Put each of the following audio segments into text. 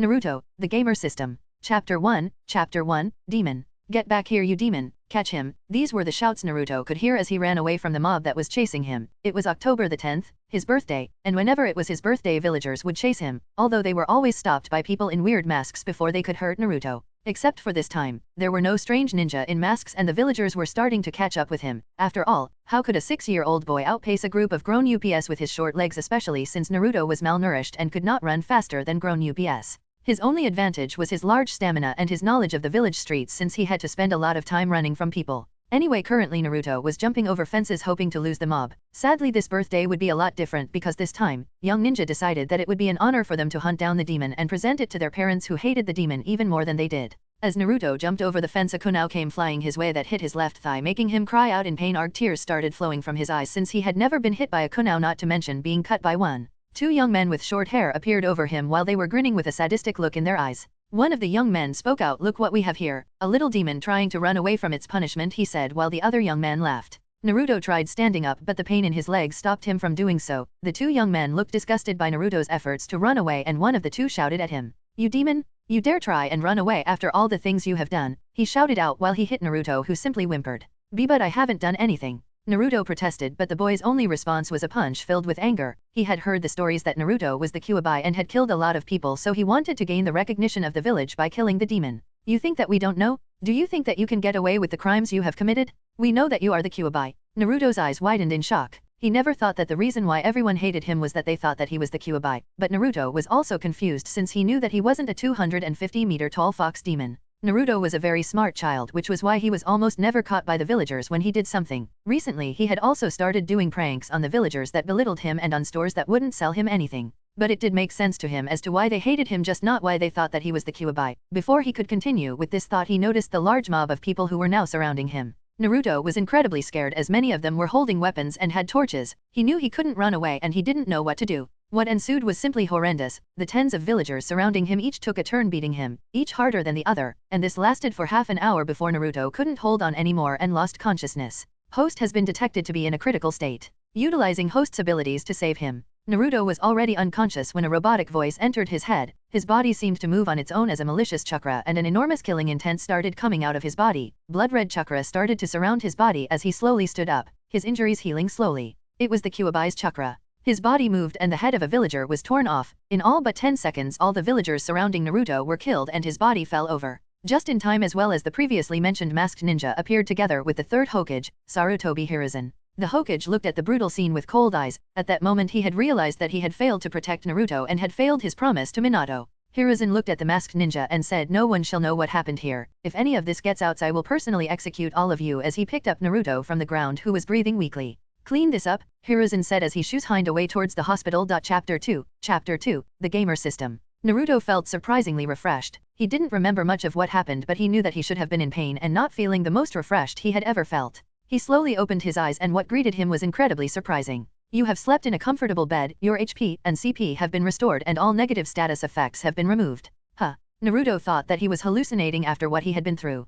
Naruto, the Gamer System. Chapter 1, Demon. Get back here, you demon, catch him. These were the shouts Naruto could hear as he ran away from the mob that was chasing him. It was October the 10th, his birthday, and whenever it was his birthday villagers would chase him, although they were always stopped by people in weird masks before they could hurt Naruto. Except for this time, there were no strange ninja in masks and the villagers were starting to catch up with him. After all, how could a 6-year-old boy outpace a group of grown UPS with his short legs, especially since Naruto was malnourished and could not run faster than grown UPS? His only advantage was his large stamina and his knowledge of the village streets, since he had to spend a lot of time running from people. Anyway, currently Naruto was jumping over fences hoping to lose the mob. Sadly, this birthday would be a lot different because this time, young ninja decided that it would be an honor for them to hunt down the demon and present it to their parents, who hated the demon even more than they did. As Naruto jumped over the fence, a kunai came flying his way that hit his left thigh, making him cry out in pain. Tears started flowing from his eyes since he had never been hit by a kunai, not to mention being cut by one. Two young men with short hair appeared over him while they were grinning with a sadistic look in their eyes. One of the young men spoke out, "Look what we have here, a little demon trying to run away from its punishment," he said, while the other young man laughed. Naruto tried standing up, but the pain in his legs stopped him from doing so. The two young men looked disgusted by Naruto's efforts to run away, and one of the two shouted at him, "You demon! You dare try and run away after all the things you have done," he shouted out while he hit Naruto, who simply whimpered, "But I haven't done anything." Naruto protested, but the boy's only response was a punch filled with anger. He had heard the stories that Naruto was the Kyuubi and had killed a lot of people, so he wanted to gain the recognition of the village by killing the demon. "You think that we don't know? Do you think that you can get away with the crimes you have committed? We know that you are the Kyuubi." Naruto's eyes widened in shock. He never thought that the reason why everyone hated him was that they thought that he was the Kyuubi, but Naruto was also confused since he knew that he wasn't a 250-meter tall fox demon. Naruto was a very smart child, which was why he was almost never caught by the villagers when he did something. Recently he had also started doing pranks on the villagers that belittled him and on stores that wouldn't sell him anything. But it did make sense to him as to why they hated him, just not why they thought that he was the Kyuubi. Before he could continue with this thought, he noticed the large mob of people who were now surrounding him. Naruto was incredibly scared as many of them were holding weapons and had torches. He knew he couldn't run away and he didn't know what to do. What ensued was simply horrendous. The tens of villagers surrounding him each took a turn beating him, each harder than the other, and this lasted for half an hour before Naruto couldn't hold on anymore and lost consciousness. Host has been detected to be in a critical state. Utilizing Host's abilities to save him, Naruto was already unconscious when a robotic voice entered his head. His body seemed to move on its own as a malicious chakra and an enormous killing intent started coming out of his body. Blood-red chakra started to surround his body as he slowly stood up, his injuries healing slowly. It was the Kyuubi's chakra. His body moved and the head of a villager was torn off. In all but 10 seconds all the villagers surrounding Naruto were killed and his body fell over. Just in time, as well as the previously mentioned masked ninja appeared together with the third Hokage, Sarutobi Hiruzen. The Hokage looked at the brutal scene with cold eyes. At that moment he had realized that he had failed to protect Naruto and had failed his promise to Minato. Hiruzen looked at the masked ninja and said, "No one shall know what happened here. If any of this gets out, I will personally execute all of you," as he picked up Naruto from the ground, who was breathing weakly. "Clean this up," Hiruzen said as he shoes-hined away towards the hospital. Chapter 2, the Gamer System. Naruto felt surprisingly refreshed. He didn't remember much of what happened, but he knew that he should have been in pain and not feeling the most refreshed he had ever felt. He slowly opened his eyes and what greeted him was incredibly surprising. "You have slept in a comfortable bed, your HP and CP have been restored and all negative status effects have been removed." Naruto thought that he was hallucinating after what he had been through.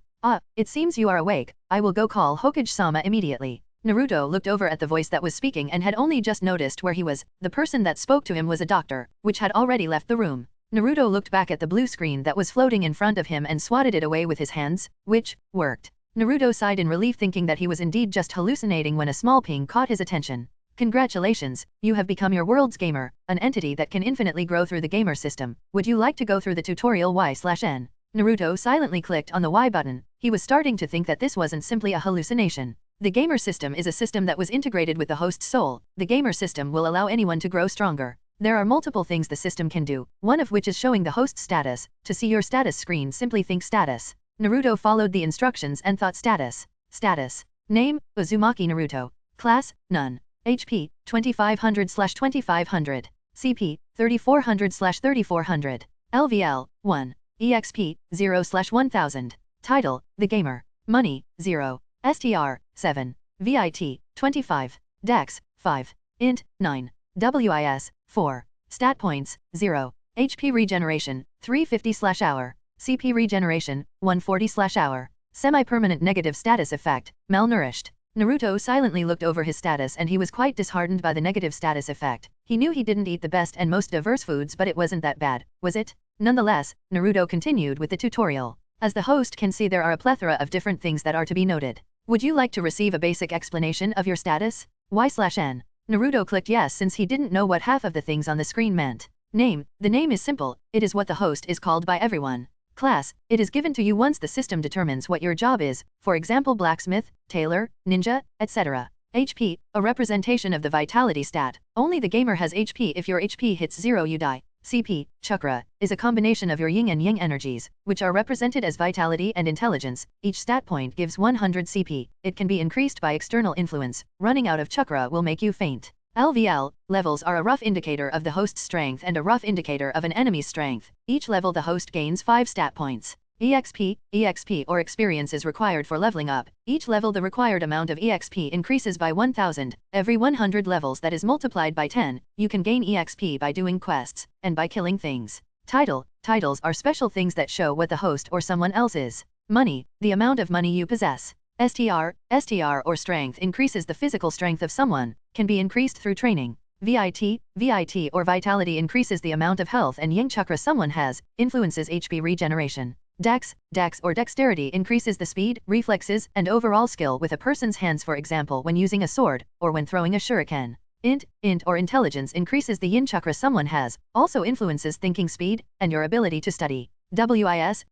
It seems you are awake. I will go call Hokage-sama immediately." Naruto looked over at the voice that was speaking and had only just noticed where he was. The person that spoke to him was a doctor, which had already left the room. Naruto looked back at the blue screen that was floating in front of him and swatted it away with his hands, which worked. Naruto sighed in relief, thinking that he was indeed just hallucinating, when a small ping caught his attention. "Congratulations, you have become your world's gamer, an entity that can infinitely grow through the gamer system. Would you like to go through the tutorial Y/N?" Naruto silently clicked on the Y button. He was starting to think that this wasn't simply a hallucination. The gamer system is a system that was integrated with the host's soul. The gamer system will allow anyone to grow stronger. There are multiple things the system can do, one of which is showing the host's status. To see your status screen, simply think status. Naruto followed the instructions and thought status. Status. Name, Uzumaki Naruto. Class, None. HP, 2500/2500. CP, 3400/3400. LVL, 1. EXP, 0/1000. Title, The Gamer. Money, 0. STR, 7. VIT, 25. Dex, 5. Int, 9. WIS, 4. Stat points, 0. HP regeneration, 350/hour. CP regeneration, 140/hour. Semi-permanent negative status effect, malnourished. Naruto silently looked over his status and he was quite disheartened by the negative status effect. He knew he didn't eat the best and most diverse foods, but it wasn't that bad, was it? Nonetheless, Naruto continued with the tutorial. As the host can see, there are a plethora of different things that are to be noted. Would you like to receive a basic explanation of your status? Y/N. Naruto clicked yes since he didn't know what half of the things on the screen meant. Name. The name is simple, it is what the host is called by everyone. Class. It is given to you once the system determines what your job is, for example blacksmith, tailor, ninja, etc. HP. A representation of the vitality stat. Only the gamer has HP. If your HP hits 0 you die. CP, chakra, is a combination of your yin and yang energies, which are represented as vitality and intelligence. Each stat point gives 100 CP. It can be increased by external influence. Running out of chakra will make you faint. LVL, levels are a rough indicator of the host's strength and a rough indicator of an enemy's strength. Each level the host gains 5 stat points. EXP or experience is required for leveling up. Each level the required amount of EXP increases by 1000. Every 100 levels that is multiplied by 10, you can gain EXP by doing quests, and by killing things. Titles are special things that show what the host or someone else is. Money, the amount of money you possess. STR or strength increases the physical strength of someone, can be increased through training. VIT or vitality increases the amount of health and yang chakra someone has, influences HP regeneration. Dex or dexterity increases the speed, reflexes, and overall skill with a person's hands, for example when using a sword, or when throwing a shuriken. Int or intelligence increases the yin chakra someone has, also influences thinking speed, and your ability to study. WIS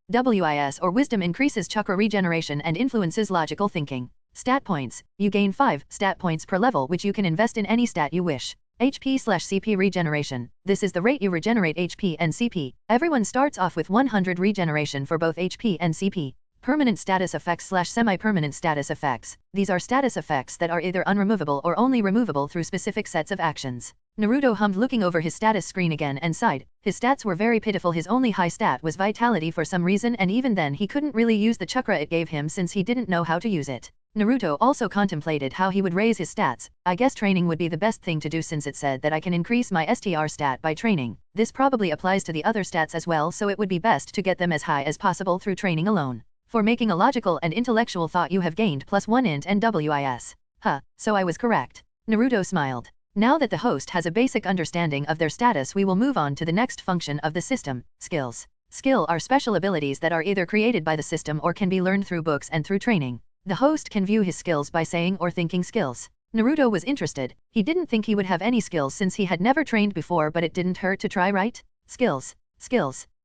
or wisdom increases chakra regeneration and influences logical thinking. Stat points, you gain 5 stat points per level which you can invest in any stat you wish. HP/CP regeneration, this is the rate you regenerate HP and CP. Everyone starts off with 100 regeneration for both HP and CP. Permanent status effects/semi-permanent status effects, these are status effects that are either unremovable or only removable through specific sets of actions. Naruto hummed looking over his status screen again and sighed. His stats were very pitiful. His only high stat was vitality for some reason, and even then he couldn't really use the chakra it gave him since he didn't know how to use it. Naruto also contemplated how he would raise his stats. I guess training would be the best thing to do since it said that I can increase my STR stat by training. This probably applies to the other stats as well, so it would be best to get them as high as possible through training alone. For making a logical and intellectual thought you have gained +1 int and WIS. So I was correct. Naruto smiled. Now that the host has a basic understanding of their status, we will move on to the next function of the system, skills. Skill are special abilities that are either created by the system or can be learned through books and through training. The host can view his skills by saying or thinking skills. Naruto was interested. He didn't think he would have any skills since he had never trained before, but it didn't hurt to try, right? Skills.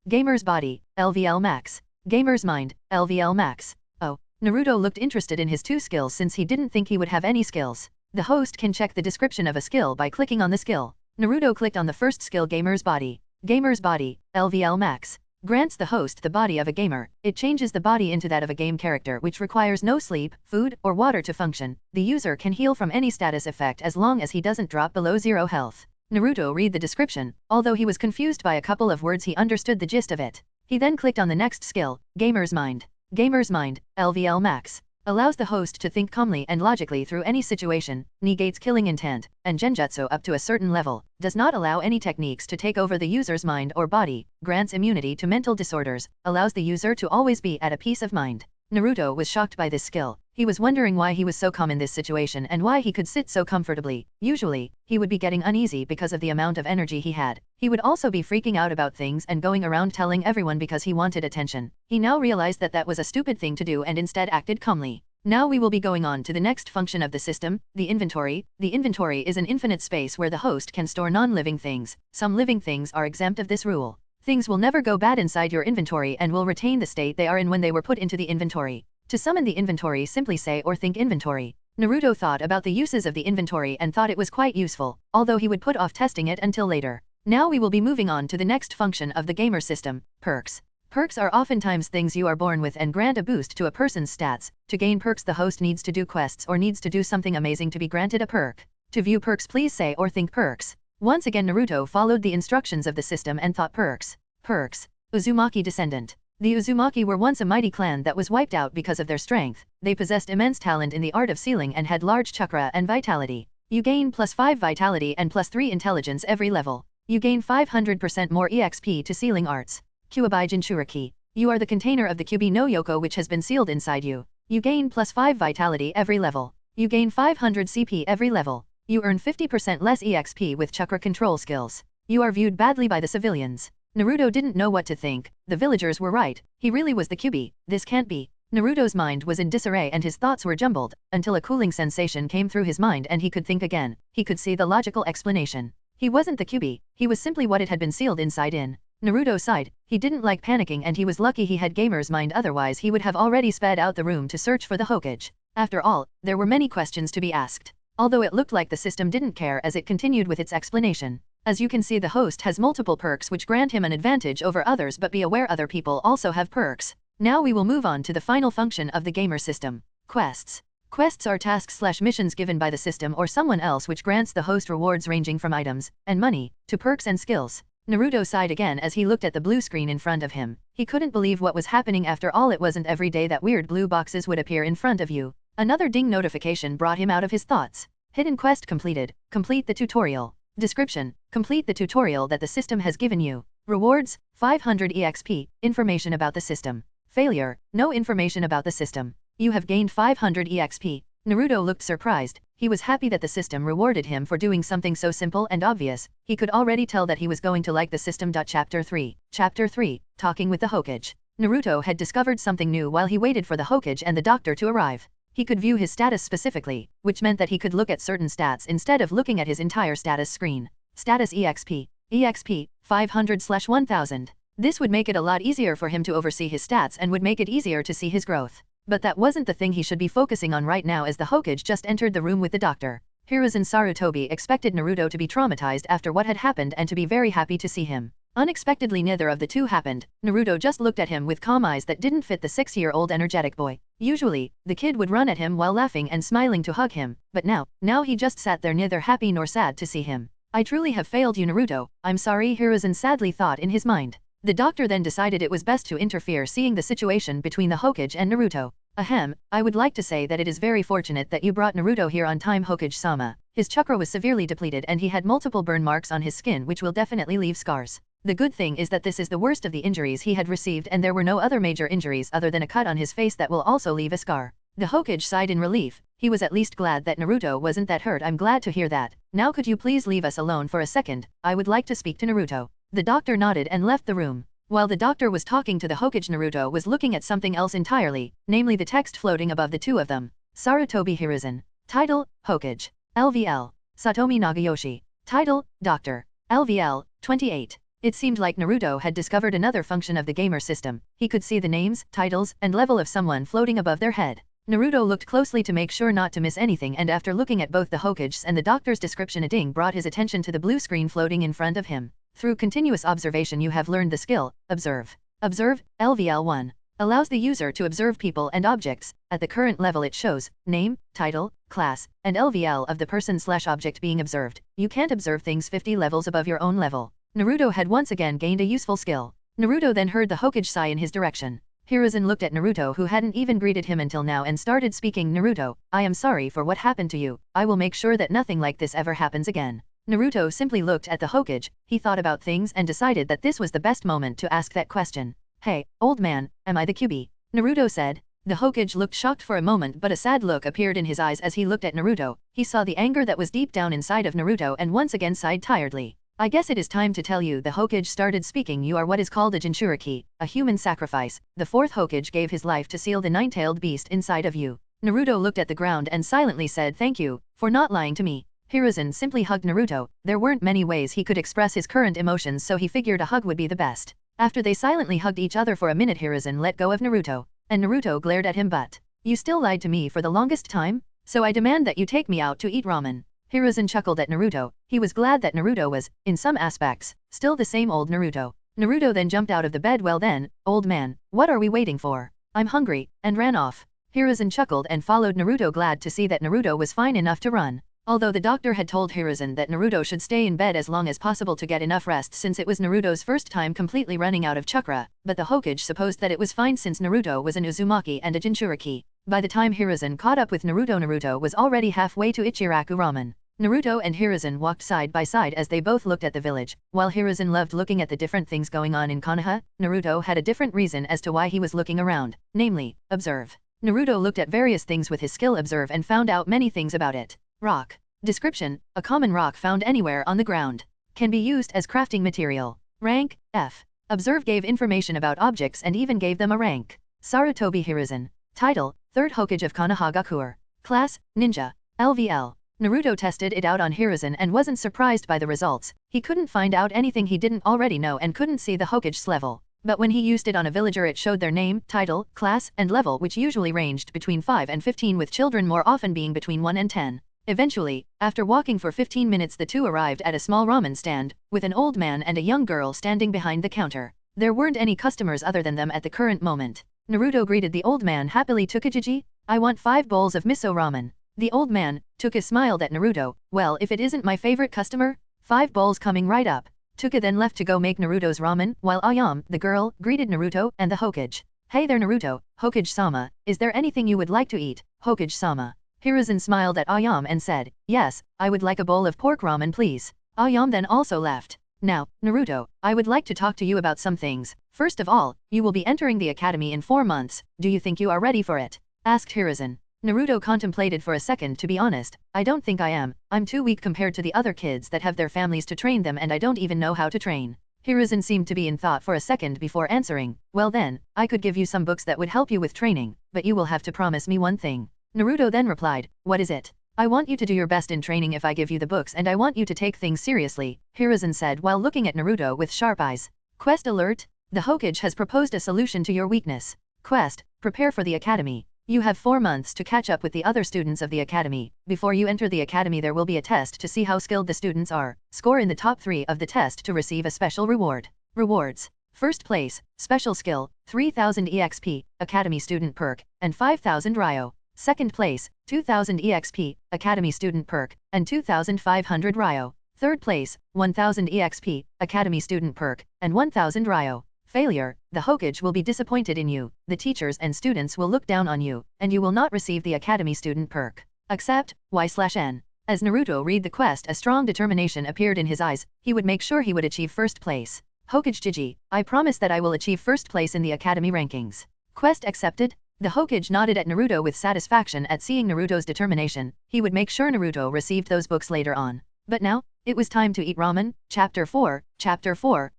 Gamer's body, LVL max. Gamer's mind, LVL max. Oh, Naruto looked interested in his 2 skills since he didn't think he would have any skills. The host can check the description of a skill by clicking on the skill. Naruto clicked on the first skill, Gamer's body. Gamer's body, LVL max. Grants the host the body of a gamer. It changes the body into that of a game character which requires no sleep, food, or water to function. The user can heal from any status effect as long as he doesn't drop below 0 health. Naruto read the description. Although he was confused by a couple of words, he understood the gist of it. He then clicked on the next skill, Gamer's mind. Gamer's mind, LVL max. Allows the host to think calmly and logically through any situation, negates killing intent, and genjutsu up to a certain level, does not allow any techniques to take over the user's mind or body, grants immunity to mental disorders, allows the user to always be at a peace of mind. Naruto was shocked by this skill. He was wondering why he was so calm in this situation and why he could sit so comfortably. Usually, he would be getting uneasy because of the amount of energy he had. He would also be freaking out about things and going around telling everyone because he wanted attention. He now realized that that was a stupid thing to do and instead acted calmly. Now we will be going on to the next function of the system, the inventory. The inventory is an infinite space where the host can store non-living things. Some living things are exempt of this rule. Things will never go bad inside your inventory and will retain the state they are in when they were put into the inventory. To summon the inventory, simply say or think inventory. Naruto thought about the uses of the inventory and thought it was quite useful, although he would put off testing it until later. Now we will be moving on to the next function of the gamer system, perks. Perks are oftentimes things you are born with and grant a boost to a person's stats. To gain perks, the host needs to do quests or needs to do something amazing to be granted a perk. To view perks, please say or think perks. Once again Naruto followed the instructions of the system and thought perks. Perks. Uzumaki descendant. The Uzumaki were once a mighty clan that was wiped out because of their strength. They possessed immense talent in the art of sealing and had large chakra and vitality. You gain +5 vitality and +3 intelligence every level. You gain 500% more EXP to sealing arts. Kyuubi Jinchuriki. You are the container of the Kyuubi no Yoko which has been sealed inside you. You gain +5 vitality every level. You gain 500 CP every level. You earn 50% less EXP with chakra control skills. You are viewed badly by the civilians. Naruto didn't know what to think. The villagers were right. He really was the Kyuubi. This can't be. Naruto's mind was in disarray and his thoughts were jumbled, until a cooling sensation came through his mind and he could think again. He could see the logical explanation. He wasn't the Kyuubi, he was simply what it had been sealed inside in. Naruto sighed. He didn't like panicking and he was lucky he had Gamer's mind, otherwise he would have already sped out the room to search for the Hokage. After all, there were many questions to be asked. Although it looked like the system didn't care as it continued with its explanation. As you can see, the host has multiple perks which grant him an advantage over others, but be aware other people also have perks. Now we will move on to the final function of the gamer system. Quests. Quests are tasks/missions given by the system or someone else which grants the host rewards ranging from items and money to perks and skills. Naruto sighed again as he looked at the blue screen in front of him. He couldn't believe what was happening. After all, it wasn't every day that weird blue boxes would appear in front of you. Another ding notification brought him out of his thoughts. Hidden quest completed. Complete the tutorial. Description. Complete the tutorial that the system has given you. Rewards, 500 EXP. Information about the system. Failure. No information about the system. You have gained 500 EXP. Naruto looked surprised. He was happy that the system rewarded him for doing something so simple and obvious. He could already tell that he was going to like the system. Chapter 3. Chapter 3. Talking with the Hokage. Naruto had discovered something new while he waited for the Hokage and the doctor to arrive. He could view his status specifically, which meant that he could look at certain stats instead of looking at his entire status screen. Status EXP. EXP, 500/1000. This would make it a lot easier for him to oversee his stats and would make it easier to see his growth. But that wasn't the thing he should be focusing on right now, as the Hokage just entered the room with the doctor. Hiruzen Sarutobi expected Naruto to be traumatized after what had happened and to be very happy to see him. Unexpectedly, neither of the two happened. Naruto just looked at him with calm eyes that didn't fit the 6-year-old energetic boy. Usually, the kid would run at him while laughing and smiling to hug him, but now he just sat there neither happy nor sad to see him. I truly have failed you, Naruto. I'm sorry, Hiruzen sadly thought in his mind. The doctor then decided it was best to interfere, seeing the situation between the Hokage and Naruto. Ahem, I would like to say that it is very fortunate that you brought Naruto here on time, Hokage-sama. His chakra was severely depleted and he had multiple burn marks on his skin which will definitely leave scars. The good thing is that this is the worst of the injuries he had received and there were no other major injuries other than a cut on his face that will also leave a scar. The Hokage sighed in relief. He was at least glad that Naruto wasn't that hurt. I'm glad to hear that. Now could you please leave us alone for a second? I would like to speak to Naruto. The doctor nodded and left the room. While the doctor was talking to the Hokage, Naruto was looking at something else entirely, namely the text floating above the two of them. Sarutobi Hiruzen. Title, Hokage. LVL. Satomi Nagayoshi. Title, Doctor. LVL, 28. It seemed like Naruto had discovered another function of the gamer system. He could see the names, titles, and level of someone floating above their head. Naruto looked closely to make sure not to miss anything, and after looking at both the Hokage's and the doctor's description, a ding brought his attention to the blue screen floating in front of him. Through continuous observation you have learned the skill, Observe. Observe, LVL1. Allows the user to observe people and objects. At the current level it shows name, title, class, and LVL of the person/object being observed. You can't observe things 50 levels above your own level. Naruto had once again gained a useful skill. Naruto then heard the Hokage sigh in his direction. Hiruzen looked at Naruto, who hadn't even greeted him until now, and started speaking. Naruto, I am sorry for what happened to you. I will make sure that nothing like this ever happens again. Naruto simply looked at the Hokage. He thought about things and decided that this was the best moment to ask that question. Hey, old man, am I the Kyuubi? Naruto said. The Hokage looked shocked for a moment, but a sad look appeared in his eyes as he looked at Naruto. He saw the anger that was deep down inside of Naruto and once again sighed tiredly. I guess it is time to tell you, the Hokage started speaking. You are what is called a Jinchuriki, a human sacrifice. The fourth Hokage gave his life to seal the nine-tailed beast inside of you. Naruto looked at the ground and silently said thank you, for not lying to me. Hiruzen simply hugged Naruto. There weren't many ways he could express his current emotions, so he figured a hug would be the best. After they silently hugged each other for a minute, Hiruzen let go of Naruto. And Naruto glared at him. But you still lied to me for the longest time? So I demand that you take me out to eat ramen. Hiruzen chuckled at Naruto. He was glad that Naruto was, in some aspects, still the same old Naruto. Naruto then jumped out of the bed. Well then, old man, what are we waiting for? I'm hungry, and ran off. Hiruzen chuckled and followed Naruto, glad to see that Naruto was fine enough to run. Although the doctor had told Hiruzen that Naruto should stay in bed as long as possible to get enough rest, since it was Naruto's first time completely running out of chakra, but the Hokage supposed that it was fine since Naruto was an Uzumaki and a Jinchuriki. By the time Hiruzen caught up with Naruto, Naruto was already halfway to Ichiraku Ramen. Naruto and Hiruzen walked side by side as they both looked at the village. While Hiruzen loved looking at the different things going on in Konoha, Naruto had a different reason as to why he was looking around, namely, observe. Naruto looked at various things with his skill Observe and found out many things about it. Rock. Description: a common rock found anywhere on the ground. Can be used as crafting material. Rank, F. Observe gave information about objects and even gave them a rank. Sarutobi Hiruzen. Title, 3rd Hokage of Konohagakure. Class, Ninja. LVL. Naruto tested it out on Hiruzen and wasn't surprised by the results. He couldn't find out anything he didn't already know and couldn't see the Hokage's level. But when he used it on a villager it showed their name, title, class, and level, which usually ranged between 5 and 15, with children more often being between 1 and 10. Eventually, after walking for 15 minutes, the two arrived at a small ramen stand, with an old man and a young girl standing behind the counter. There weren't any customers other than them at the current moment. Naruto greeted the old man happily. "Tukajiji, I want 5 bowls of miso ramen." The old man, Tuka, smiled at Naruto. "Well, if it isn't my favorite customer, 5 bowls coming right up." Tuka then left to go make Naruto's ramen, while Ayam, the girl, greeted Naruto and the Hokage. "Hey there Naruto, Hokage-sama, is there anything you would like to eat, Hokage-sama?" Hiruzen smiled at Ayam and said, "Yes, I would like a bowl of pork ramen please." Ayam then also left. "Now, Naruto, I would like to talk to you about some things. First of all, you will be entering the academy in 4 months. Do you think you are ready for it?" asked Hiruzen. Naruto contemplated for a second. "To be honest, I don't think I am. I'm too weak compared to the other kids that have their families to train them, and I don't even know how to train." Hiruzen seemed to be in thought for a second before answering. "Well then, I could give you some books that would help you with training, but you will have to promise me one thing." Naruto then replied, "What is it?" "I want you to do your best in training if I give you the books, and I want you to take things seriously," Hiruzen said while looking at Naruto with sharp eyes. Quest alert! The Hokage has proposed a solution to your weakness. Quest, prepare for the academy. You have 4 months to catch up with the other students of the academy. Before you enter the academy there will be a test to see how skilled the students are. Score in the top 3 of the test to receive a special reward. Rewards. First place, special skill, 3000 EXP, academy student perk, and 5000 Ryo. Second place, 2000 EXP, academy student perk, and 2500 Ryo. Third place, 1000 EXP, academy student perk, and 1000 Ryo. Failure, the Hokage will be disappointed in you, the teachers and students will look down on you, and you will not receive the academy student perk. Accept, Y/N. As Naruto read the quest, a strong determination appeared in his eyes. He would make sure he would achieve first place. "Hokage Jiji, I promise that I will achieve first place in the academy rankings." Quest accepted? The Hokage nodded at Naruto with satisfaction at seeing Naruto's determination. He would make sure Naruto received those books later on. But now, it was time to eat ramen. Chapter 4,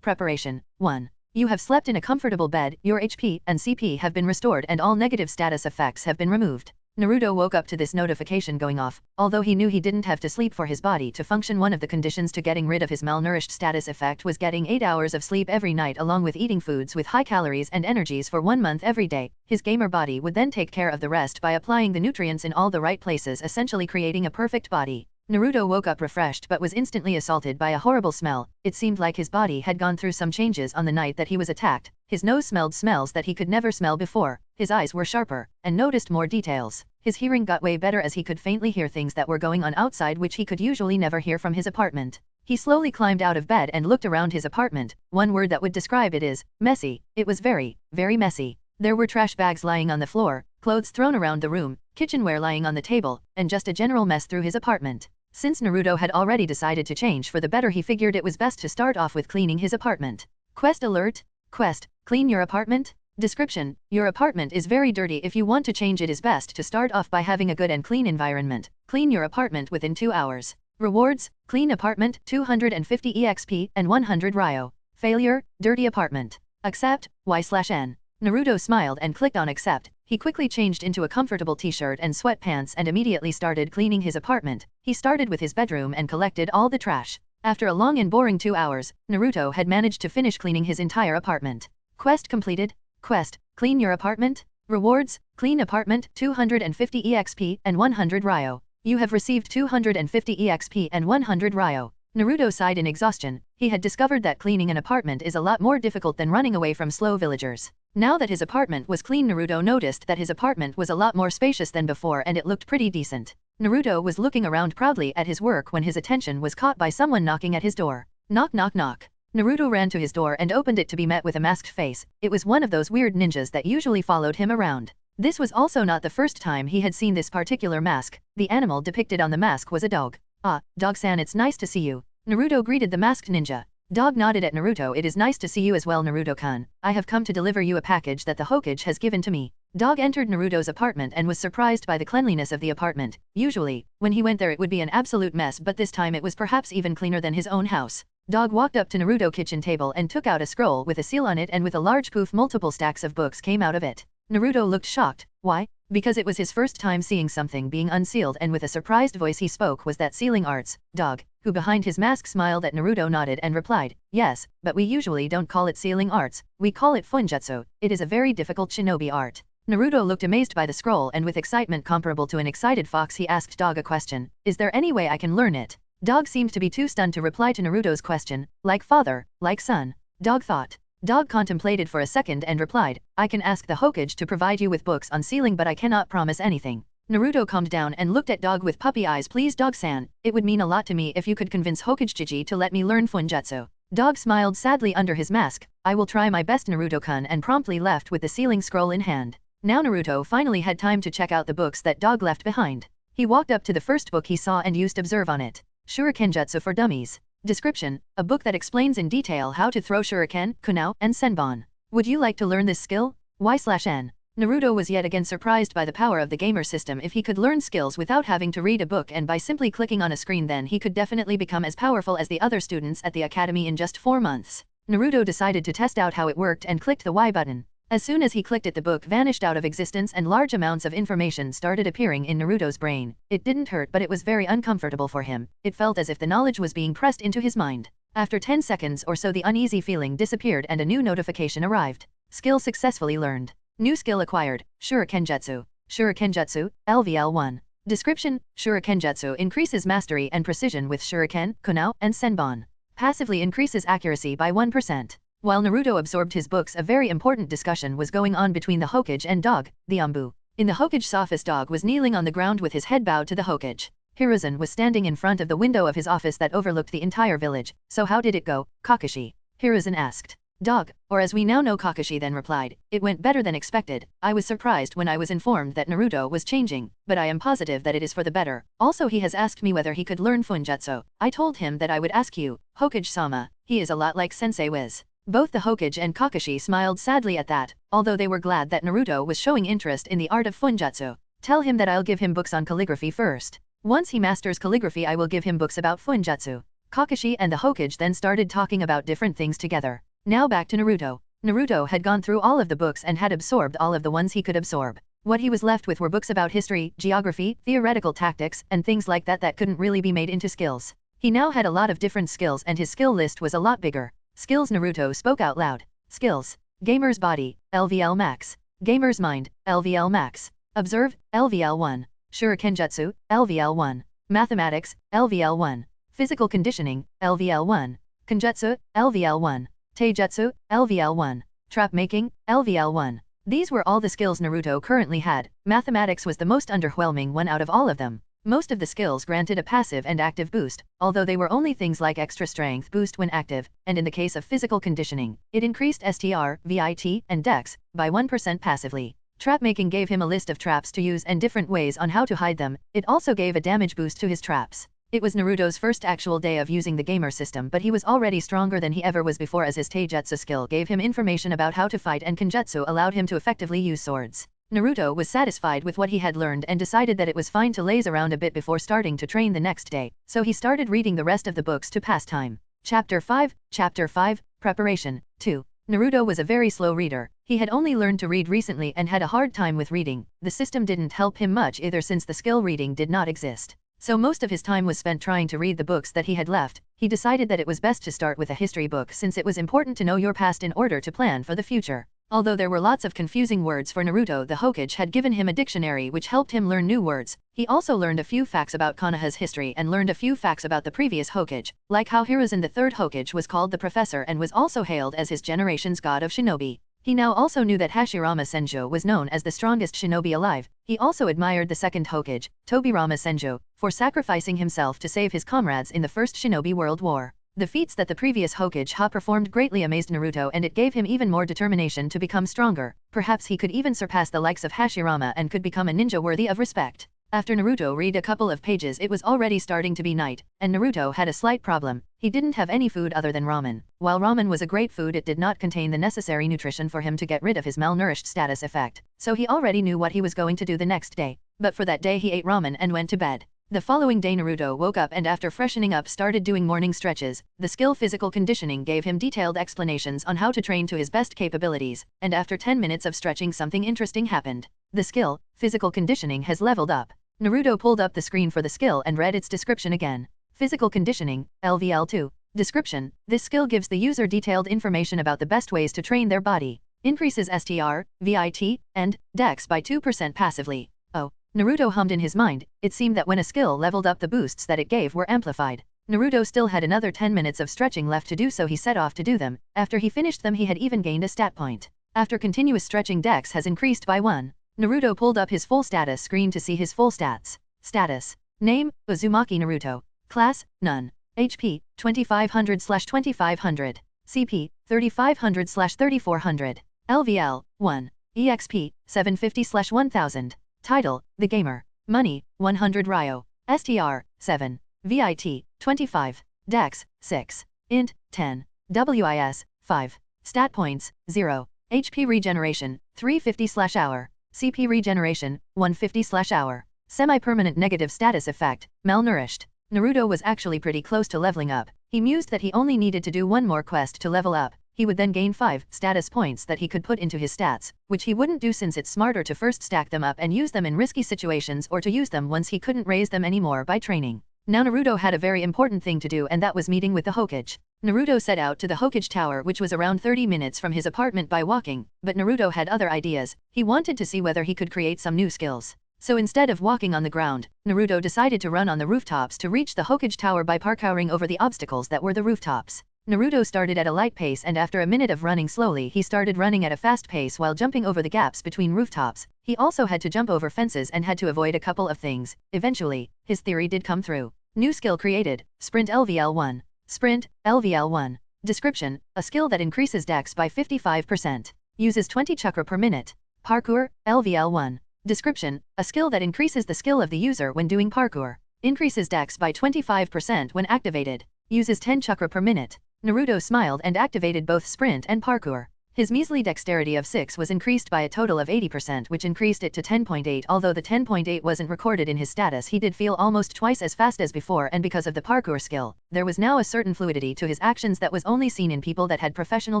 Preparation. 1. You have slept in a comfortable bed, your HP and CP have been restored and all negative status effects have been removed. Naruto woke up to this notification going off. Although he knew he didn't have to sleep for his body to function, one of the conditions to getting rid of his malnourished status effect was getting 8 hours of sleep every night along with eating foods with high calories and energies for 1 month every day. His gamer body would then take care of the rest by applying the nutrients in all the right places, essentially creating a perfect body. Naruto woke up refreshed but was instantly assaulted by a horrible smell. It seemed like his body had gone through some changes on the night that he was attacked. His nose smelled smells that he could never smell before. His eyes were sharper, and noticed more details. His hearing got way better as he could faintly hear things that were going on outside which he could usually never hear from his apartment. He slowly climbed out of bed and looked around his apartment. One word that would describe it is, messy. It was very, very messy. There were trash bags lying on the floor, clothes thrown around the room, kitchenware lying on the table, and just a general mess through his apartment. Since Naruto had already decided to change for the better, he figured it was best to start off with cleaning his apartment. Quest alert! Quest, clean your apartment? Description: your apartment is very dirty. If you want to change it is best to start off by having a good and clean environment. Clean your apartment within 2 hours. Rewards: clean apartment, 250 EXP and 100 Ryo. Failure, dirty apartment. Accept, Y/N. Naruto smiled and clicked on accept. He quickly changed into a comfortable t-shirt and sweatpants and immediately started cleaning his apartment. He started with his bedroom and collected all the trash. After a long and boring 2 hours, Naruto had managed to finish cleaning his entire apartment. Quest completed. Quest, clean your apartment? Rewards, clean apartment, 250 EXP and 100 Ryo. You have received 250 EXP and 100 Ryo. Naruto sighed in exhaustion. He had discovered that cleaning an apartment is a lot more difficult than running away from slow villagers. Now that his apartment was clean, Naruto noticed that his apartment was a lot more spacious than before and it looked pretty decent. Naruto was looking around proudly at his work when his attention was caught by someone knocking at his door. Knock knock knock. Naruto ran to his door and opened it to be met with a masked face. It was one of those weird ninjas that usually followed him around. This was also not the first time he had seen this particular mask. The animal depicted on the mask was a dog. "Ah, Dog-san, it's nice to see you." Naruto greeted the masked ninja. Dog nodded at Naruto. "It is nice to see you as well, Naruto-kun. I have come to deliver you a package that the Hokage has given to me." Dog entered Naruto's apartment and was surprised by the cleanliness of the apartment. Usually, when he went there it would be an absolute mess, but this time it was perhaps even cleaner than his own house. Dog walked up to Naruto's kitchen table and took out a scroll with a seal on it, and with a large poof multiple stacks of books came out of it. Naruto looked shocked. Why? Because it was his first time seeing something being unsealed, and with a surprised voice he spoke, "Was that sealing arts?" Dog, who behind his mask smiled at Naruto, nodded and replied, "Yes, but we usually don't call it sealing arts, we call it funjutsu. It is a very difficult shinobi art." Naruto looked amazed by the scroll, and with excitement comparable to an excited fox he asked Dog a question. "Is there any way I can learn it?" Dog seemed to be too stunned to reply to Naruto's question. "Like father, like son." Dog thought. Dog contemplated for a second and replied, "I can ask the Hokage to provide you with books on sealing, but I cannot promise anything." Naruto calmed down and looked at Dog with puppy eyes. "Please Dog-san, it would mean a lot to me if you could convince Hokage Jiji to let me learn funjutsu." Dog smiled sadly under his mask. "I will try my best, Naruto-kun," and promptly left with the sealing scroll in hand. Now Naruto finally had time to check out the books that Dog left behind. He walked up to the first book he saw and used observe on it. Shurikenjutsu for Dummies. Description: a book that explains in detail how to throw shuriken, kunao, and senbon. Would you like to learn this skill? Y/N. Naruto was yet again surprised by the power of the gamer system. If he could learn skills without having to read a book and by simply clicking on a screen, then he could definitely become as powerful as the other students at the academy in just 4 months. Naruto decided to test out how it worked and clicked the Y button. As soon as he clicked it, the book vanished out of existence and large amounts of information started appearing in Naruto's brain. It didn't hurt, but it was very uncomfortable for him. It felt as if the knowledge was being pressed into his mind. After 10 seconds or so the uneasy feeling disappeared and a new notification arrived. Skill successfully learned. New skill acquired, Shurikenjutsu. Shurikenjutsu, LVL 1. Description: Shurikenjutsu increases mastery and precision with shuriken, kunao, and senbon. Passively increases accuracy by 1%. While Naruto absorbed his books, a very important discussion was going on between the Hokage and Dog, the Ambu. In the Hokage's office, Dog was kneeling on the ground with his head bowed to the Hokage. Hiruzen was standing in front of the window of his office that overlooked the entire village. "So how did it go, Kakashi?" Hiruzen asked. Dog, or as we now know Kakashi, then replied, "It went better than expected. I was surprised when I was informed that Naruto was changing, but I am positive that it is for the better. Also he has asked me whether he could learn funjutsu. I told him that I would ask you, Hokage-sama. He is a lot like Sensei Wiz." Both the Hokage and Kakashi smiled sadly at that, although they were glad that Naruto was showing interest in the art of funjutsu. "Tell him that I'll give him books on calligraphy first. Once he masters calligraphy, I will give him books about funjutsu." Kakashi and the Hokage then started talking about different things together. Now back to Naruto. Naruto had gone through all of the books and had absorbed all of the ones he could absorb. What he was left with were books about history, geography, theoretical tactics, and things like that that couldn't really be made into skills. He now had a lot of different skills and his skill list was a lot bigger. Skills: Naruto spoke out loud. Skills: Gamer's Body, LVL Max. Gamer's Mind, LVL Max. Observe, LVL 1. Shurikenjutsu, LVL 1. Mathematics, LVL 1. Physical Conditioning, LVL 1. Kenjutsu, LVL 1. Taijutsu, LVL 1. Trap Making, LVL 1. These were all the skills Naruto currently had. Mathematics was the most underwhelming one out of all of them. Most of the skills granted a passive and active boost, although they were only things like extra strength boost when active, and in the case of physical conditioning, it increased STR, VIT, and Dex by 1% passively. Trap Making gave him a list of traps to use and different ways on how to hide them. It also gave a damage boost to his traps. It was Naruto's first actual day of using the gamer system, but he was already stronger than he ever was before, as his Taijutsu skill gave him information about how to fight and Kenjutsu allowed him to effectively use swords. Naruto was satisfied with what he had learned and decided that it was fine to laze around a bit before starting to train the next day, so he started reading the rest of the books to pass time. Chapter 5, Preparation, 2. Naruto was a very slow reader. He had only learned to read recently and had a hard time with reading. The system didn't help him much either, since the skill reading did not exist. So most of his time was spent trying to read the books that he had left. He decided that it was best to start with a history book, since it was important to know your past in order to plan for the future. Although there were lots of confusing words for Naruto, the Hokage had given him a dictionary which helped him learn new words. He also learned a few facts about Konoha's history and learned a few facts about the previous Hokage, like how Hiruzen the third Hokage was called the Professor and was also hailed as his generation's god of shinobi. He now also knew that Hashirama Senju was known as the strongest shinobi alive. He also admired the second Hokage, Tobirama Senju, for sacrificing himself to save his comrades in the First Shinobi World War. The feats that the previous Hokage performed greatly amazed Naruto, and it gave him even more determination to become stronger. Perhaps he could even surpass the likes of Hashirama and could become a ninja worthy of respect. After Naruto read a couple of pages, it was already starting to be night, and Naruto had a slight problem. He didn't have any food other than ramen. While ramen was a great food, it did not contain the necessary nutrition for him to get rid of his malnourished status effect. So he already knew what he was going to do the next day. But for that day he ate ramen and went to bed. The following day Naruto woke up and after freshening up started doing morning stretches. The skill physical conditioning gave him detailed explanations on how to train to his best capabilities, and after 10 minutes of stretching something interesting happened. The skill, physical conditioning has leveled up. Naruto pulled up the screen for the skill and read its description again. Physical conditioning, LVL2. Description: this skill gives the user detailed information about the best ways to train their body. Increases STR, VIT, and Dex by 2% passively. Oh. Naruto hummed in his mind. It seemed that when a skill leveled up the boosts that it gave were amplified. Naruto still had another 10 minutes of stretching left to do, so he set off to do them. After he finished them he had even gained a stat point. After continuous stretching, Dex has increased by 1. Naruto pulled up his full status screen to see his full stats. Status. Name, Uzumaki Naruto. Class, None. HP, 2500/2500. CP, 3500/3400. LVL, 1. EXP, 750/1000. Title, The Gamer. Money, 100 Ryo. STR, 7. VIT, 25. Dex, 6. Int, 10. WIS, 5. Stat points, 0. HP regeneration, 350/hour. CP regeneration, 150/hour. Semi-permanent negative status effect, malnourished. Naruto was actually pretty close to leveling up. He mused that he only needed to do one more quest to level up. He would then gain 5 status points that he could put into his stats, which he wouldn't do since it's smarter to first stack them up and use them in risky situations or to use them once he couldn't raise them anymore by training. Now Naruto had a very important thing to do, and that was meeting with the Hokage. Naruto set out to the Hokage Tower, which was around 30 minutes from his apartment by walking, but Naruto had other ideas. He wanted to see whether he could create some new skills. So instead of walking on the ground, Naruto decided to run on the rooftops to reach the Hokage Tower by parkouring over the obstacles that were the rooftops. Naruto started at a light pace, and after a minute of running slowly he started running at a fast pace while jumping over the gaps between rooftops. He also had to jump over fences and had to avoid a couple of things. Eventually, his theory did come through. New skill created, Sprint LVL1. Sprint, LVL1. Description: a skill that increases Dex by 55%. Uses 20 chakra per minute. Parkour, LVL1. Description: a skill that increases the skill of the user when doing parkour. Increases Dex by 25% when activated. Uses 10 chakra per minute. Naruto smiled and activated both sprint and parkour. His measly dexterity of 6 was increased by a total of 80%, which increased it to 10.8. Although the 10.8 wasn't recorded in his status, he did feel almost twice as fast as before, and because of the parkour skill, there was now a certain fluidity to his actions that was only seen in people that had professional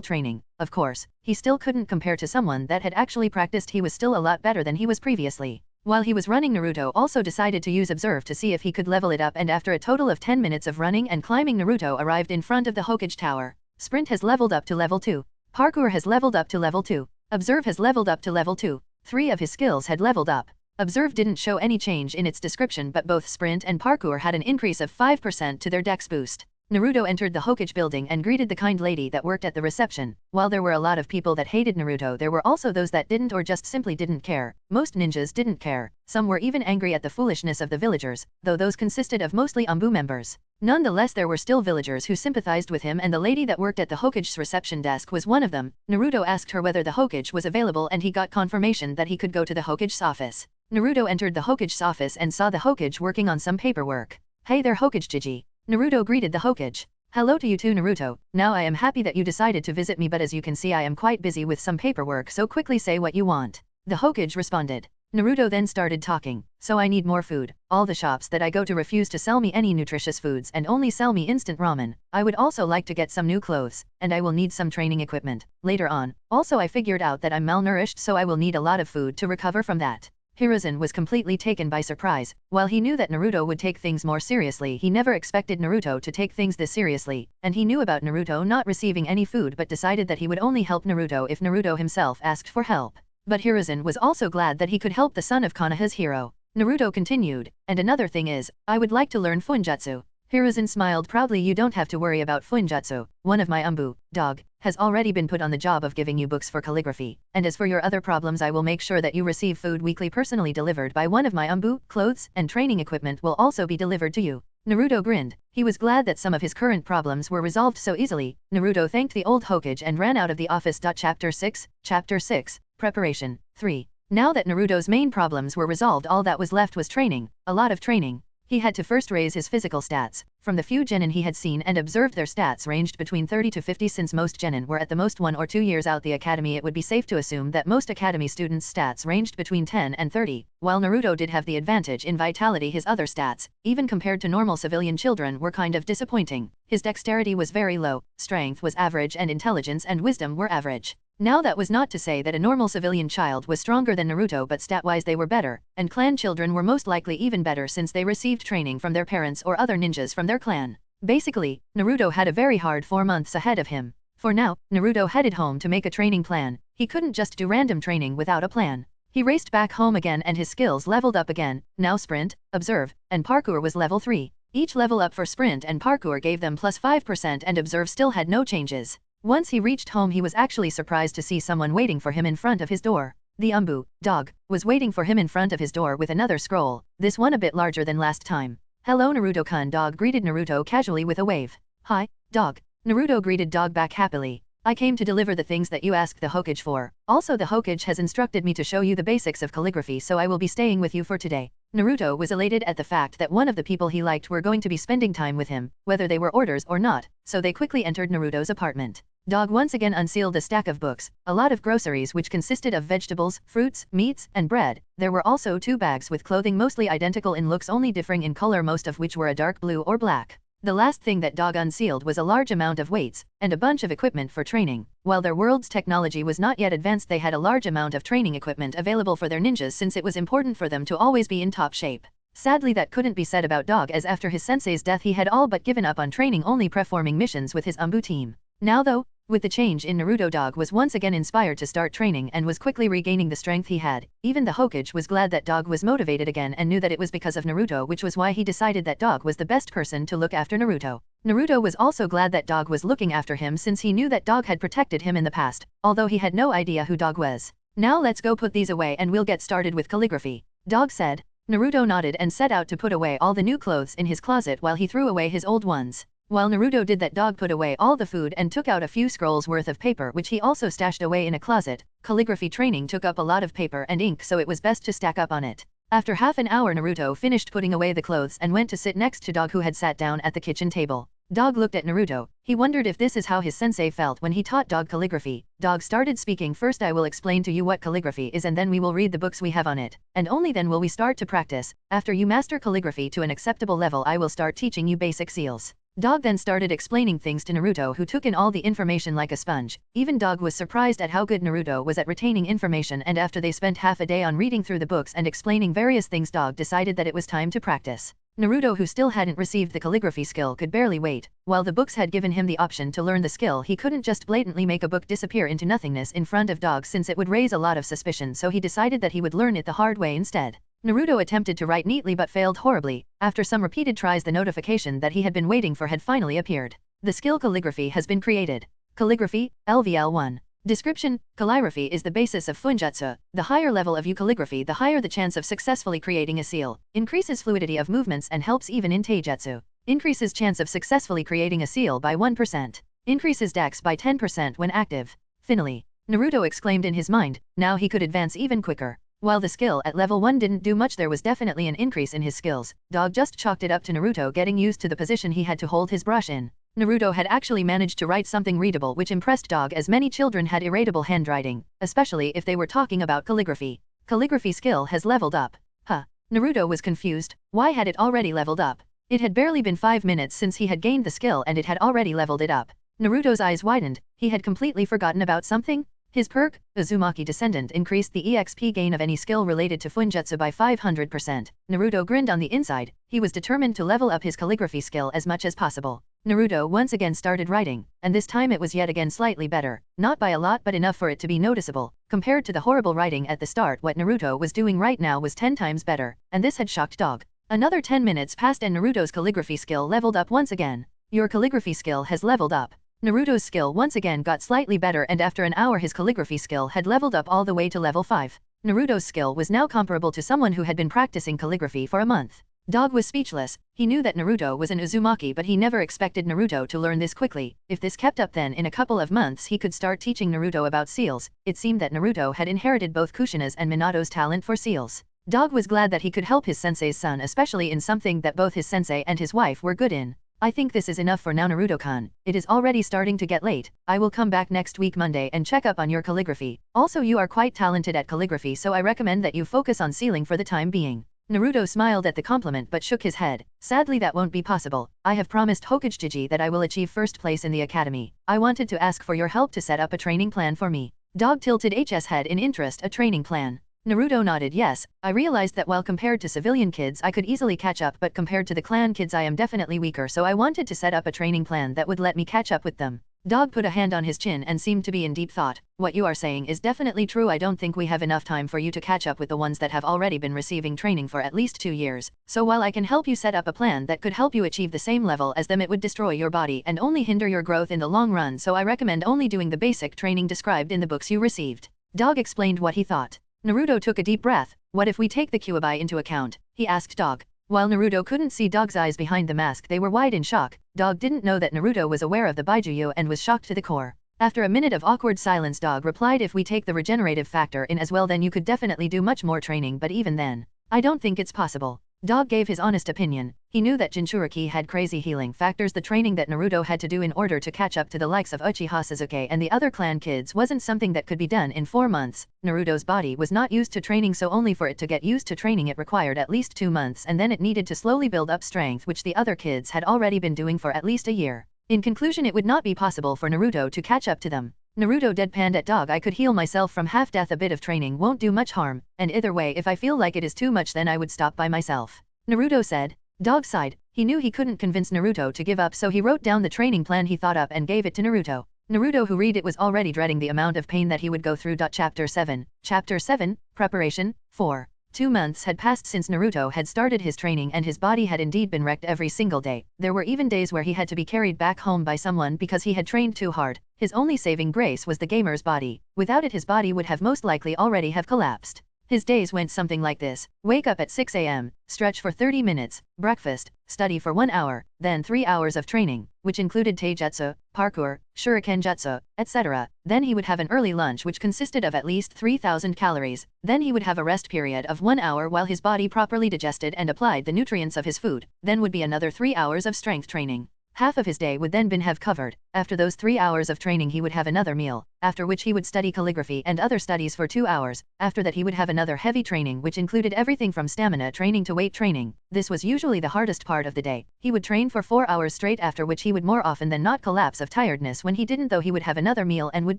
training. Of course, he still couldn't compare to someone that had actually practiced. He was still a lot better than he was previously. While he was running, Naruto also decided to use Observe to see if he could level it up, and after a total of 10 minutes of running and climbing, Naruto arrived in front of the Hokage Tower. Sprint has leveled up to level 2. Parkour has leveled up to level 2. Observe has leveled up to level 2. 3 of his skills had leveled up. Observe didn't show any change in its description, but both Sprint and Parkour had an increase of 5% to their Dex boost. Naruto entered the Hokage building and greeted the kind lady that worked at the reception. While there were a lot of people that hated Naruto, there were also those that didn't, or just simply didn't care. Most ninjas didn't care. Some were even angry at the foolishness of the villagers, though those consisted of mostly Umbu members. Nonetheless, there were still villagers who sympathized with him, and the lady that worked at the Hokage's reception desk was one of them. Naruto asked her whether the Hokage was available, and he got confirmation that he could go to the Hokage's office. Naruto entered the Hokage's office and saw the Hokage working on some paperwork. "Hey there, Hokage Jiji." Naruto greeted the Hokage. "Hello to you too, Naruto. Now I am happy that you decided to visit me, but as you can see I am quite busy with some paperwork, so quickly say what you want." The Hokage responded. Naruto then started talking. "So I need more food. All the shops that I go to refuse to sell me any nutritious foods and only sell me instant ramen. I would also like to get some new clothes, and I will need some training equipment later on. Also I figured out that I'm malnourished, so I will need a lot of food to recover from that." Hiruzen was completely taken by surprise. While he knew that Naruto would take things more seriously, he never expected Naruto to take things this seriously, and he knew about Naruto not receiving any food but decided that he would only help Naruto if Naruto himself asked for help. But Hiruzen was also glad that he could help the son of Konoha's hero. Naruto continued, "And another thing is, I would like to learn Funjutsu." Hiruzen smiled proudly. "You don't have to worry about Funjutsu. One of my Umbu, dog, has already been put on the job of giving you books for calligraphy. And as for your other problems, I will make sure that you receive food weekly personally delivered by one of my Umbu. Clothes and training equipment will also be delivered to you." Naruto grinned. He was glad that some of his current problems were resolved so easily. Naruto thanked the old Hokage and ran out of the office. Chapter 6, Preparation 3. Now that Naruto's main problems were resolved, all that was left was training. A lot of training. He had to first raise his physical stats. From the few genin he had seen and observed, their stats ranged between 30 to 50. Since most genin were at the most 1 or 2 years out the academy, it would be safe to assume that most academy students' stats ranged between 10 and 30. While Naruto did have the advantage in vitality, his other stats, even compared to normal civilian children, were kind of disappointing. His dexterity was very low, strength was average, and intelligence and wisdom were average. Now that was not to say that a normal civilian child was stronger than Naruto, but stat-wise they were better, and clan children were most likely even better since they received training from their parents or other ninjas from their clan. Basically, Naruto had a very hard 4 months ahead of him. For now, Naruto headed home to make a training plan. He couldn't just do random training without a plan. He raced back home again and his skills leveled up again. Now sprint, observe, and parkour was level 3. Each level up for sprint and parkour gave them plus 5%, and observe still had no changes. Once he reached home, he was actually surprised to see someone waiting for him in front of his door. The Umbu, dog, was waiting for him in front of his door with another scroll, this one a bit larger than last time. "Hello Naruto-kun," dog greeted Naruto casually with a wave. "Hi, dog." Naruto greeted dog back happily. "I came to deliver the things that you asked the Hokage for. Also the Hokage has instructed me to show you the basics of calligraphy, so I will be staying with you for today." Naruto was elated at the fact that one of the people he liked were going to be spending time with him, whether they were orders or not, so they quickly entered Naruto's apartment. Dog once again unsealed a stack of books, a lot of groceries which consisted of vegetables, fruits, meats, and bread. There were also 2 bags with clothing mostly identical in looks, only differing in color, most of which were a dark blue or black. The last thing that Dog unsealed was a large amount of weights, and a bunch of equipment for training. While their world's technology was not yet advanced, they had a large amount of training equipment available for their ninjas, since it was important for them to always be in top shape. Sadly, that couldn't be said about Dog, as after his sensei's death he had all but given up on training, only performing missions with his Umbu team. Now though, with the change in Naruto, Dog was once again inspired to start training and was quickly regaining the strength he had. Even the Hokage was glad that Dog was motivated again and knew that it was because of Naruto, which was why he decided that Dog was the best person to look after Naruto. Naruto was also glad that Dog was looking after him, since he knew that Dog had protected him in the past, although he had no idea who Dog was. "Now let's go put these away and we'll get started with calligraphy," Dog said. Naruto nodded and set out to put away all the new clothes in his closet while he threw away his old ones. While Naruto did that, Dog put away all the food and took out a few scrolls worth of paper, which he also stashed away in a closet. Calligraphy training took up a lot of paper and ink, so it was best to stack up on it. After half an hour, Naruto finished putting away the clothes and went to sit next to Dog, who had sat down at the kitchen table. Dog looked at Naruto. He wondered if this is how his sensei felt when he taught Dog calligraphy. Dog started speaking. "First I will explain to you what calligraphy is, and then we will read the books we have on it. And only then will we start to practice. After you master calligraphy to an acceptable level, I will start teaching you basic seals." Dog then started explaining things to Naruto, who took in all the information like a sponge. Even Dog was surprised at how good Naruto was at retaining information, and after they spent half a day on reading through the books and explaining various things, Dog decided that it was time to practice. Naruto, who still hadn't received the calligraphy skill, could barely wait. While the books had given him the option to learn the skill, he couldn't just blatantly make a book disappear into nothingness in front of Dog, since it would raise a lot of suspicion, so he decided that he would learn it the hard way instead. Naruto attempted to write neatly but failed horribly. After some repeated tries, the notification that he had been waiting for had finally appeared. The skill calligraphy has been created. Calligraphy, LVL 1. Description: calligraphy is the basis of funjutsu. The higher level of calligraphy, the higher the chance of successfully creating a seal. Increases fluidity of movements and helps even in taijutsu. Increases chance of successfully creating a seal by 1%. Increases dex by 10% when active. Finally, Naruto exclaimed in his mind. Now he could advance even quicker. While the skill at level 1 didn't do much, there was definitely an increase in his skills. Dog just chalked it up to Naruto getting used to the position he had to hold his brush in. Naruto had actually managed to write something readable, which impressed Dog, as many children had irritable handwriting, especially if they were talking about calligraphy. Calligraphy skill has leveled up. Huh. Naruto was confused. Why had it already leveled up? It had barely been 5 minutes since he had gained the skill and it had already leveled it up. Naruto's eyes widened. He had completely forgotten about something? His perk, Uzumaki Descendant, increased the EXP gain of any skill related to funjutsu by 500%. Naruto grinned on the inside. He was determined to level up his calligraphy skill as much as possible. Naruto once again started writing, and this time it was yet again slightly better. Not by a lot, but enough for it to be noticeable. Compared to the horrible writing at the start, what Naruto was doing right now was 10 times better, and this had shocked Dog. Another 10 minutes passed and Naruto's calligraphy skill leveled up once again. Your calligraphy skill has leveled up. Naruto's skill once again got slightly better, and after an hour his calligraphy skill had leveled up all the way to level 5. Naruto's skill was now comparable to someone who had been practicing calligraphy for a month. Dog was speechless. He knew that Naruto was an Uzumaki, but he never expected Naruto to learn this quickly. If this kept up, then in a couple of months he could start teaching Naruto about seals. It seemed that Naruto had inherited both Kushina's and Minato's talent for seals. Dog was glad that he could help his sensei's son, especially in something that both his sensei and his wife were good in. I think this is enough for now, Naruto-kun. It is already starting to get late. I will come back next week Monday and check up on your calligraphy. Also, you are quite talented at calligraphy, so I recommend that you focus on sealing for the time being. Naruto smiled at the compliment but shook his head. Sadly, that won't be possible. I have promised Hokage that I will achieve first place in the academy. I wanted to ask for your help to set up a training plan for me. Dog tilted his head in interest. A training plan. Naruto nodded. Yes, I realized that while compared to civilian kids I could easily catch up, but compared to the clan kids I am definitely weaker, so I wanted to set up a training plan that would let me catch up with them. Dog put a hand on his chin and seemed to be in deep thought. What you are saying is definitely true. I don't think we have enough time for you to catch up with the ones that have already been receiving training for at least 2 years. So while I can help you set up a plan that could help you achieve the same level as them, it would destroy your body and only hinder your growth in the long run, so I recommend only doing the basic training described in the books you received. Dog explained what he thought. Naruto took a deep breath. What if we take the Kyuubi into account? He asked Dog. While Naruto couldn't see Dog's eyes behind the mask, they were wide in shock. Dog didn't know that Naruto was aware of the Baijuyu and was shocked to the core. After a minute of awkward silence, Dog replied, if we take the regenerative factor in as well, then you could definitely do much more training, but even then, I don't think it's possible. Dog gave his honest opinion. He knew that Jinchuriki had crazy healing factors. The training that Naruto had to do in order to catch up to the likes of Uchiha Sasuke and the other clan kids wasn't something that could be done in 4 months. Naruto's body was not used to training, so only for it to get used to training it required at least 2 months, and then it needed to slowly build up strength, which the other kids had already been doing for at least a year. In conclusion, it would not be possible for Naruto to catch up to them. Naruto deadpanned at Dog. I could heal myself from half-death. A bit of training won't do much harm, and either way, if I feel like it is too much, then I would stop by myself. Naruto said. Dog sighed. He knew he couldn't convince Naruto to give up, so he wrote down the training plan he thought up and gave it to Naruto. Naruto, who read it, was already dreading the amount of pain that he would go through. Chapter 7. Chapter 7, Preparation, 4. 2 months had passed since Naruto had started his training, and his body had indeed been wrecked every single day. There were even days where he had to be carried back home by someone because he had trained too hard. His only saving grace was the gamer's body. Without it, his body would have most likely already have collapsed. His days went something like this. Wake up at 6 a.m., stretch for 30 minutes, breakfast, study for 1 hour, then 3 hours of training, which included taijutsu, parkour, shuriken jutsu, etc. Then he would have an early lunch which consisted of at least 3,000 calories. Then he would have a rest period of 1 hour while his body properly digested and applied the nutrients of his food. Then would be another 3 hours of strength training. Half of his day would then been have covered. After those 3 hours of training, he would have another meal, after which he would study calligraphy and other studies for 2 hours. After that, he would have another heavy training which included everything from stamina training to weight training. This was usually the hardest part of the day. He would train for 4 hours straight, after which he would more often than not collapse of tiredness. When he didn't, though, he would have another meal and would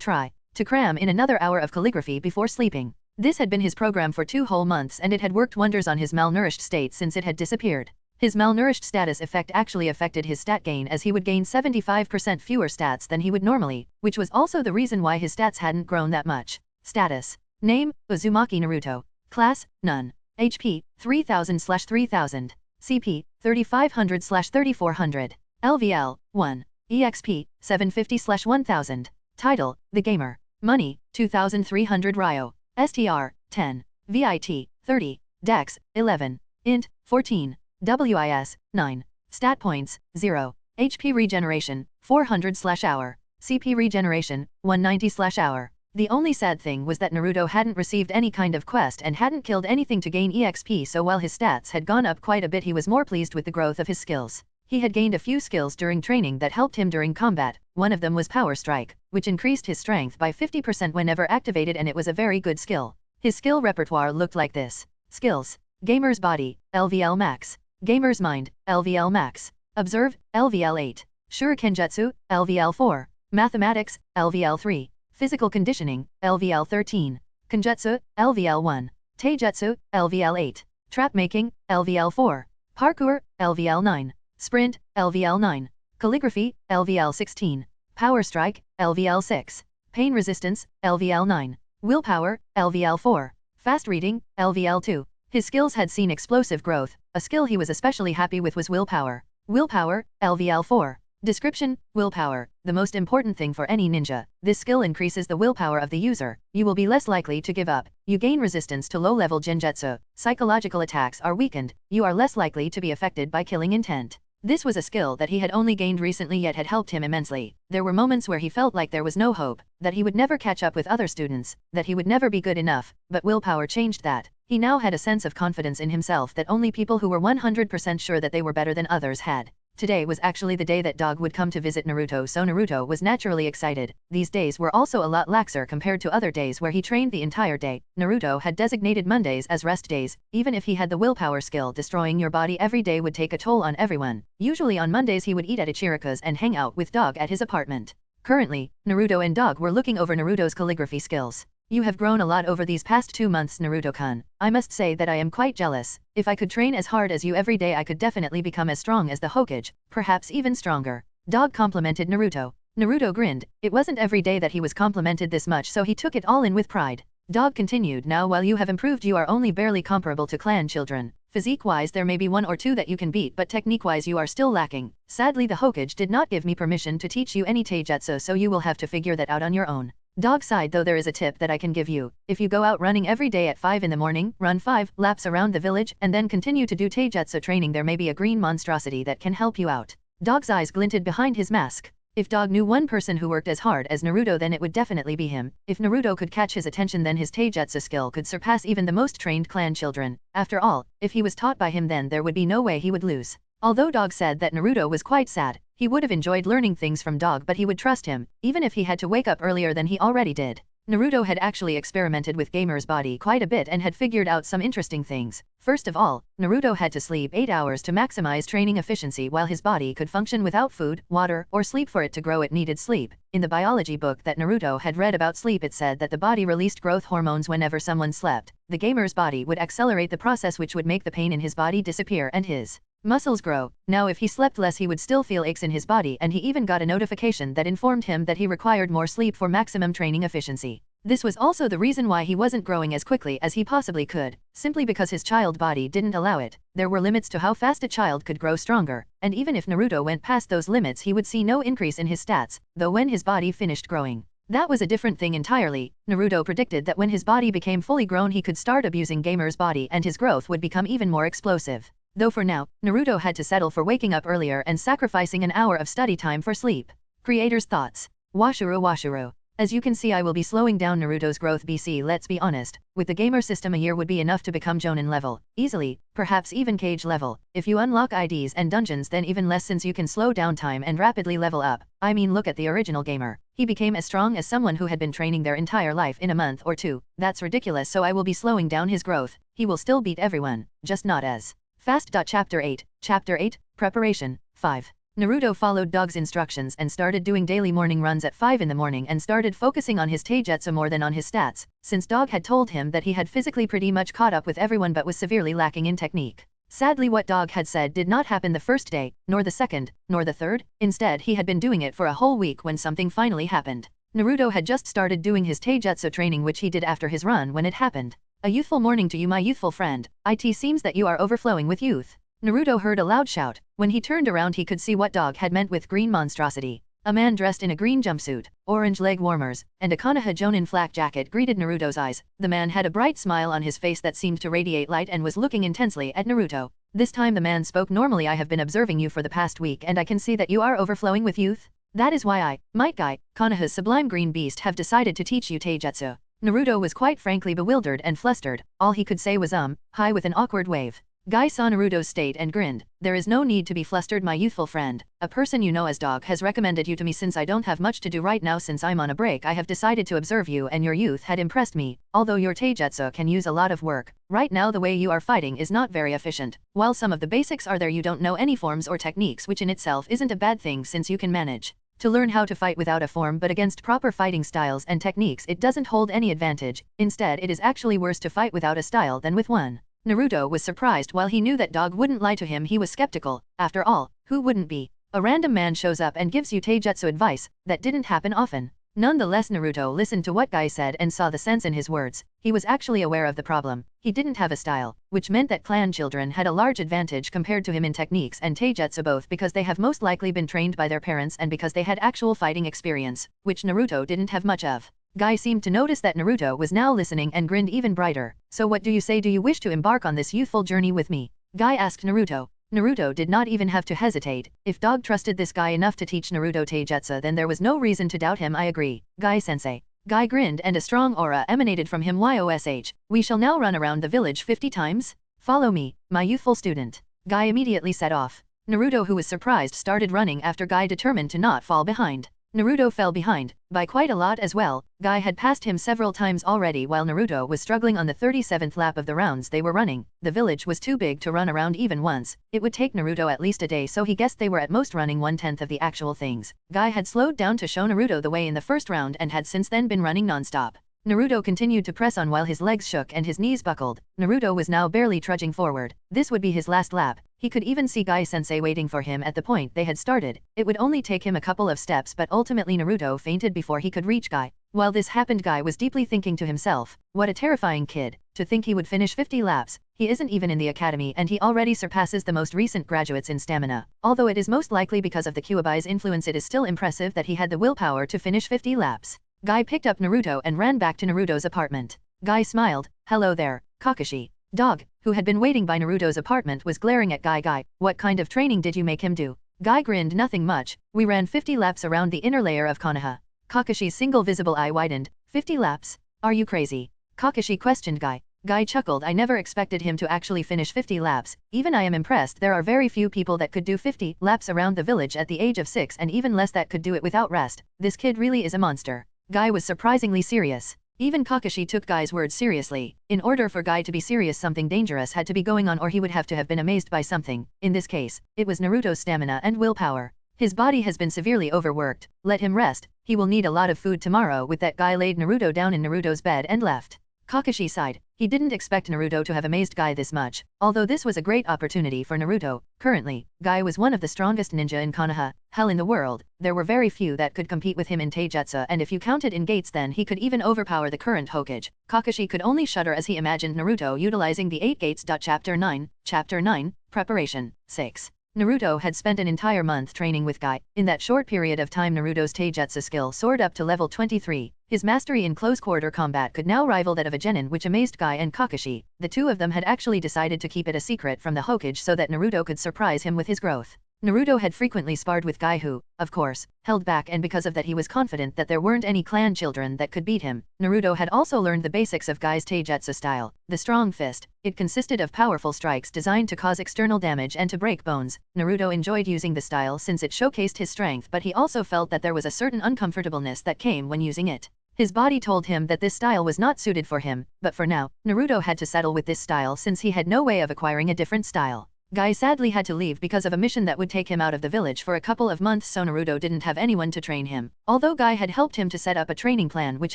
try to cram in another hour of calligraphy before sleeping. This had been his program for 2 whole months, and it had worked wonders on his malnourished state since it had disappeared. His malnourished status effect actually affected his stat gain, as he would gain 75% fewer stats than he would normally, which was also the reason why his stats hadn't grown that much. Status. Name, Uzumaki Naruto. Class, None. HP, 3000/3000. CP, 3500/3400. LVL, 1. EXP, 750/1000. Title, The Gamer. Money, 2300 Ryo. STR, 10. VIT, 30. Dex, 11. Int, 14. WIS, 9. Stat points, 0. HP regeneration, 400/hour. CP regeneration, 190/hour. The only sad thing was that Naruto hadn't received any kind of quest and hadn't killed anything to gain EXP, so while his stats had gone up quite a bit, he was more pleased with the growth of his skills. He had gained a few skills during training that helped him during combat. One of them was Power Strike, which increased his strength by 50% whenever activated, and it was a very good skill. His skill repertoire looked like this. Skills. Gamer's Body, LVL Max. Gamer's Mind, LVL Max. Observe, LVL 8. Shuriken Jutsu, LVL 4. Mathematics, LVL 3. Physical Conditioning, LVL 13. Kenjutsu, LVL 1. Taijutsu, LVL 8. Trap Making, LVL 4. Parkour, LVL 9. Sprint, LVL 9. Calligraphy, LVL 16. Power Strike, LVL 6. Pain Resistance, LVL 9. Willpower, LVL 4. Fast Reading, LVL 2. His skills had seen explosive growth. A skill he was especially happy with was Willpower. Willpower, LVL 4. Description, Willpower, the most important thing for any ninja. This skill increases the willpower of the user. You will be less likely to give up. You gain resistance to low-level genjutsu. Psychological attacks are weakened. You are less likely to be affected by killing intent. This was a skill that he had only gained recently, yet had helped him immensely. There were moments where he felt like there was no hope, that he would never catch up with other students, that he would never be good enough, but Willpower changed that. He now had a sense of confidence in himself that only people who were 100% sure that they were better than others had. Today was actually the day that Dog would come to visit Naruto, so Naruto was naturally excited. These days were also a lot laxer compared to other days where he trained the entire day. Naruto had designated Mondays as rest days. Even if he had the willpower skill, destroying your body every day would take a toll on everyone. Usually on Mondays he would eat at Ichirika's and hang out with Dog at his apartment. Currently, Naruto and Dog were looking over Naruto's calligraphy skills. You have grown a lot over these past 2 months, Naruto-kun. I must say that I am quite jealous. If I could train as hard as you every day, I could definitely become as strong as the Hokage, perhaps even stronger. Dog complimented Naruto. Naruto grinned. It wasn't every day that he was complimented this much, so he took it all in with pride. Dog continued, now while you have improved, you are only barely comparable to clan children. Physique-wise there may be 1 or 2 that you can beat, but technique-wise you are still lacking. Sadly the Hokage did not give me permission to teach you any taijutsu, so you will have to figure that out on your own. Dog sighed, though there is a tip that I can give you. If you go out running every day at 5 in the morning, run 5 laps around the village, and then continue to do taijutsu training, there may be a green monstrosity that can help you out. Dog's eyes glinted behind his mask. If Dog knew one person who worked as hard as Naruto, then it would definitely be him. If Naruto could catch his attention, then his taijutsu skill could surpass even the most trained clan children. After all, if he was taught by him, then there would be no way he would lose. Although Dog said that Naruto was quite sad, he would have enjoyed learning things from Dog, but he would trust him, even if he had to wake up earlier than he already did. Naruto had actually experimented with Gamer's body quite a bit and had figured out some interesting things. First of all, Naruto had to sleep 8 hours to maximize training efficiency. While his body could function without food, water, or sleep, for it to grow it needed sleep. In the biology book that Naruto had read about sleep, it said that the body released growth hormones whenever someone slept. The Gamer's body would accelerate the process, which would make the pain in his body disappear and his muscles grow. Now if he slept less, he would still feel aches in his body, and he even got a notification that informed him that he required more sleep for maximum training efficiency. This was also the reason why he wasn't growing as quickly as he possibly could, simply because his child body didn't allow it. There were limits to how fast a child could grow stronger, and even if Naruto went past those limits, he would see no increase in his stats, though when his body finished growing, that was a different thing entirely. Naruto predicted that when his body became fully grown, he could start abusing Gamer's body and his growth would become even more explosive. Though for now, Naruto had to settle for waking up earlier and sacrificing an hour of study time for sleep. Creator's thoughts. Washuru. As you can see, I will be slowing down Naruto's growth. BC, let's be honest, with the Gamer system a year would be enough to become Jonin level, easily, perhaps even Kage level. If you unlock IDs and dungeons, then even less, since you can slow down time and rapidly level up. I mean, look at the original Gamer. He became as strong as someone who had been training their entire life in a month or 2. That's ridiculous, so I will be slowing down his growth. He will still beat everyone, just not as fast. Chapter 8. Chapter 8, Preparation, 5. Naruto followed Dog's instructions and started doing daily morning runs at 5 in the morning and started focusing on his taijutsu more than on his stats, since Dog had told him that he had physically pretty much caught up with everyone but was severely lacking in technique. Sadly, what Dog had said did not happen the first day, nor the second, nor the third. Instead, he had been doing it for a whole week when something finally happened. Naruto had just started doing his taijutsu training, which he did after his run, when it happened. A youthful morning to you, my youthful friend. It seems that you are overflowing with youth. Naruto heard a loud shout. When he turned around, he could see what Dog had meant with green monstrosity. A man dressed in a green jumpsuit, orange leg warmers, and a Konoha Jonin flak jacket greeted Naruto's eyes. The man had a bright smile on his face that seemed to radiate light and was looking intensely at Naruto. This time the man spoke normally. I have been observing you for the past week, and I can see that you are overflowing with youth. That is why I, Might Guy, Konoha's sublime green beast, have decided to teach you taijutsu. Naruto was quite frankly bewildered and flustered. All he could say was hi, with an awkward wave. Guy saw Naruto's state and grinned. There is no need to be flustered, my youthful friend. A person you know as Dog has recommended you to me. Since I don't have much to do right now, since I'm on a break, I have decided to observe you, and your youth had impressed me. Although your taijutsu can use a lot of work, right now the way you are fighting is not very efficient. While some of the basics are there, you don't know any forms or techniques, which in itself isn't a bad thing since you can manage to learn how to fight without a form, but against proper fighting styles and techniques it doesn't hold any advantage. Instead, it is actually worse to fight without a style than with one. Naruto was surprised. While he knew that Dog wouldn't lie to him, he was skeptical. After all, who wouldn't be? A random man shows up and gives you taijutsu advice. That didn't happen often. Nonetheless, Naruto listened to what Guy said and saw the sense in his words. He was actually aware of the problem. He didn't have a style, which meant that clan children had a large advantage compared to him in techniques and taijutsu, both because they have most likely been trained by their parents and because they had actual fighting experience, which Naruto didn't have much of. Guy seemed to notice that Naruto was now listening and grinned even brighter. So what do you say? Do you wish to embark on this youthful journey with me? Guy asked Naruto. Naruto did not even have to hesitate. If Dog trusted this guy enough to teach Naruto taijutsu, then there was no reason to doubt him. I agree, Guy-sensei. Guy grinned and a strong aura emanated from him. Yosh, we shall now run around the village 50 times? Follow me, my youthful student. Guy immediately set off. Naruto, who was surprised, started running after Guy, determined to not fall behind. Naruto fell behind, by quite a lot as well. Guy had passed him several times already while Naruto was struggling on the 37th lap of the rounds they were running. The village was too big to run around even once. It would take Naruto at least a day, so he guessed they were at most running 1/10 of the actual things. Guy had slowed down to show Naruto the way in the first round and had since then been running non-stop. Naruto continued to press on while his legs shook and his knees buckled. Naruto was now barely trudging forward. This would be his last lap. He could even see Guy-sensei waiting for him at the point they had started. It would only take him a couple of steps, but ultimately Naruto fainted before he could reach Guy. While this happened, Guy was deeply thinking to himself, what a terrifying kid. To think he would finish 50 laps. He isn't even in the academy and he already surpasses the most recent graduates in stamina. Although it is most likely because of the Kyuubi's influence, it is still impressive that he had the willpower to finish 50 laps. Guy picked up Naruto and ran back to Naruto's apartment. Guy smiled. Hello there, Kakashi. Dog, who had been waiting by Naruto's apartment, was glaring at Guy. Guy, what kind of training did you make him do? Guy grinned. Nothing much. We ran 50 laps around the inner layer of Konoha. Kakashi's single visible eye widened. 50 laps? Are you crazy? Kakashi questioned Guy. Guy chuckled. I never expected him to actually finish 50 laps. Even I am impressed. There are very few people that could do 50 laps around the village at the age of 6, and even less that could do it without rest. This kid really is a monster. Guy was surprisingly serious. Even Kakashi took Guy's words seriously. In order for Guy to be serious, something dangerous had to be going on, or he would have to have been amazed by something. In this case, it was Naruto's stamina and willpower. His body has been severely overworked. Let him rest. He will need a lot of food tomorrow. With that, Guy laid Naruto down in Naruto's bed and left. Kakashi sighed. He didn't expect Naruto to have amazed Guy this much. Although this was a great opportunity for Naruto, currently, Guy was one of the strongest ninja in Konoha, hell in the world. There were very few that could compete with him in Taijutsu, and if you counted in gates, then he could even overpower the current Hokage. Kakashi could only shudder as he imagined Naruto utilizing the 8 gates. Chapter 9, Preparation, 6. Naruto had spent an entire month training with Guy. In that short period of time, Naruto's Taijutsu skill soared up to level 23. His mastery in close-quarter combat could now rival that of a genin, which amazed Guy and Kakashi. The two of them had actually decided to keep it a secret from the Hokage so that Naruto could surprise him with his growth. Naruto had frequently sparred with Guy, who, of course, held back, and because of that he was confident that there weren't any clan children that could beat him. Naruto had also learned the basics of Guy's Taijutsu style, the strong fist. It consisted of powerful strikes designed to cause external damage and to break bones. Naruto enjoyed using the style since it showcased his strength, but he also felt that there was a certain uncomfortableness that came when using it. His body told him that this style was not suited for him, but for now, Naruto had to settle with this style since he had no way of acquiring a different style. Guy sadly had to leave because of a mission that would take him out of the village for a couple of months, so Naruto didn't have anyone to train him. Although Guy had helped him to set up a training plan which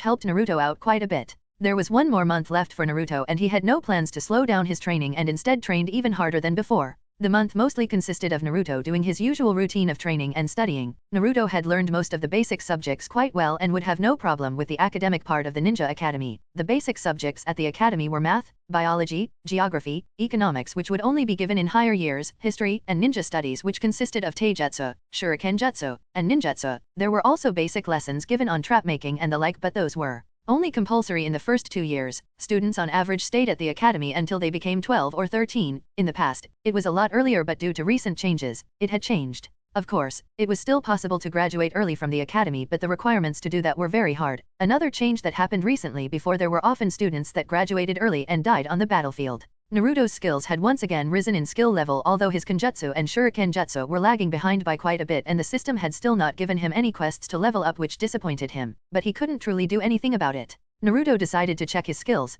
helped Naruto out quite a bit. There was one more month left for Naruto and he had no plans to slow down his training and instead trained even harder than before. The month mostly consisted of Naruto doing his usual routine of training and studying. Naruto had learned most of the basic subjects quite well and would have no problem with the academic part of the Ninja Academy. The basic subjects at the academy were math, biology, geography, economics, which would only be given in higher years, history, and ninja studies, which consisted of Taijutsu, Shuriken Jutsu, and Ninjutsu. There were also basic lessons given on trap making and the like, but those were only compulsory in the first 2 years. Students on average stayed at the academy until they became 12 or 13. In the past, it was a lot earlier, but due to recent changes, it had changed. Of course, it was still possible to graduate early from the academy, but the requirements to do that were very hard. Another change that happened recently: before there were often students that graduated early and died on the battlefield. Naruto's skills had once again risen in skill level, although his Kenjutsu and Shuriken Jutsu were lagging behind by quite a bit, and the system had still not given him any quests to level up, which disappointed him, but he couldn't truly do anything about it. Naruto decided to check his skills.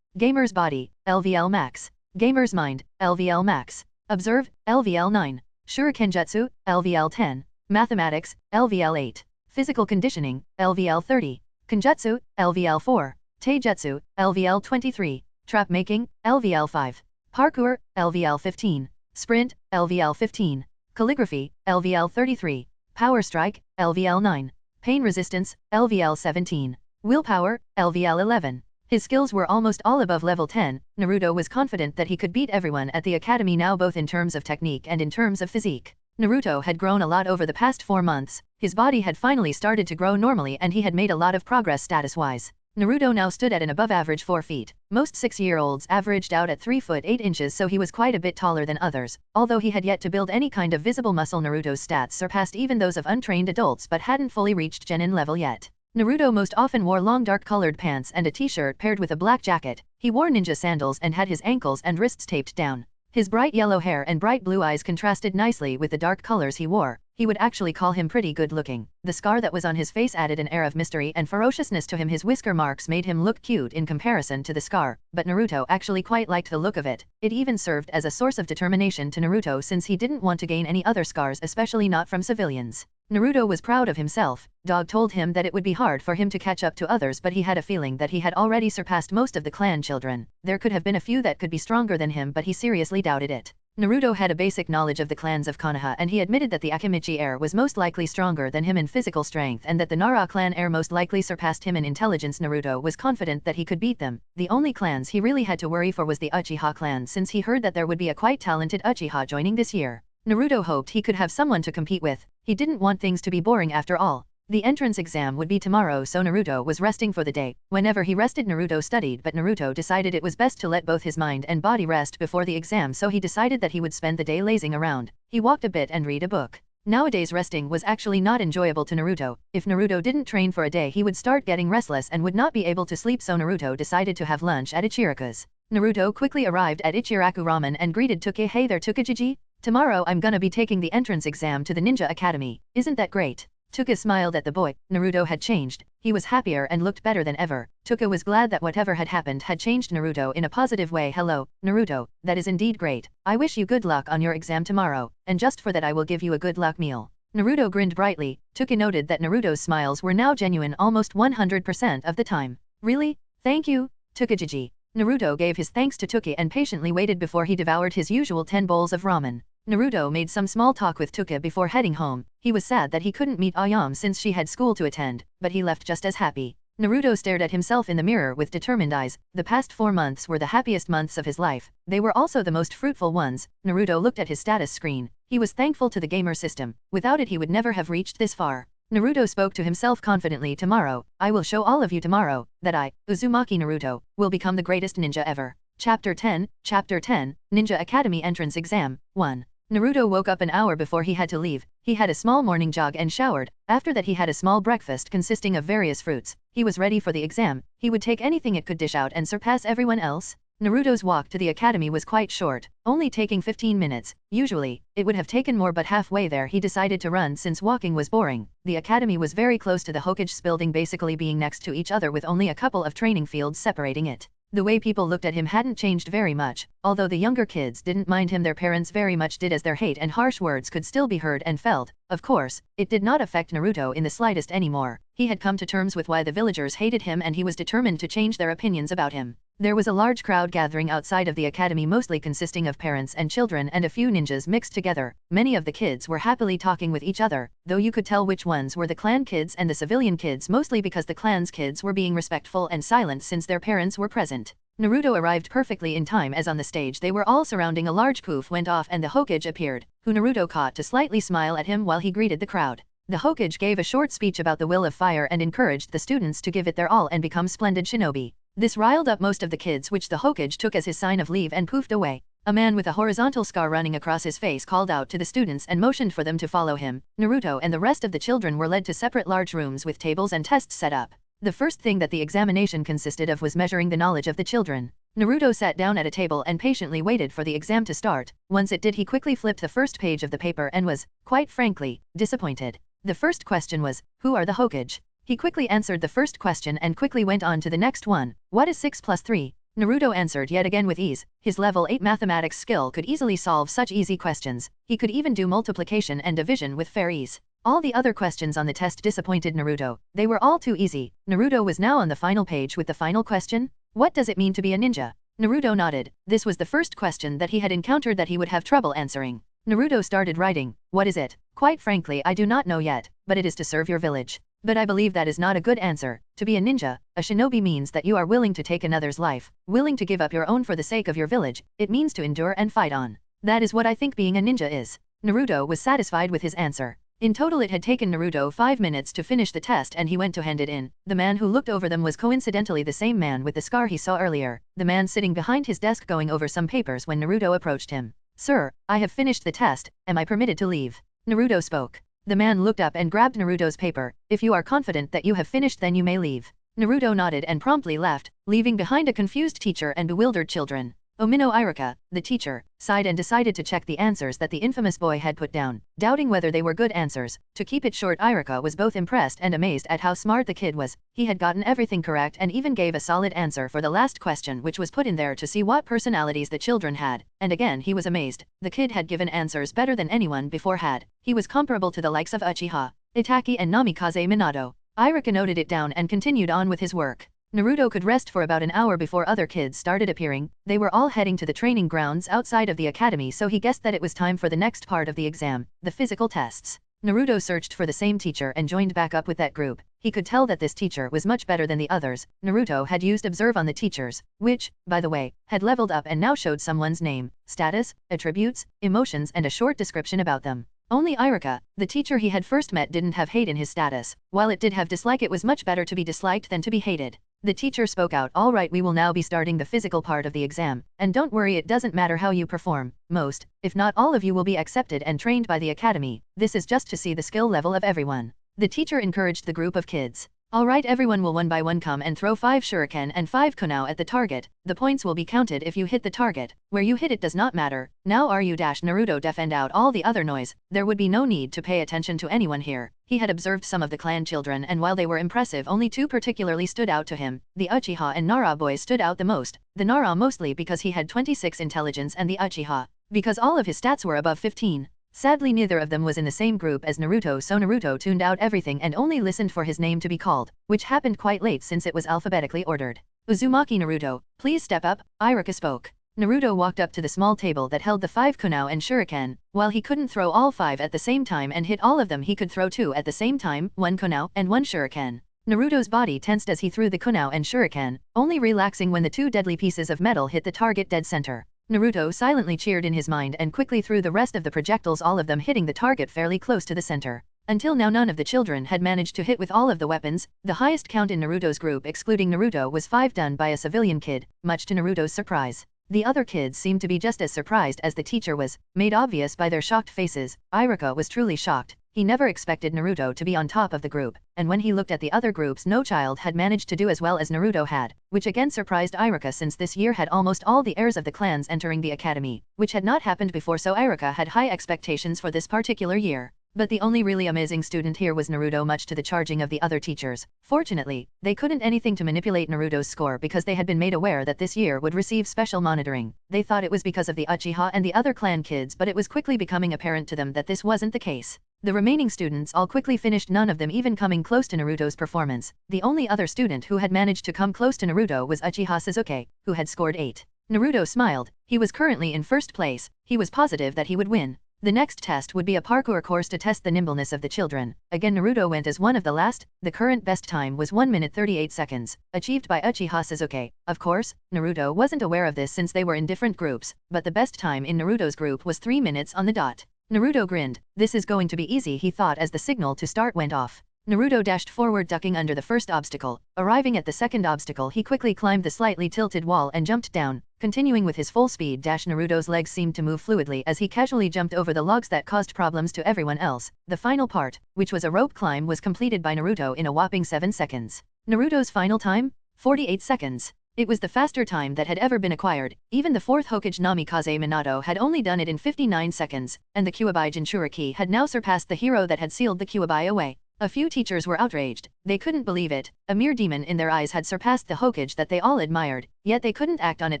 Gamer's body, LVL max. Gamer's mind, LVL max. Observe, LVL 9. Shuriken Jutsu, LVL 10. Mathematics, LVL 8. Physical conditioning, LVL 30. Kenjutsu, LVL 4. Taijutsu, LVL 23. Trap making, LVL 5. Parkour, LVL 15. Sprint, LVL 15. Calligraphy, LVL 33. Power strike, LVL 9. Pain resistance, LVL 17. Willpower, LVL 11. His skills were almost all above level 10. Naruto was confident that he could beat everyone at the academy now, both in terms of technique and in terms of physique. Naruto had grown a lot over the past 4 months. His body had finally started to grow normally and he had made a lot of progress status-wise. Naruto now stood at an above-average 4 feet. Most 6-year-olds averaged out at 3 foot 8 inches, so he was quite a bit taller than others. Although he had yet to build any kind of visible muscle, Naruto's stats surpassed even those of untrained adults but hadn't fully reached genin level yet. Naruto most often wore long dark-colored pants and a t-shirt paired with a black jacket. He wore ninja sandals and had his ankles and wrists taped down. His bright yellow hair and bright blue eyes contrasted nicely with the dark colors he wore. He would actually call him pretty good looking. The scar that was on his face added an air of mystery and ferociousness to him. His whisker marks made him look cute in comparison to the scar, but Naruto actually quite liked the look of it. It even served as a source of determination to Naruto since he didn't want to gain any other scars, especially not from civilians. Naruto was proud of himself. Dog told him that it would be hard for him to catch up to others, but he had a feeling that he had already surpassed most of the clan children. There could have been a few that could be stronger than him, but he seriously doubted it. Naruto had a basic knowledge of the clans of Konoha, and he admitted that the Akimichi heir was most likely stronger than him in physical strength and that the Nara clan heir most likely surpassed him in intelligence. Naruto was confident that he could beat them. The only clans he really had to worry for was the Uchiha clan, since he heard that there would be a quite talented Uchiha joining this year. Naruto hoped he could have someone to compete with. He didn't want things to be boring after all. The entrance exam would be tomorrow, so Naruto was resting for the day. Whenever he rested, Naruto studied, but Naruto decided it was best to let both his mind and body rest before the exam, so he decided that he would spend the day lazing around. He walked a bit and read a book. Nowadays resting was actually not enjoyable to Naruto. If Naruto didn't train for a day, he would start getting restless and would not be able to sleep, so Naruto decided to have lunch at Ichiraku's. Naruto quickly arrived at Ichiraku Ramen and greeted Tuke. Hey there Tukajiji? Tomorrow I'm gonna be taking the entrance exam to the Ninja Academy. Isn't that great? Tuka smiled at the boy. Naruto had changed. He was happier and looked better than ever. Tuka was glad that whatever had happened had changed Naruto in a positive way. Hello, Naruto, that is indeed great. I wish you good luck on your exam tomorrow, and just for that I will give you a good luck meal. Naruto grinned brightly. Tuka noted that Naruto's smiles were now genuine almost 100% of the time. Really? Thank you, Tukajiji. Naruto gave his thanks to Tuka and patiently waited before he devoured his usual 10 bowls of ramen. Naruto made some small talk with Tuka before heading home. He was sad that he couldn't meet Ayame since she had school to attend, but he left just as happy. Naruto stared at himself in the mirror with determined eyes. The past 4 months were the happiest months of his life. They were also the most fruitful ones. Naruto looked at his status screen. He was thankful to the gamer system. Without it he would never have reached this far. Naruto spoke to himself confidently. Tomorrow, I will show all of you tomorrow, that I, Uzumaki Naruto, will become the greatest ninja ever. Chapter 10, Ninja Academy Entrance Exam, 1. Naruto woke up an hour before he had to leave. He had a small morning jog and showered. After that he had a small breakfast consisting of various fruits. He was ready for the exam. He would take anything it could dish out and surpass everyone else. Naruto's walk to the academy was quite short, only taking 15 minutes. Usually, it would have taken more, but halfway there he decided to run since walking was boring. The academy was very close to the Hokage's building, basically being next to each other with only a couple of training fields separating it. The way people looked at him hadn't changed very much. Although the younger kids didn't mind him, their parents very much did, as their hate and harsh words could still be heard and felt. Of course, it did not affect Naruto in the slightest anymore. He had come to terms with why the villagers hated him and he was determined to change their opinions about him. There was a large crowd gathering outside of the academy, mostly consisting of parents and children and a few ninjas mixed together. Many of the kids were happily talking with each other, though you could tell which ones were the clan kids and the civilian kids, mostly because the clan's kids were being respectful and silent since their parents were present. Naruto arrived perfectly in time, as on the stage they were all surrounding. A large poof went off and the Hokage appeared, who Naruto caught to slightly smile at him while he greeted the crowd. The Hokage gave a short speech about the will of fire and encouraged the students to give it their all and become splendid shinobi. This riled up most of the kids, which the Hokage took as his sign of leave and poofed away. A man with a horizontal scar running across his face called out to the students and motioned for them to follow him. Naruto and the rest of the children were led to separate large rooms with tables and tests set up. The first thing that the examination consisted of was measuring the knowledge of the children. Naruto sat down at a table and patiently waited for the exam to start. Once it did, he quickly flipped the first page of the paper and was, quite frankly, disappointed. The first question was, who are the Hokage? He quickly answered the first question and quickly went on to the next one. What is 6 plus 3? Naruto answered yet again with ease. His level 8 mathematics skill could easily solve such easy questions. He could even do multiplication and division with fair ease. All the other questions on the test disappointed Naruto. They were all too easy. Naruto was now on the final page with the final question. What does it mean to be a ninja? Naruto nodded. This was the first question that he had encountered that he would have trouble answering. Naruto started writing. What is it? Quite frankly, I do not know yet, but it is to serve your village. But I believe that is not a good answer. To be a ninja, a shinobi means that you are willing to take another's life, willing to give up your own for the sake of your village. It means to endure and fight on. That is what I think being a ninja is. Naruto was satisfied with his answer. In total it had taken Naruto 5 minutes to finish the test and he went to hand it in. The man who looked over them was coincidentally the same man with the scar he saw earlier. The man sitting behind his desk going over some papers when Naruto approached him. Sir, I have finished the test, am I permitted to leave? Naruto spoke. The man looked up and grabbed Naruto's paper. If you are confident that you have finished, then you may leave. Naruto nodded and promptly left, leaving behind a confused teacher and bewildered children. Omino Iruka, the teacher, sighed and decided to check the answers that the infamous boy had put down, doubting whether they were good answers. To keep it short, Iruka was both impressed and amazed at how smart the kid was. He had gotten everything correct and even gave a solid answer for the last question, which was put in there to see what personalities the children had. And again he was amazed. The kid had given answers better than anyone before had. He was comparable to the likes of Uchiha, Itachi and Namikaze Minato. Iruka noted it down and continued on with his work. Naruto could rest for about an hour before other kids started appearing. They were all heading to the training grounds outside of the academy, so he guessed that it was time for the next part of the exam, the physical tests. Naruto searched for the same teacher and joined back up with that group. He could tell that this teacher was much better than the others. Naruto had used Observe on the teachers, which, by the way, had leveled up and now showed someone's name, status, attributes, emotions and a short description about them. Only Iruka, the teacher he had first met, didn't have hate in his status. While it did have dislike, it was much better to be disliked than to be hated. The teacher spoke out, "All right, we will now be starting the physical part of the exam, and don't worry, it doesn't matter how you perform. Most, if not all of you will be accepted and trained by the academy. This is just to see the skill level of everyone." The teacher encouraged the group of kids. "All right, everyone will one by one come and throw 5 shuriken and 5 kunao at the target. The points will be counted if you hit the target. Where you hit it does not matter. Now are you?" Naruto deafened out all the other noise. There would be no need to pay attention to anyone here. He had observed some of the clan children, and while they were impressive, only 2 particularly stood out to him. The Uchiha and Nara boys stood out the most. The Nara mostly because he had 26 intelligence and the Uchiha because all of his stats were above 15. Sadly, neither of them was in the same group as Naruto, so Naruto tuned out everything and only listened for his name to be called, which happened quite late since it was alphabetically ordered. "Uzumaki Naruto, please step up," Iruka spoke. Naruto walked up to the small table that held the 5 kunao and shuriken. While he couldn't throw all 5 at the same time and hit all of them, he could throw 2 at the same time, 1 kunao and 1 shuriken. Naruto's body tensed as he threw the kunao and shuriken, only relaxing when the 2 deadly pieces of metal hit the target dead center. Naruto silently cheered in his mind and quickly threw the rest of the projectiles, all of them hitting the target fairly close to the center. Until now, none of the children had managed to hit with all of the weapons. The highest count in Naruto's group, excluding Naruto, was 5, done by a civilian kid, much to Naruto's surprise. The other kids seemed to be just as surprised as the teacher was, made obvious by their shocked faces. Iruka was truly shocked. He never expected Naruto to be on top of the group, and when he looked at the other groups, no child had managed to do as well as Naruto had, which again surprised Iruka, since this year had almost all the heirs of the clans entering the academy, which had not happened before, so Iruka had high expectations for this particular year. But the only really amazing student here was Naruto, much to the charging of the other teachers. Fortunately, they couldn't anything to manipulate Naruto's score because they had been made aware that this year would receive special monitoring. They thought it was because of the Uchiha and the other clan kids, but it was quickly becoming apparent to them that this wasn't the case. The remaining students all quickly finished, none of them even coming close to Naruto's performance. The only other student who had managed to come close to Naruto was Uchiha Sasuke, who had scored 8. Naruto smiled. He was currently in first place. He was positive that he would win. The next test would be a parkour course to test the nimbleness of the children. Again, Naruto went as one of the last. The current best time was 1 minute 38 seconds, achieved by Uchiha Sasuke. Of course, Naruto wasn't aware of this since they were in different groups, but the best time in Naruto's group was 3 minutes on the dot. Naruto grinned. This is going to be easy, he thought as the signal to start went off. Naruto dashed forward, ducking under the first obstacle. Arriving at the second obstacle, he quickly climbed the slightly tilted wall and jumped down. Continuing with his full speed dash, Naruto's legs seemed to move fluidly as he casually jumped over the logs that caused problems to everyone else. The final part, which was a rope climb, was completed by Naruto in a whopping 7 seconds. Naruto's final time? 48 seconds. It was the faster time that had ever been acquired. Even the 4th Hokage Namikaze Minato had only done it in 59 seconds, and the Kyuubi Jinchuriki had now surpassed the hero that had sealed the Kyuubi away. A few teachers were outraged. They couldn't believe it. A mere demon in their eyes had surpassed the Hokage that they all admired, yet they couldn't act on it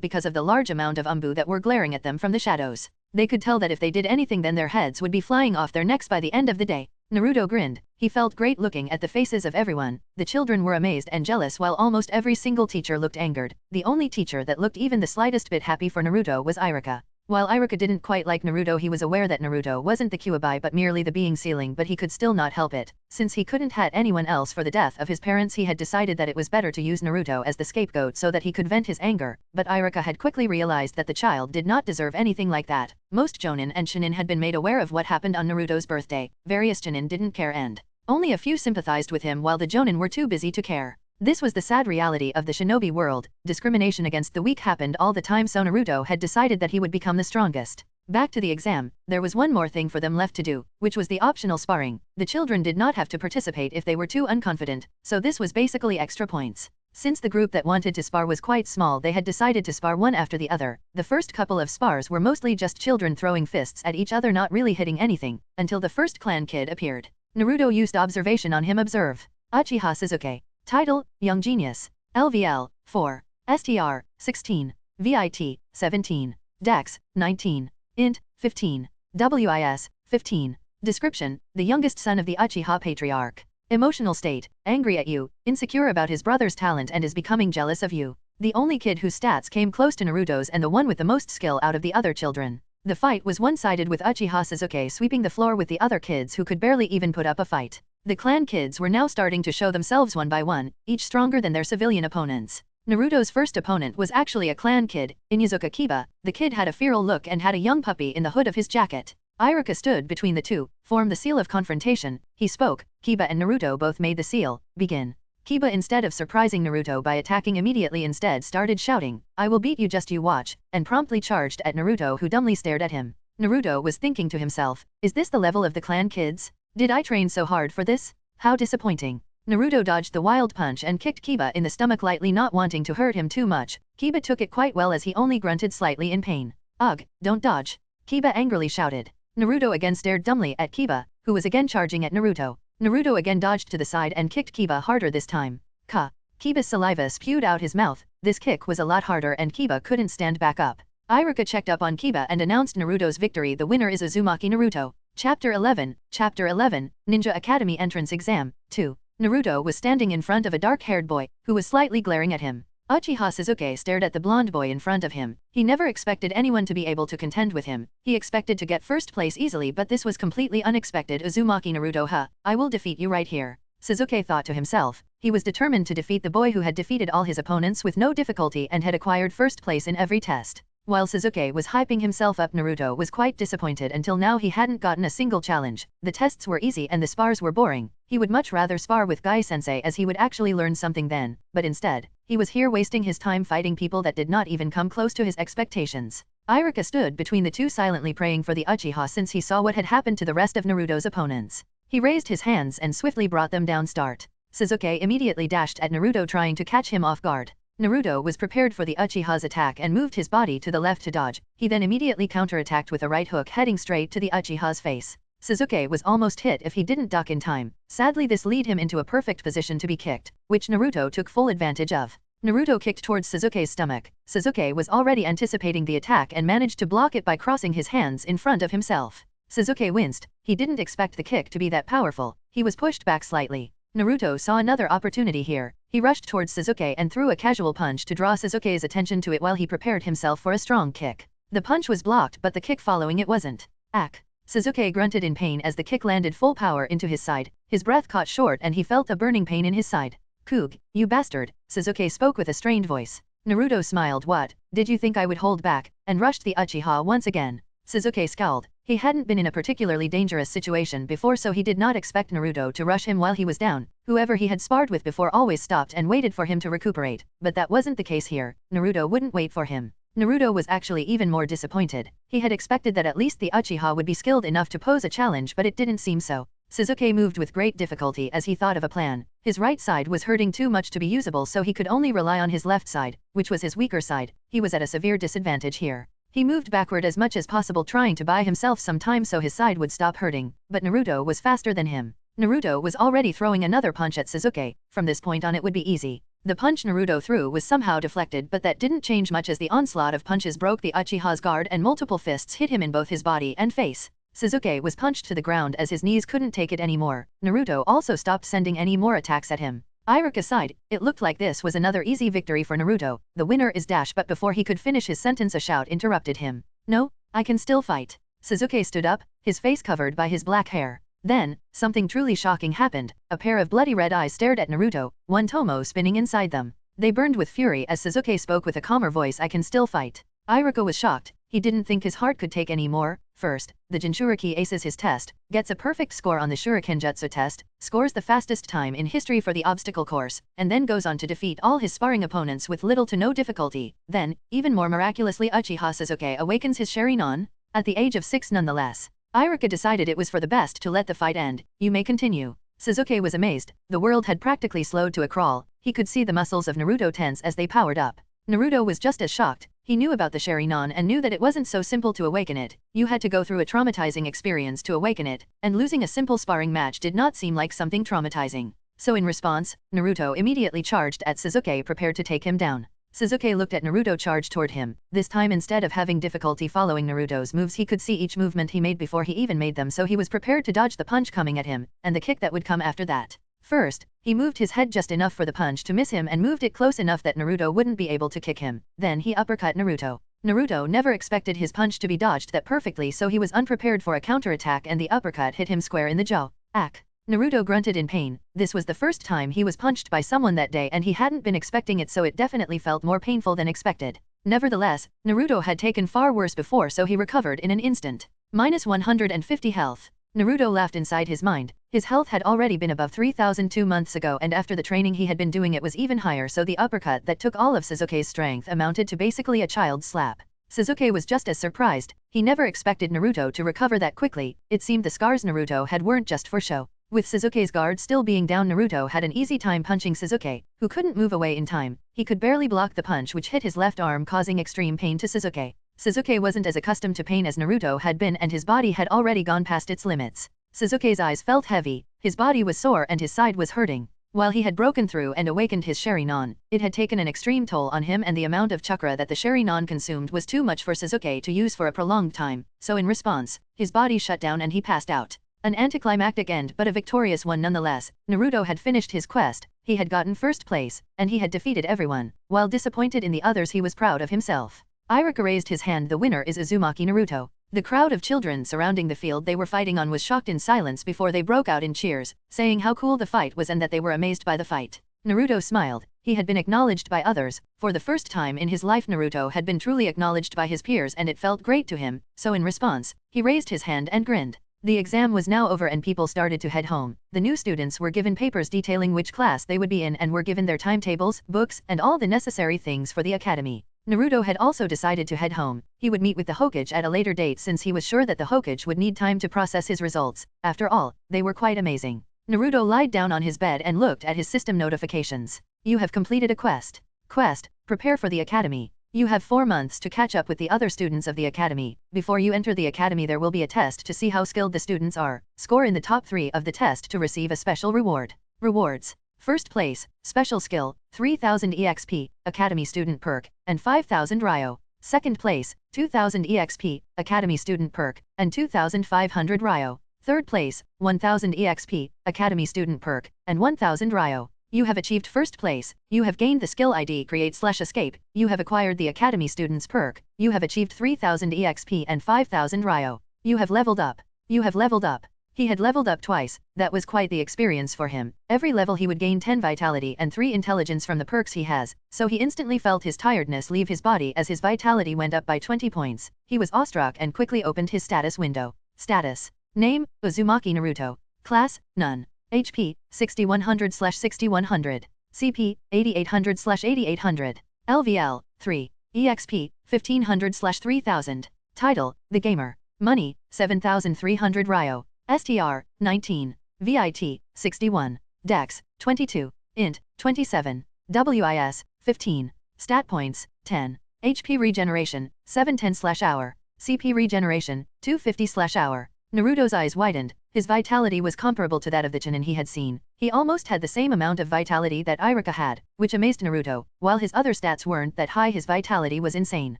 because of the large amount of umbu that were glaring at them from the shadows. They could tell that if they did anything, then their heads would be flying off their necks by the end of the day. Naruto grinned. He felt great looking at the faces of everyone. The children were amazed and jealous, while almost every single teacher looked angered. The only teacher that looked even the slightest bit happy for Naruto was Iruka. While Iruka didn't quite like Naruto, he was aware that Naruto wasn't the Kyuubi but merely the being sealing, but he could still not help it. Since he couldn't hate anyone else for the death of his parents, he had decided that it was better to use Naruto as the scapegoat so that he could vent his anger. But Iruka had quickly realized that the child did not deserve anything like that. Most Jonin and Chunin had been made aware of what happened on Naruto's birthday. Various Chunin didn't care, and only a few sympathized with him, while the Jonin were too busy to care. This was the sad reality of the shinobi world. Discrimination against the weak happened all the time, so Naruto had decided that he would become the strongest. Back to the exam, there was one more thing for them left to do, which was the optional sparring. The children did not have to participate if they were too unconfident, so this was basically extra points. Since the group that wanted to spar was quite small, they had decided to spar one after the other. The first couple of spars were mostly just children throwing fists at each other, not really hitting anything, until the first clan kid appeared. Naruto used observation on him. Observe. Uchiha Sasuke. Title, Young Genius. LVL, 4. STR, 16. VIT, 17. Dex, 19. Int, 15. WIS, 15. Description, the youngest son of the Uchiha patriarch. Emotional state, angry at you, insecure about his brother's talent and is becoming jealous of you. The only kid whose stats came close to Naruto's and the one with the most skill out of the other children. The fight was one-sided with Uchiha Sasuke sweeping the floor with the other kids who could barely even put up a fight. The clan kids were now starting to show themselves one by one, each stronger than their civilian opponents. Naruto's first opponent was actually a clan kid, Inuzuka Kiba. The kid had a feral look and had a young puppy in the hood of his jacket. Iruka stood between the two, formed the seal of confrontation. He spoke. Kiba and Naruto both made the seal. Begin. Kiba, instead of surprising Naruto by attacking immediately, instead started shouting, "I will beat you, just you watch," and promptly charged at Naruto, who dumbly stared at him. Naruto was thinking to himself, is this the level of the clan kids? Did I train so hard for this? How disappointing. Naruto dodged the wild punch and kicked Kiba in the stomach lightly, not wanting to hurt him too much. Kiba took it quite well as he only grunted slightly in pain. "Ugh, don't dodge," Kiba angrily shouted. Naruto again stared dumbly at Kiba, who was again charging at Naruto. Naruto again dodged to the side and kicked Kiba harder this time. Ka. Kiba's saliva spewed out his mouth. This kick was a lot harder and Kiba couldn't stand back up. Iruka checked up on Kiba and announced Naruto's victory. The winner is Uzumaki Naruto. Chapter 11, Ninja Academy Entrance Exam, 2. Naruto was standing in front of a dark-haired boy, who was slightly glaring at him. Uchiha Sasuke stared at the blonde boy in front of him. He never expected anyone to be able to contend with him. He expected to get first place easily, but this was completely unexpected. Uzumaki Naruto, huh? I will defeat you right here, Sasuke thought to himself. He was determined to defeat the boy who had defeated all his opponents with no difficulty and had acquired first place in every test. While Sasuke was hyping himself up, Naruto was quite disappointed. Until now he hadn't gotten a single challenge. The tests were easy and the spars were boring. He would much rather spar with Guy-sensei, as he would actually learn something then, but instead, he was here wasting his time fighting people that did not even come close to his expectations. Iruka stood between the two, silently praying for the Uchiha since he saw what had happened to the rest of Naruto's opponents. He raised his hands and swiftly brought them down. Start. Sasuke immediately dashed at Naruto, trying to catch him off guard. Naruto was prepared for the Uchiha's attack and moved his body to the left to dodge. He then immediately counterattacked with a right hook heading straight to the Uchiha's face. Sasuke was almost hit if he didn't duck in time. Sadly, this led him into a perfect position to be kicked, which Naruto took full advantage of. Naruto kicked towards Sasuke's stomach. Sasuke was already anticipating the attack and managed to block it by crossing his hands in front of himself. Sasuke winced. He didn't expect the kick to be that powerful. He was pushed back slightly. Naruto saw another opportunity here. He rushed towards Sasuke and threw a casual punch to draw Sasuke's attention to it while he prepared himself for a strong kick. The punch was blocked, but the kick following it wasn't. Ack. Sasuke grunted in pain as the kick landed full power into his side. His breath caught short and he felt a burning pain in his side. "Koog, you bastard," Sasuke spoke with a strained voice. Naruto smiled. "What, did you think I would hold back?" and rushed the Uchiha once again. Sasuke scowled. He hadn't been in a particularly dangerous situation before, so he did not expect Naruto to rush him while he was down. Whoever he had sparred with before always stopped and waited for him to recuperate, but that wasn't the case here. Naruto wouldn't wait for him. Naruto was actually even more disappointed. He had expected that at least the Uchiha would be skilled enough to pose a challenge, but it didn't seem so. Sasuke moved with great difficulty as he thought of a plan. His right side was hurting too much to be usable, so he could only rely on his left side, which was his weaker side. He was at a severe disadvantage here. He moved backward as much as possible, trying to buy himself some time so his side would stop hurting, but Naruto was faster than him. Naruto was already throwing another punch at Sasuke. From this point on it would be easy. The punch Naruto threw was somehow deflected, but that didn't change much as the onslaught of punches broke the Uchiha's guard and multiple fists hit him in both his body and face. Sasuke was punched to the ground as his knees couldn't take it anymore. Naruto also stopped sending any more attacks at him. Iruka sighed. It looked like this was another easy victory for Naruto. The winner is Dash, but before he could finish his sentence a shout interrupted him. "No, I can still fight." Sasuke stood up, his face covered by his black hair. Then, something truly shocking happened. A pair of bloody red eyes stared at Naruto, one tomo spinning inside them. They burned with fury as Sasuke spoke with a calmer voice, "I can still fight." Iruka was shocked. He didn't think his heart could take any more. First, the Jinchuriki aces his test, gets a perfect score on the Shurikenjutsu test, scores the fastest time in history for the obstacle course, and then goes on to defeat all his sparring opponents with little to no difficulty. Then, even more miraculously, Uchiha Sasuke awakens his Sharingan. At the age of 6 nonetheless. Iruka decided it was for the best to let the fight end. You may continue. Sasuke was amazed. The world had practically slowed to a crawl. He could see the muscles of Naruto tense as they powered up. Naruto was just as shocked. He knew about the Sharingan and knew that it wasn't so simple to awaken it. You had to go through a traumatizing experience to awaken it, and losing a simple sparring match did not seem like something traumatizing. So in response, Naruto immediately charged at Sasuke, prepared to take him down. Sasuke looked at Naruto charge toward him. This time, instead of having difficulty following Naruto's moves, he could see each movement he made before he even made them, so he was prepared to dodge the punch coming at him, and the kick that would come after that. First, he moved his head just enough for the punch to miss him and moved it close enough that Naruto wouldn't be able to kick him. Then he uppercut Naruto. Naruto never expected his punch to be dodged that perfectly, so he was unprepared for a counterattack, and the uppercut hit him square in the jaw. Ack! Naruto grunted in pain. This was the first time he was punched by someone that day, and he hadn't been expecting it, so it definitely felt more painful than expected. Nevertheless, Naruto had taken far worse before, so he recovered in an instant. Minus 150 health. Naruto laughed inside his mind. His health had already been above 3,000 2 months ago, and after the training he had been doing it was even higher, so the uppercut that took all of Sasuke's strength amounted to basically a child's slap. Sasuke was just as surprised. He never expected Naruto to recover that quickly. It seemed the scars Naruto had weren't just for show. With Sasuke's guard still being down, Naruto had an easy time punching Sasuke, who couldn't move away in time. He could barely block the punch, which hit his left arm, causing extreme pain to Sasuke. Sasuke wasn't as accustomed to pain as Naruto had been, and his body had already gone past its limits. Sasuke's eyes felt heavy, his body was sore, and his side was hurting. While he had broken through and awakened his Sharingan, it had taken an extreme toll on him, and the amount of chakra that the Sharingan consumed was too much for Sasuke to use for a prolonged time, so in response, his body shut down and he passed out. An anticlimactic end, but a victorious one nonetheless. Naruto had finished his quest, he had gotten first place, and he had defeated everyone. While disappointed in the others, he was proud of himself. Iruka raised his hand. The winner is Uzumaki Naruto. The crowd of children surrounding the field they were fighting on was shocked in silence before they broke out in cheers, saying how cool the fight was and that they were amazed by the fight. Naruto smiled. He had been acknowledged by others. For the first time in his life, Naruto had been truly acknowledged by his peers, and it felt great to him, so in response, he raised his hand and grinned. The exam was now over and people started to head home. The new students were given papers detailing which class they would be in and were given their timetables, books, and all the necessary things for the academy. Naruto had also decided to head home. He would meet with the Hokage at a later date since he was sure that the Hokage would need time to process his results. After all, they were quite amazing. Naruto lied down on his bed and looked at his system notifications. You have completed a quest. Quest, prepare for the academy. You have 4 months to catch up with the other students of the academy. Before you enter the academy there will be a test to see how skilled the students are. Score in the top 3 of the test to receive a special reward. Rewards. First place, special skill, 3000 EXP, academy student perk, and 5000 Ryo. Second place, 2000 EXP, academy student perk, and 2500 Ryo. Third place, 1000 EXP, academy student perk, and 1000 Ryo. You have achieved first place. You have gained the skill ID Create/Escape. You have acquired the Academy Students perk. You have achieved 3000 EXP and 5000 Ryo. You have leveled up. You have leveled up. He had leveled up twice. That was quite the experience for him. Every level he would gain 10 vitality and 3 intelligence from the perks he has, so he instantly felt his tiredness leave his body as his vitality went up by 20 points. He was awestruck and quickly opened his status window. Status. Name, Uzumaki Naruto. Class, None. HP, 6100/6100. CP, 8800/8800. LVL, 3. EXP, 1500/3000. Title, The Gamer. Money, 7300 Ryo. STR, 19. VIT, 61. Dex, 22. Int, 27. WIS, 15. Stat points, 10. HP regeneration, 710/hour. CP regeneration, 250/hour. Naruto's eyes widened. His vitality was comparable to that of the Chunin he had seen. He almost had the same amount of vitality that Iruka had, which amazed Naruto. While his other stats weren't that high, his vitality was insane.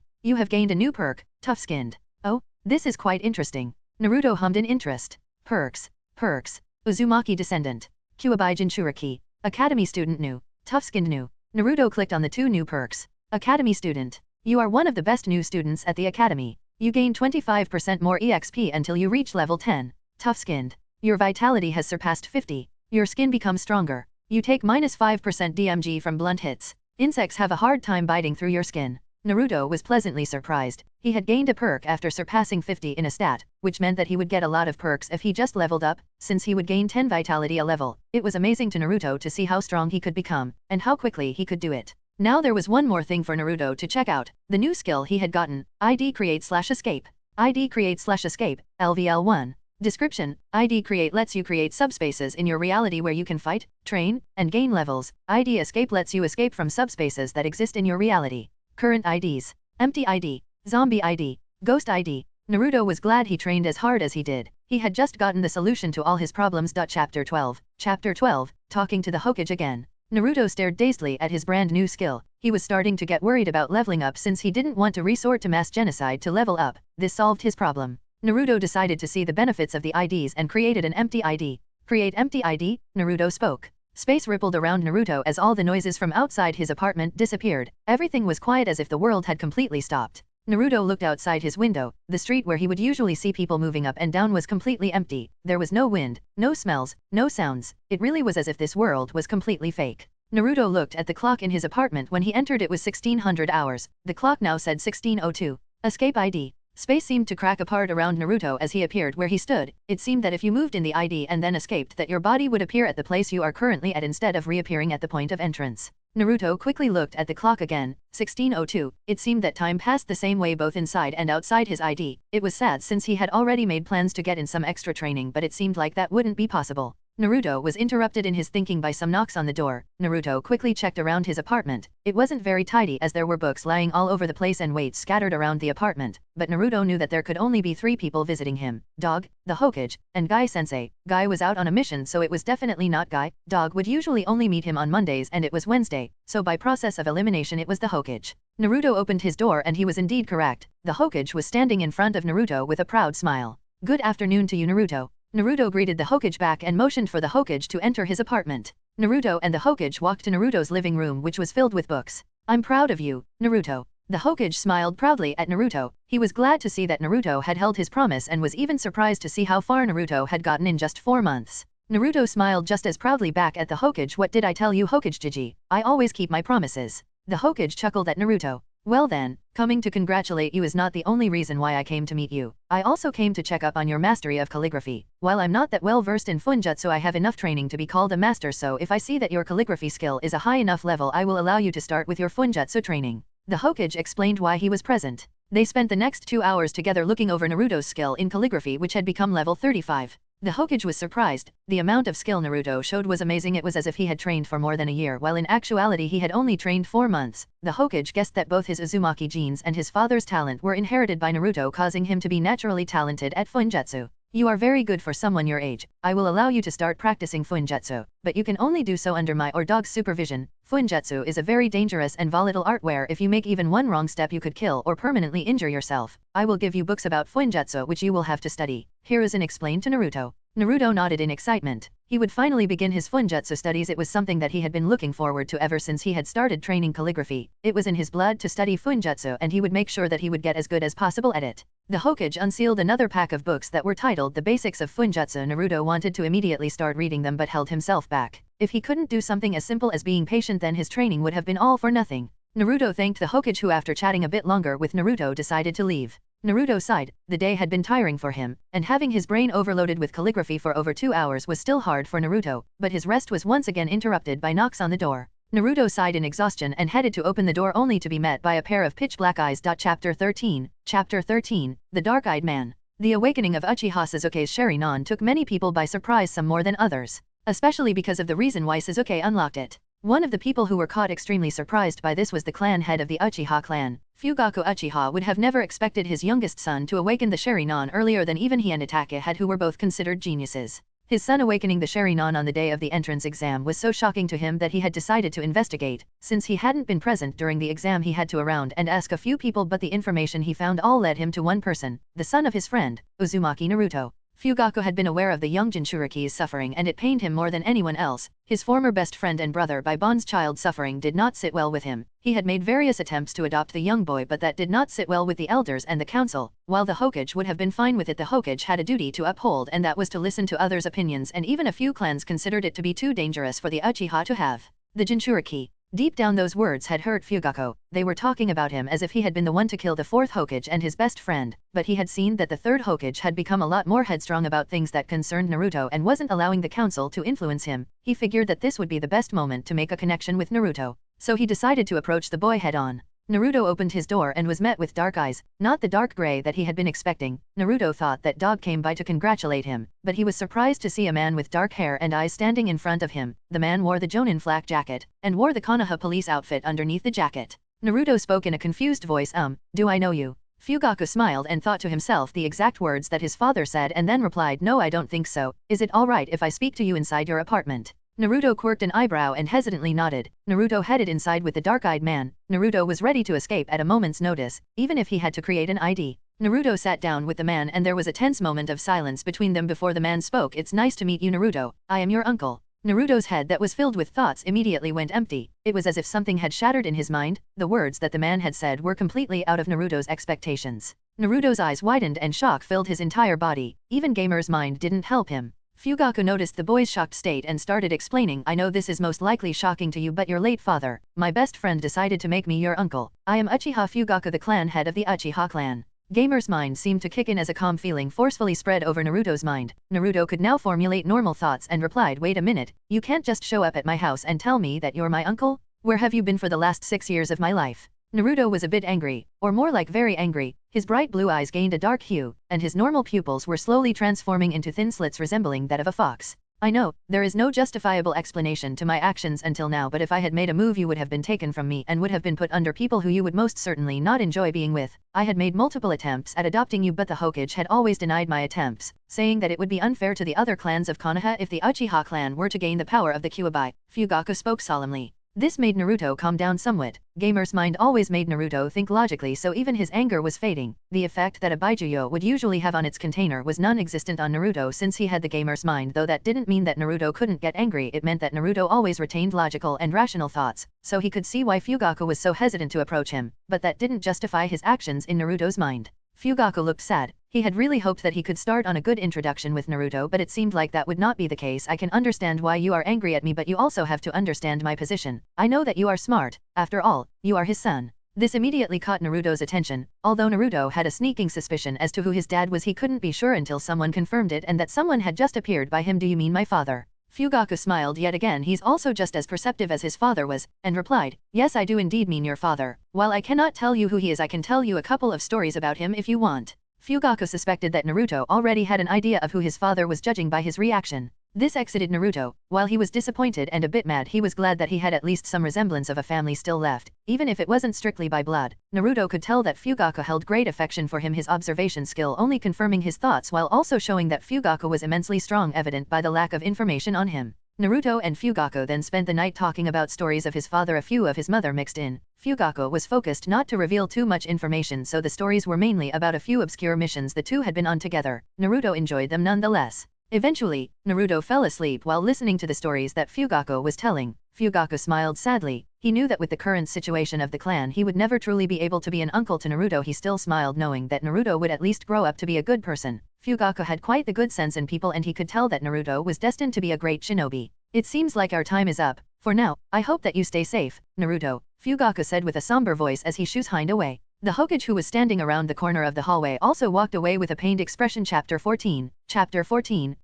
You have gained a new perk, Tough-Skinned. Oh, this is quite interesting. Naruto hummed in interest. Perks. Perks. Uzumaki Descendant. Kyuubi Jinchuriki. Academy Student New. Tough-Skinned New. Naruto clicked on the 2 new perks. Academy Student. You are one of the best new students at the academy. You gain 25% more EXP until you reach level 10. Tough-Skinned. Your vitality has surpassed 50. Your skin becomes stronger. You take -5% DMG from blunt hits. Insects have a hard time biting through your skin. Naruto was pleasantly surprised. He had gained a perk after surpassing 50 in a stat, which meant that he would get a lot of perks if he just leveled up, since he would gain 10 vitality a level. It was amazing to Naruto to see how strong he could become, and how quickly he could do it. Now there was one more thing for Naruto to check out, the new skill he had gotten, ID Create/Escape. ID create/escape, LVL1. Description: ID create lets you create subspaces in your reality where you can fight, train, and gain levels. ID escape lets you escape from subspaces that exist in your reality. Current IDs: Empty ID, Zombie ID, Ghost ID. Naruto was glad he trained as hard as he did. He had just gotten the solution to all his problems. Chapter 12. Chapter 12, Talking to the Hokage again. Naruto stared dazedly at his brand new skill. He was starting to get worried about leveling up since he didn't want to resort to mass genocide to level up. This solved his problem. Naruto decided to see the benefits of the IDs and created an empty ID. Create empty ID, Naruto spoke. Space rippled around Naruto as all the noises from outside his apartment disappeared. Everything was quiet as if the world had completely stopped. Naruto looked outside his window. The street where he would usually see people moving up and down was completely empty. There was no wind, no smells, no sounds. It really was as if this world was completely fake. Naruto looked at the clock in his apartment. When he entered it was 1600 hours. The clock now said 1602. Escape ID. Space seemed to crack apart around Naruto as he appeared where he stood. It seemed that if you moved in the ID and then escaped, that your body would appear at the place you are currently at instead of reappearing at the point of entrance. Naruto quickly looked at the clock again. 1602. It seemed that time passed the same way both inside and outside his ID. It was sad since he had already made plans to get in some extra training, but it seemed like that wouldn't be possible. Naruto was interrupted in his thinking by some knocks on the door. Naruto quickly checked around his apartment. It wasn't very tidy as there were books lying all over the place and weights scattered around the apartment, but Naruto knew that there could only be 3 people visiting him: Dog, the Hokage, and Guy-sensei. Guy was out on a mission, so it was definitely not Guy. Dog would usually only meet him on Mondays and it was Wednesday, so by process of elimination it was the Hokage. Naruto opened his door and he was indeed correct. The Hokage was standing in front of Naruto with a proud smile. Good afternoon to you, Naruto. Naruto greeted the Hokage back and motioned for the Hokage to enter his apartment. Naruto and the Hokage walked to Naruto's living room, which was filled with books. I'm proud of you, Naruto. The Hokage smiled proudly at Naruto. He was glad to see that Naruto had held his promise and was even surprised to see how far Naruto had gotten in just 4 months. Naruto smiled just as proudly back at the Hokage. What did I tell you, Hokage Jiji? I always keep my promises. The Hokage chuckled at Naruto. Well then, coming to congratulate you is not the only reason why I came to meet you. I also came to check up on your mastery of calligraphy. While I'm not that well versed in funjutsu, I have enough training to be called a master, so if I see that your calligraphy skill is a high enough level, I will allow you to start with your funjutsu training. The Hokage explained why he was present. They spent the next 2 hours together looking over Naruto's skill in calligraphy, which had become level 35. The Hokage was surprised. The amount of skill Naruto showed was amazing. It was as if he had trained for more than a year, while in actuality he had only trained 4 months. The Hokage guessed that both his Uzumaki genes and his father's talent were inherited by Naruto, causing him to be naturally talented at funjutsu. You are very good for someone your age. I will allow you to start practicing funjutsu, but you can only do so under my or Dog's supervision. Funjutsu is a very dangerous and volatile art where if you make even one wrong step you could kill or permanently injure yourself. I will give you books about funjutsu which you will have to study. Hiruzen explained to Naruto. Naruto nodded in excitement. He would finally begin his funjutsu studies. It was something that he had been looking forward to ever since he had started training calligraphy. It was in his blood to study funjutsu and he would make sure that he would get as good as possible at it. The Hokage unsealed another pack of books that were titled The Basics of Funjutsu. Naruto wanted to immediately start reading them but held himself back. If he couldn't do something as simple as being patient, then his training would have been all for nothing. Naruto thanked the Hokage, who after chatting a bit longer with Naruto decided to leave. Naruto sighed. The day had been tiring for him, and having his brain overloaded with calligraphy for over 2 hours was still hard for Naruto, but his rest was once again interrupted by knocks on the door. Naruto sighed in exhaustion and headed to open the door only to be met by a pair of pitch black eyes. Chapter 13. Chapter 13. The Dark-Eyed Man. The awakening of Uchiha Sasuke's Sharingan took many people by surprise, some more than others, especially because of the reason why Sasuke unlocked it. One of the people who were caught extremely surprised by this was the clan head of the Uchiha clan. Fugaku Uchiha would have never expected his youngest son to awaken the Sharingan earlier than even he and Itachi had, who were both considered geniuses. His son awakening the Sharingan on the day of the entrance exam was so shocking to him that he had decided to investigate. Since he hadn't been present during the exam, he had to around and ask a few people, but the information he found all led him to one person, the son of his friend, Uzumaki Naruto. Fugaku had been aware of the young Jinchuriki's suffering and it pained him more than anyone else. His former best friend and brother by bond's child suffering did not sit well with him. He had made various attempts to adopt the young boy, but that did not sit well with the elders and the council. While the Hokage would have been fine with it, the Hokage had a duty to uphold, and that was to listen to others' opinions, and even a few clans considered it to be too dangerous for the Uchiha to have the Jinchuriki. Deep down those words had hurt Fugaku. They were talking about him as if he had been the one to kill the 4th Hokage and his best friend, but he had seen that the 3rd Hokage had become a lot more headstrong about things that concerned Naruto and wasn't allowing the council to influence him. He figured that this would be the best moment to make a connection with Naruto, so he decided to approach the boy head on. Naruto opened his door and was met with dark eyes, not the dark gray that he had been expecting. Naruto thought that dog came by to congratulate him, but he was surprised to see a man with dark hair and eyes standing in front of him. The man wore the Jonin flak jacket, and wore the Konoha police outfit underneath the jacket. Naruto spoke in a confused voice, do I know you? Fugaku smiled and thought to himself the exact words that his father said and then replied, no, I don't think so. Is it alright if I speak to you inside your apartment? Naruto quirked an eyebrow and hesitantly nodded. Naruto headed inside with the dark-eyed man. Naruto was ready to escape at a moment's notice, even if he had to create an ID. Naruto sat down with the man and there was a tense moment of silence between them before the man spoke. It's nice to meet you, Naruto. I am your uncle. Naruto's head that was filled with thoughts immediately went empty. It was as if something had shattered in his mind. The words that the man had said were completely out of Naruto's expectations. Naruto's eyes widened and shock filled his entire body. Even Gamer's mind didn't help him. Fugaku noticed the boy's shocked state and started explaining, I know this is most likely shocking to you, but your late father, my best friend, decided to make me your uncle. I am Uchiha Fugaku, the clan head of the Uchiha clan. Gamer's mind seemed to kick in as a calm feeling forcefully spread over Naruto's mind. Naruto could now formulate normal thoughts and replied, wait a minute, you can't just show up at my house and tell me that you're my uncle? Where have you been for the last 6 years of my life? Naruto was a bit angry, or more like very angry. His bright blue eyes gained a dark hue, and his normal pupils were slowly transforming into thin slits resembling that of a fox. I know, there is no justifiable explanation to my actions until now, but if I had made a move you would have been taken from me and would have been put under people who you would most certainly not enjoy being with. I had made multiple attempts at adopting you, but the Hokage had always denied my attempts, saying that it would be unfair to the other clans of Konoha if the Uchiha clan were to gain the power of the Kyuubi. Fugaku spoke solemnly. This made Naruto calm down somewhat. Gamer's mind always made Naruto think logically, so even his anger was fading. The effect that a baijuyo would usually have on its container was non-existent on Naruto since he had the gamer's mind, though that didn't mean that Naruto couldn't get angry. It meant that Naruto always retained logical and rational thoughts, so he could see why Fugaku was so hesitant to approach him, but that didn't justify his actions in Naruto's mind. Fugaku looked sad. He had really hoped that he could start on a good introduction with Naruto, but it seemed like that would not be the case. I can understand why you are angry at me, but you also have to understand my position. I know that you are smart. After all, you are his son. This immediately caught Naruto's attention. Although Naruto had a sneaking suspicion as to who his dad was, he couldn't be sure until someone confirmed it, and that someone had just appeared by him. Do you mean my father? Fugaku smiled yet again. He's also just as perceptive as his father was, and replied, yes, I do indeed mean your father. While I cannot tell you who he is, I can tell you a couple of stories about him if you want. Fugaku suspected that Naruto already had an idea of who his father was, judging by his reaction. This excited Naruto. While he was disappointed and a bit mad, he was glad that he had at least some resemblance of a family still left, even if it wasn't strictly by blood. Naruto could tell that Fugaku held great affection for him, his observation skill only confirming his thoughts while also showing that Fugaku was immensely strong, evident by the lack of information on him. Naruto and Fugaku then spent the night talking about stories of his father, a few of his mother mixed in. Fugaku was focused not to reveal too much information, so the stories were mainly about a few obscure missions the two had been on together. Naruto enjoyed them nonetheless. Eventually, Naruto fell asleep while listening to the stories that Fugaku was telling. Fugaku smiled sadly. He knew that with the current situation of the clan he would never truly be able to be an uncle to Naruto. He still smiled knowing that Naruto would at least grow up to be a good person. Fugaku had quite the good sense in people, and he could tell that Naruto was destined to be a great shinobi. It seems like our time is up. For now, I hope that you stay safe, Naruto, Fugaku said with a somber voice as he shooshined away. The Hokage, who was standing around the corner of the hallway, also walked away with a pained expression. Chapter 14,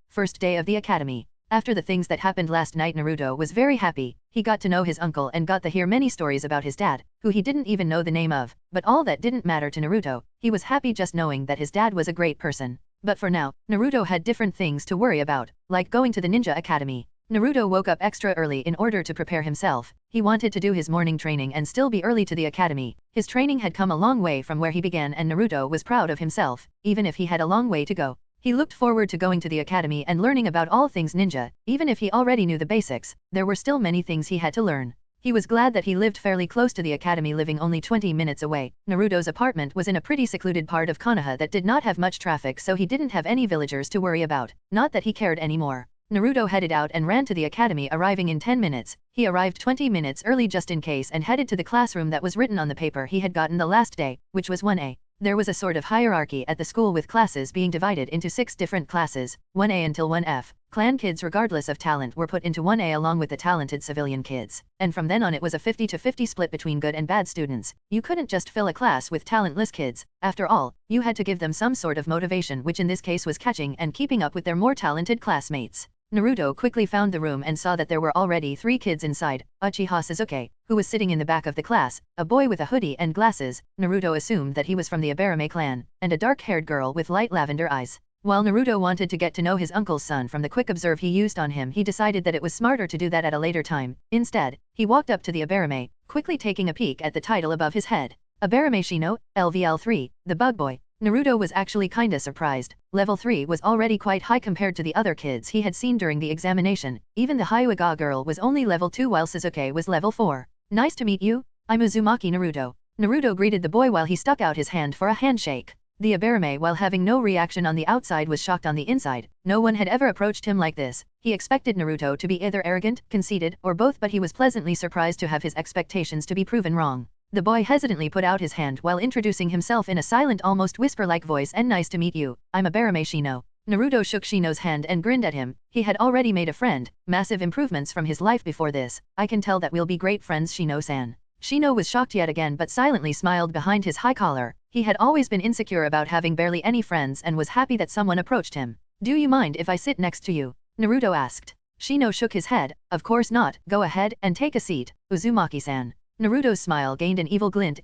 First Day of the Academy. After the things that happened last night, Naruto was very happy. He got to know his uncle and got to hear many stories about his dad, who he didn't even know the name of, but all that didn't matter to Naruto. He was happy just knowing that his dad was a great person. But for now, Naruto had different things to worry about, like going to the ninja academy. Naruto woke up extra early in order to prepare himself. He wanted to do his morning training and still be early to the academy. His training had come a long way from where he began, and Naruto was proud of himself, even if he had a long way to go. He looked forward to going to the academy and learning about all things ninja. Even if he already knew the basics, there were still many things he had to learn. He was glad that he lived fairly close to the academy, living only 20 minutes away. Naruto's apartment was in a pretty secluded part of Konoha that did not have much traffic, so he didn't have any villagers to worry about. Not that he cared anymore. Naruto headed out and ran to the academy, arriving in 10 minutes. He arrived 20 minutes early just in case and headed to the classroom that was written on the paper he had gotten the last day, which was 1A. There was a sort of hierarchy at the school, with classes being divided into 6 different classes, 1A until 1F. Clan kids regardless of talent were put into 1A along with the talented civilian kids, and from then on it was a 50-50 split between good and bad students. You couldn't just fill a class with talentless kids. After all, you had to give them some sort of motivation, which in this case was catching and keeping up with their more talented classmates. Naruto quickly found the room and saw that there were already 3 kids inside. Uchiha Sasuke, who was sitting in the back of the class, a boy with a hoodie and glasses, Naruto assumed that he was from the Abarame clan, and a dark-haired girl with light lavender eyes. While Naruto wanted to get to know his uncle's son from the quick observe he used on him, he decided that it was smarter to do that at a later time. Instead, he walked up to the Abarame, quickly taking a peek at the title above his head. Abarame Shino, LVL 3, the bug boy. Naruto was actually kinda surprised. Level 3 was already quite high compared to the other kids he had seen during the examination. Even the Hyuga girl was only level 2 while Sasuke was level 4. Nice to meet you, I'm Uzumaki Naruto. Naruto greeted the boy while he stuck out his hand for a handshake. The Abarame, while having no reaction on the outside, was shocked on the inside. No one had ever approached him like this. He expected Naruto to be either arrogant, conceited, or both, but he was pleasantly surprised to have his expectations to be proven wrong. The boy hesitantly put out his hand while introducing himself in a silent, almost whisper-like voice, and nice to meet you, I'm Abarame Shino. Naruto shook Shino's hand and grinned at him. He had already made a friend, massive improvements from his life before this. I can tell that we'll be great friends, Shino-san. Shino was shocked yet again but silently smiled behind his high collar. He had always been insecure about having barely any friends and was happy that someone approached him. Do you mind if I sit next to you? Naruto asked. Shino shook his head. Of course not, go ahead and take a seat, Uzumaki-san. Naruto's smile gained an evil glint.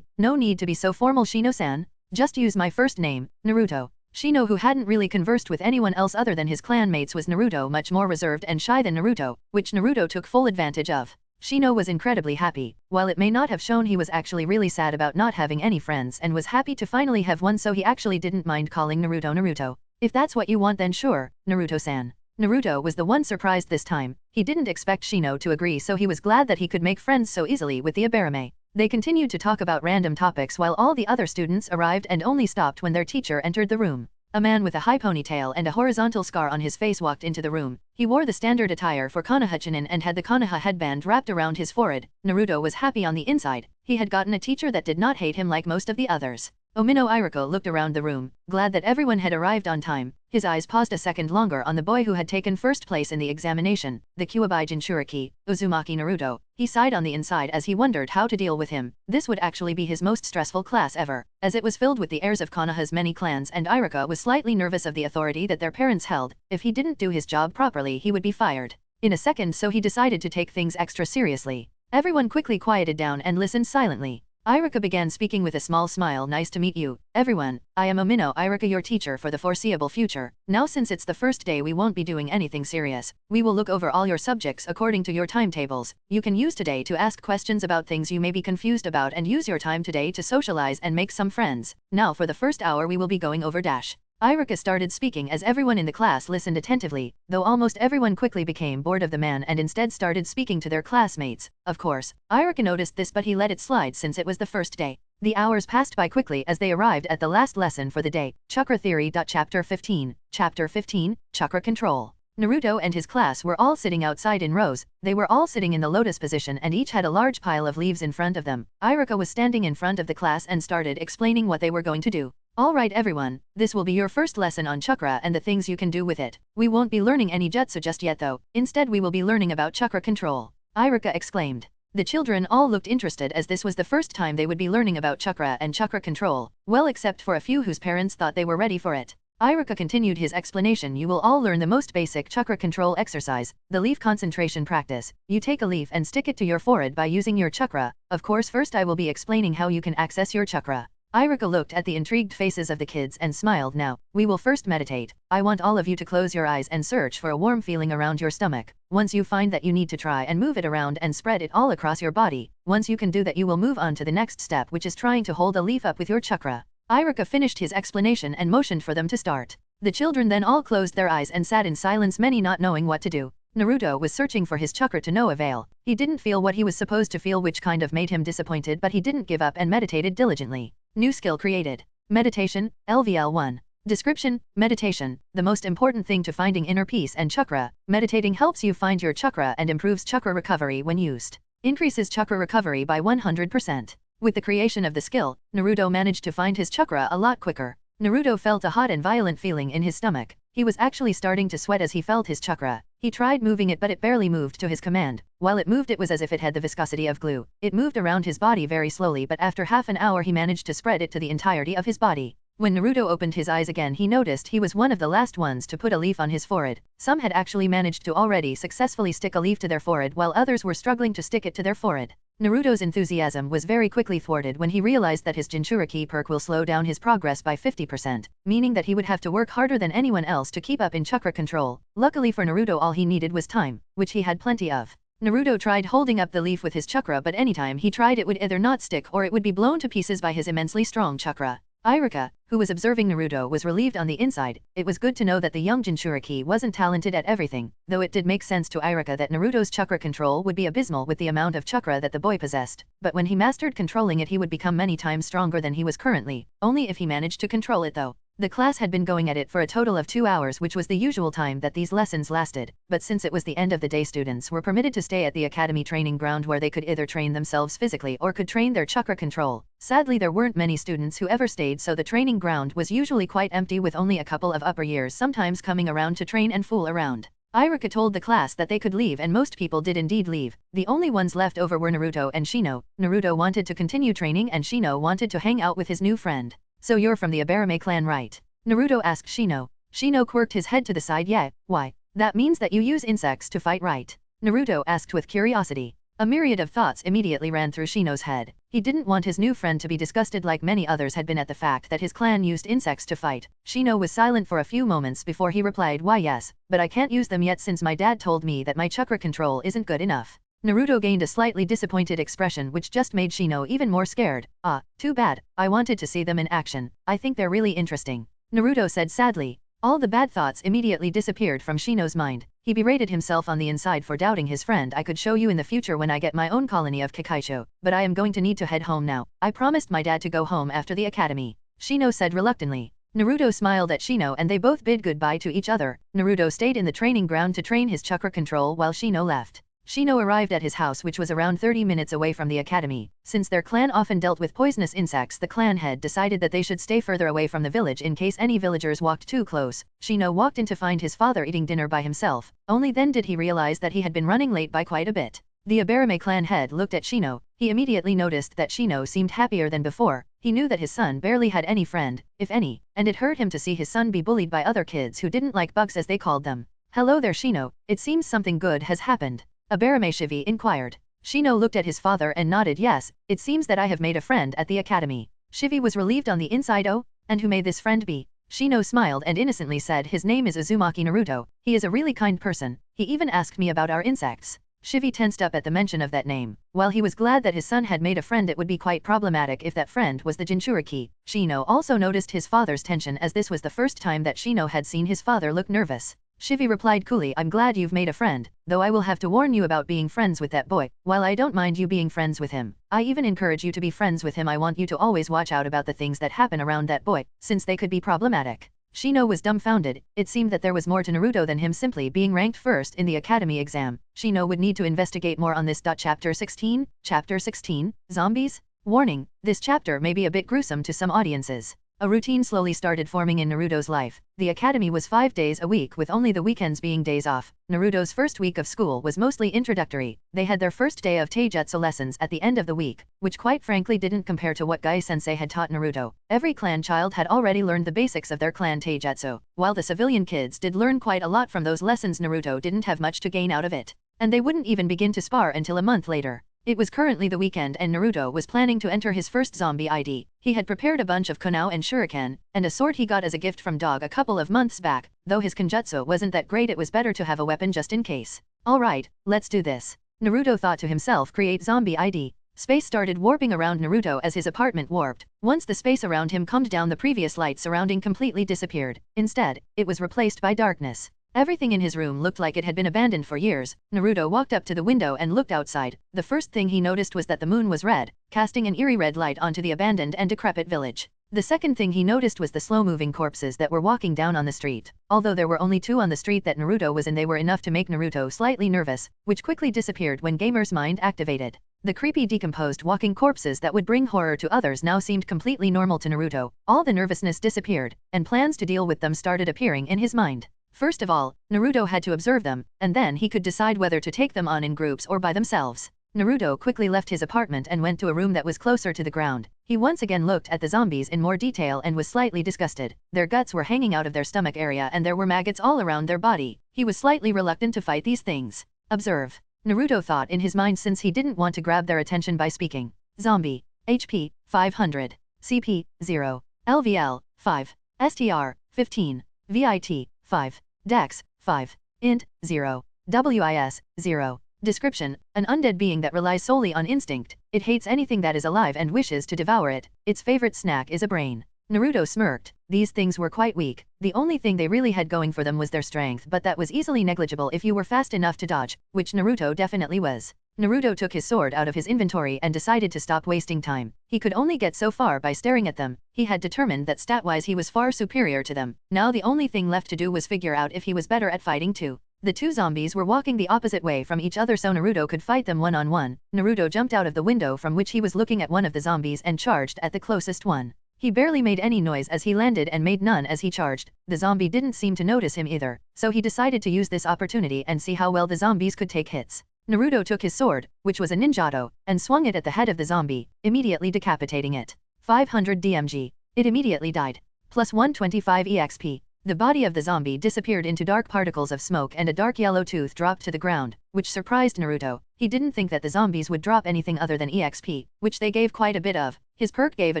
No need to be so formal, Shino-san. Just use my first name, Naruto. Shino, who hadn't really conversed with anyone else other than his clanmates, was Naruto much more reserved and shy than Naruto, which Naruto took full advantage of. Shino was incredibly happy. While it may not have shown, he was actually really sad about not having any friends and was happy to finally have one, so he actually didn't mind calling Naruto Naruto. If that's what you want, then sure, Naruto-san. Naruto was the one surprised this time. He didn't expect Shino to agree, so he was glad that he could make friends so easily with the Abarame. They continued to talk about random topics while all the other students arrived and only stopped when their teacher entered the room. A man with a high ponytail and a horizontal scar on his face walked into the room. He wore the standard attire for Konoha Chunin and had the Konoha headband wrapped around his forehead. Naruto was happy on the inside. He had gotten a teacher that did not hate him like most of the others. Omino Iruka looked around the room, glad that everyone had arrived on time. His eyes paused a second longer on the boy who had taken first place in the examination, the Kyuubi Jinchuriki, Uzumaki Naruto. He sighed on the inside as he wondered how to deal with him. This would actually be his most stressful class ever, as it was filled with the heirs of Konoha's many clans, and Iruka was slightly nervous of the authority that their parents held. If he didn't do his job properly, he would be fired in a second, so he decided to take things extra seriously. Everyone quickly quieted down and listened silently. Iruka began speaking with a small smile. Nice to meet you, everyone. I am Omino Iruka, your teacher for the foreseeable future. Now, since it's the first day, we won't be doing anything serious. We will look over all your subjects according to your timetables. You can use today to ask questions about things you may be confused about, and use your time today to socialize and make some friends. Now for the first hour we will be going over dash. Iruka started speaking as everyone in the class listened attentively, though almost everyone quickly became bored of the man and instead started speaking to their classmates. Of course, Iruka noticed this, but he let it slide since it was the first day. The hours passed by quickly as they arrived at the last lesson for the day, Chakra Theory. Chapter 15. Chapter 15, Chakra Control. Naruto and his class were all sitting outside in rows. They were all sitting in the lotus position and each had a large pile of leaves in front of them. Iruka was standing in front of the class and started explaining what they were going to do. Alright everyone, this will be your first lesson on chakra and the things you can do with it. We won't be learning any jutsu just yet though, instead we will be learning about chakra control, Iruka exclaimed. The children all looked interested as this was the first time they would be learning about chakra and chakra control, well except for a few whose parents thought they were ready for it. Iruka continued his explanation. You will all learn the most basic chakra control exercise, the leaf concentration practice. You take a leaf and stick it to your forehead by using your chakra. Of course, first I will be explaining how you can access your chakra. Iruka looked at the intrigued faces of the kids and smiled. Now, we will first meditate. I want all of you to close your eyes and search for a warm feeling around your stomach. Once you find that, you need to try and move it around and spread it all across your body. Once you can do that, you will move on to the next step, which is trying to hold a leaf up with your chakra. Iruka finished his explanation and motioned for them to start. The children then all closed their eyes and sat in silence, many not knowing what to do. Naruto was searching for his chakra to no avail. He didn't feel what he was supposed to feel, which kind of made him disappointed, but he didn't give up and meditated diligently. New skill created. Meditation, LVL 1. Description: meditation, the most important thing to finding inner peace and chakra. Meditating helps you find your chakra and improves chakra recovery when used. Increases chakra recovery by 100%. With the creation of the skill, Naruto managed to find his chakra a lot quicker. Naruto felt a hot and violent feeling in his stomach. He was actually starting to sweat as he felt his chakra. He tried moving it, but it barely moved to his command. While it moved, it was as if it had the viscosity of glue. It moved around his body very slowly, but after half an hour he managed to spread it to the entirety of his body. When Naruto opened his eyes again, he noticed he was one of the last ones to put a leaf on his forehead. Some had actually managed to already successfully stick a leaf to their forehead while others were struggling to stick it to their forehead. Naruto's enthusiasm was very quickly thwarted when he realized that his Jinchuriki perk will slow down his progress by 50%, meaning that he would have to work harder than anyone else to keep up in chakra control. Luckily for Naruto, all he needed was time, which he had plenty of. Naruto tried holding up the leaf with his chakra, but anytime he tried it would either not stick or it would be blown to pieces by his immensely strong chakra. Iruka, who was observing Naruto, was relieved on the inside. It was good to know that the young Jinchuriki wasn't talented at everything, though it did make sense to Iruka that Naruto's chakra control would be abysmal with the amount of chakra that the boy possessed, but when he mastered controlling it he would become many times stronger than he was currently, only if he managed to control it though. The class had been going at it for a total of 2 hours, which was the usual time that these lessons lasted, but since it was the end of the day, students were permitted to stay at the academy training ground where they could either train themselves physically or could train their chakra control. Sadly, there weren't many students who ever stayed, so the training ground was usually quite empty with only a couple of upper years sometimes coming around to train and fool around. Iruka told the class that they could leave, and most people did indeed leave. The only ones left over were Naruto and Shino. Naruto wanted to continue training and Shino wanted to hang out with his new friend. So you're from the Abarame clan, right? Naruto asked Shino. Shino quirked his head to the side. Yeah, why? That means that you use insects to fight, right? Naruto asked with curiosity. A myriad of thoughts immediately ran through Shino's head. He didn't want his new friend to be disgusted like many others had been at the fact that his clan used insects to fight. Shino was silent for a few moments before he replied, why yes, but I can't use them yet since my dad told me that my chakra control isn't good enough. Naruto gained a slightly disappointed expression which just made Shino even more scared. Ah, too bad, I wanted to see them in action. I think they're really interesting. Naruto said sadly. All the bad thoughts immediately disappeared from Shino's mind. He berated himself on the inside for doubting his friend. I could show you in the future when I get my own colony of Kakaisho, but I am going to need to head home now. I promised my dad to go home after the academy. Shino said reluctantly. Naruto smiled at Shino and they both bid goodbye to each other. Naruto stayed in the training ground to train his chakra control while Shino left. Shino arrived at his house, which was around 30 minutes away from the academy. Since their clan often dealt with poisonous insects, the clan head decided that they should stay further away from the village in case any villagers walked too close. Shino walked in to find his father eating dinner by himself. Only then did he realize that he had been running late by quite a bit. The Abarame clan head looked at Shino. He immediately noticed that Shino seemed happier than before. He knew that his son barely had any friend, if any, and it hurt him to see his son be bullied by other kids who didn't like bugs as they called them. Hello there, Shino. It seems something good has happened. Abarame Shivi inquired. Shino looked at his father and nodded. Yes, it seems that I have made a friend at the academy. Shivi was relieved on the inside. Oh, and who may this friend be? Shino smiled and innocently said his name is Uzumaki Naruto. He is a really kind person. He even asked me about our insects. Shivi tensed up at the mention of that name. While he was glad that his son had made a friend, it would be quite problematic if that friend was the Jinchuriki. Shino also noticed his father's tension, as this was the first time that Shino had seen his father look nervous. Shivi replied coolly, I'm glad you've made a friend, though I will have to warn you about being friends with that boy. While I don't mind you being friends with him, I even encourage you to be friends with him. I want you to always watch out about the things that happen around that boy, since they could be problematic. Shino was dumbfounded. It seemed that there was more to Naruto than him simply being ranked first in the academy exam. Shino would need to investigate more on this. Chapter 16? Chapter 16, Zombies? Warning, this chapter may be a bit gruesome to some audiences. A routine slowly started forming in Naruto's life. The academy was 5 days a week with only the weekends being days off. Naruto's first week of school was mostly introductory. They had their first day of taijutsu lessons at the end of the week, which quite frankly didn't compare to what Gai-sensei had taught Naruto. Every clan child had already learned the basics of their clan taijutsu. While the civilian kids did learn quite a lot from those lessons, Naruto didn't have much to gain out of it. And they wouldn't even begin to spar until a month later. It was currently the weekend and Naruto was planning to enter his first zombie ID. He had prepared a bunch of kunao and shuriken, and a sword he got as a gift from Dog a couple of months back. Though his kenjutsu wasn't that great, it was better to have a weapon just in case. Alright, let's do this. Naruto thought to himself, create zombie ID. Space started warping around Naruto as his apartment warped. Once the space around him calmed down, the previous light surrounding completely disappeared. Instead, it was replaced by darkness. Everything in his room looked like it had been abandoned for years. Naruto walked up to the window and looked outside. The first thing he noticed was that the moon was red, casting an eerie red light onto the abandoned and decrepit village. The second thing he noticed was the slow-moving corpses that were walking down on the street. Although there were only 2 on the street that Naruto was in, they were enough to make Naruto slightly nervous, which quickly disappeared when Gamer's mind activated. The creepy decomposed walking corpses that would bring horror to others now seemed completely normal to Naruto. All the nervousness disappeared, and plans to deal with them started appearing in his mind. First of all, Naruto had to observe them, and then he could decide whether to take them on in groups or by themselves. Naruto quickly left his apartment and went to a room that was closer to the ground. He once again looked at the zombies in more detail and was slightly disgusted. Their guts were hanging out of their stomach area and there were maggots all around their body. He was slightly reluctant to fight these things. Observe. Naruto thought in his mind since he didn't want to grab their attention by speaking. Zombie. HP, 500. CP, 0. LVL, 5. STR, 15. VIT, 5. Dex, 5. Int, 0. WIS, 0. Description: an undead being that relies solely on instinct. It hates anything that is alive and wishes to devour it. Its favorite snack is a brain. Naruto smirked. These things were quite weak. The only thing they really had going for them was their strength, but that was easily negligible if you were fast enough to dodge, which Naruto definitely was. Naruto took his sword out of his inventory and decided to stop wasting time. He could only get so far by staring at them. He had determined that stat-wise he was far superior to them. Now the only thing left to do was figure out if he was better at fighting too. The two zombies were walking the opposite way from each other so Naruto could fight them one-on-one. Naruto jumped out of the window from which he was looking at one of the zombies and charged at the closest one. He barely made any noise as he landed and made none as he charged. The zombie didn't seem to notice him either, so he decided to use this opportunity and see how well the zombies could take hits. Naruto took his sword, which was a ninjato, and swung it at the head of the zombie, immediately decapitating it. 500 DMG. It immediately died. Plus 125 EXP. The body of the zombie disappeared into dark particles of smoke and a dark yellow tooth dropped to the ground, which surprised Naruto. He didn't think that the zombies would drop anything other than EXP, which they gave quite a bit of. His perk gave a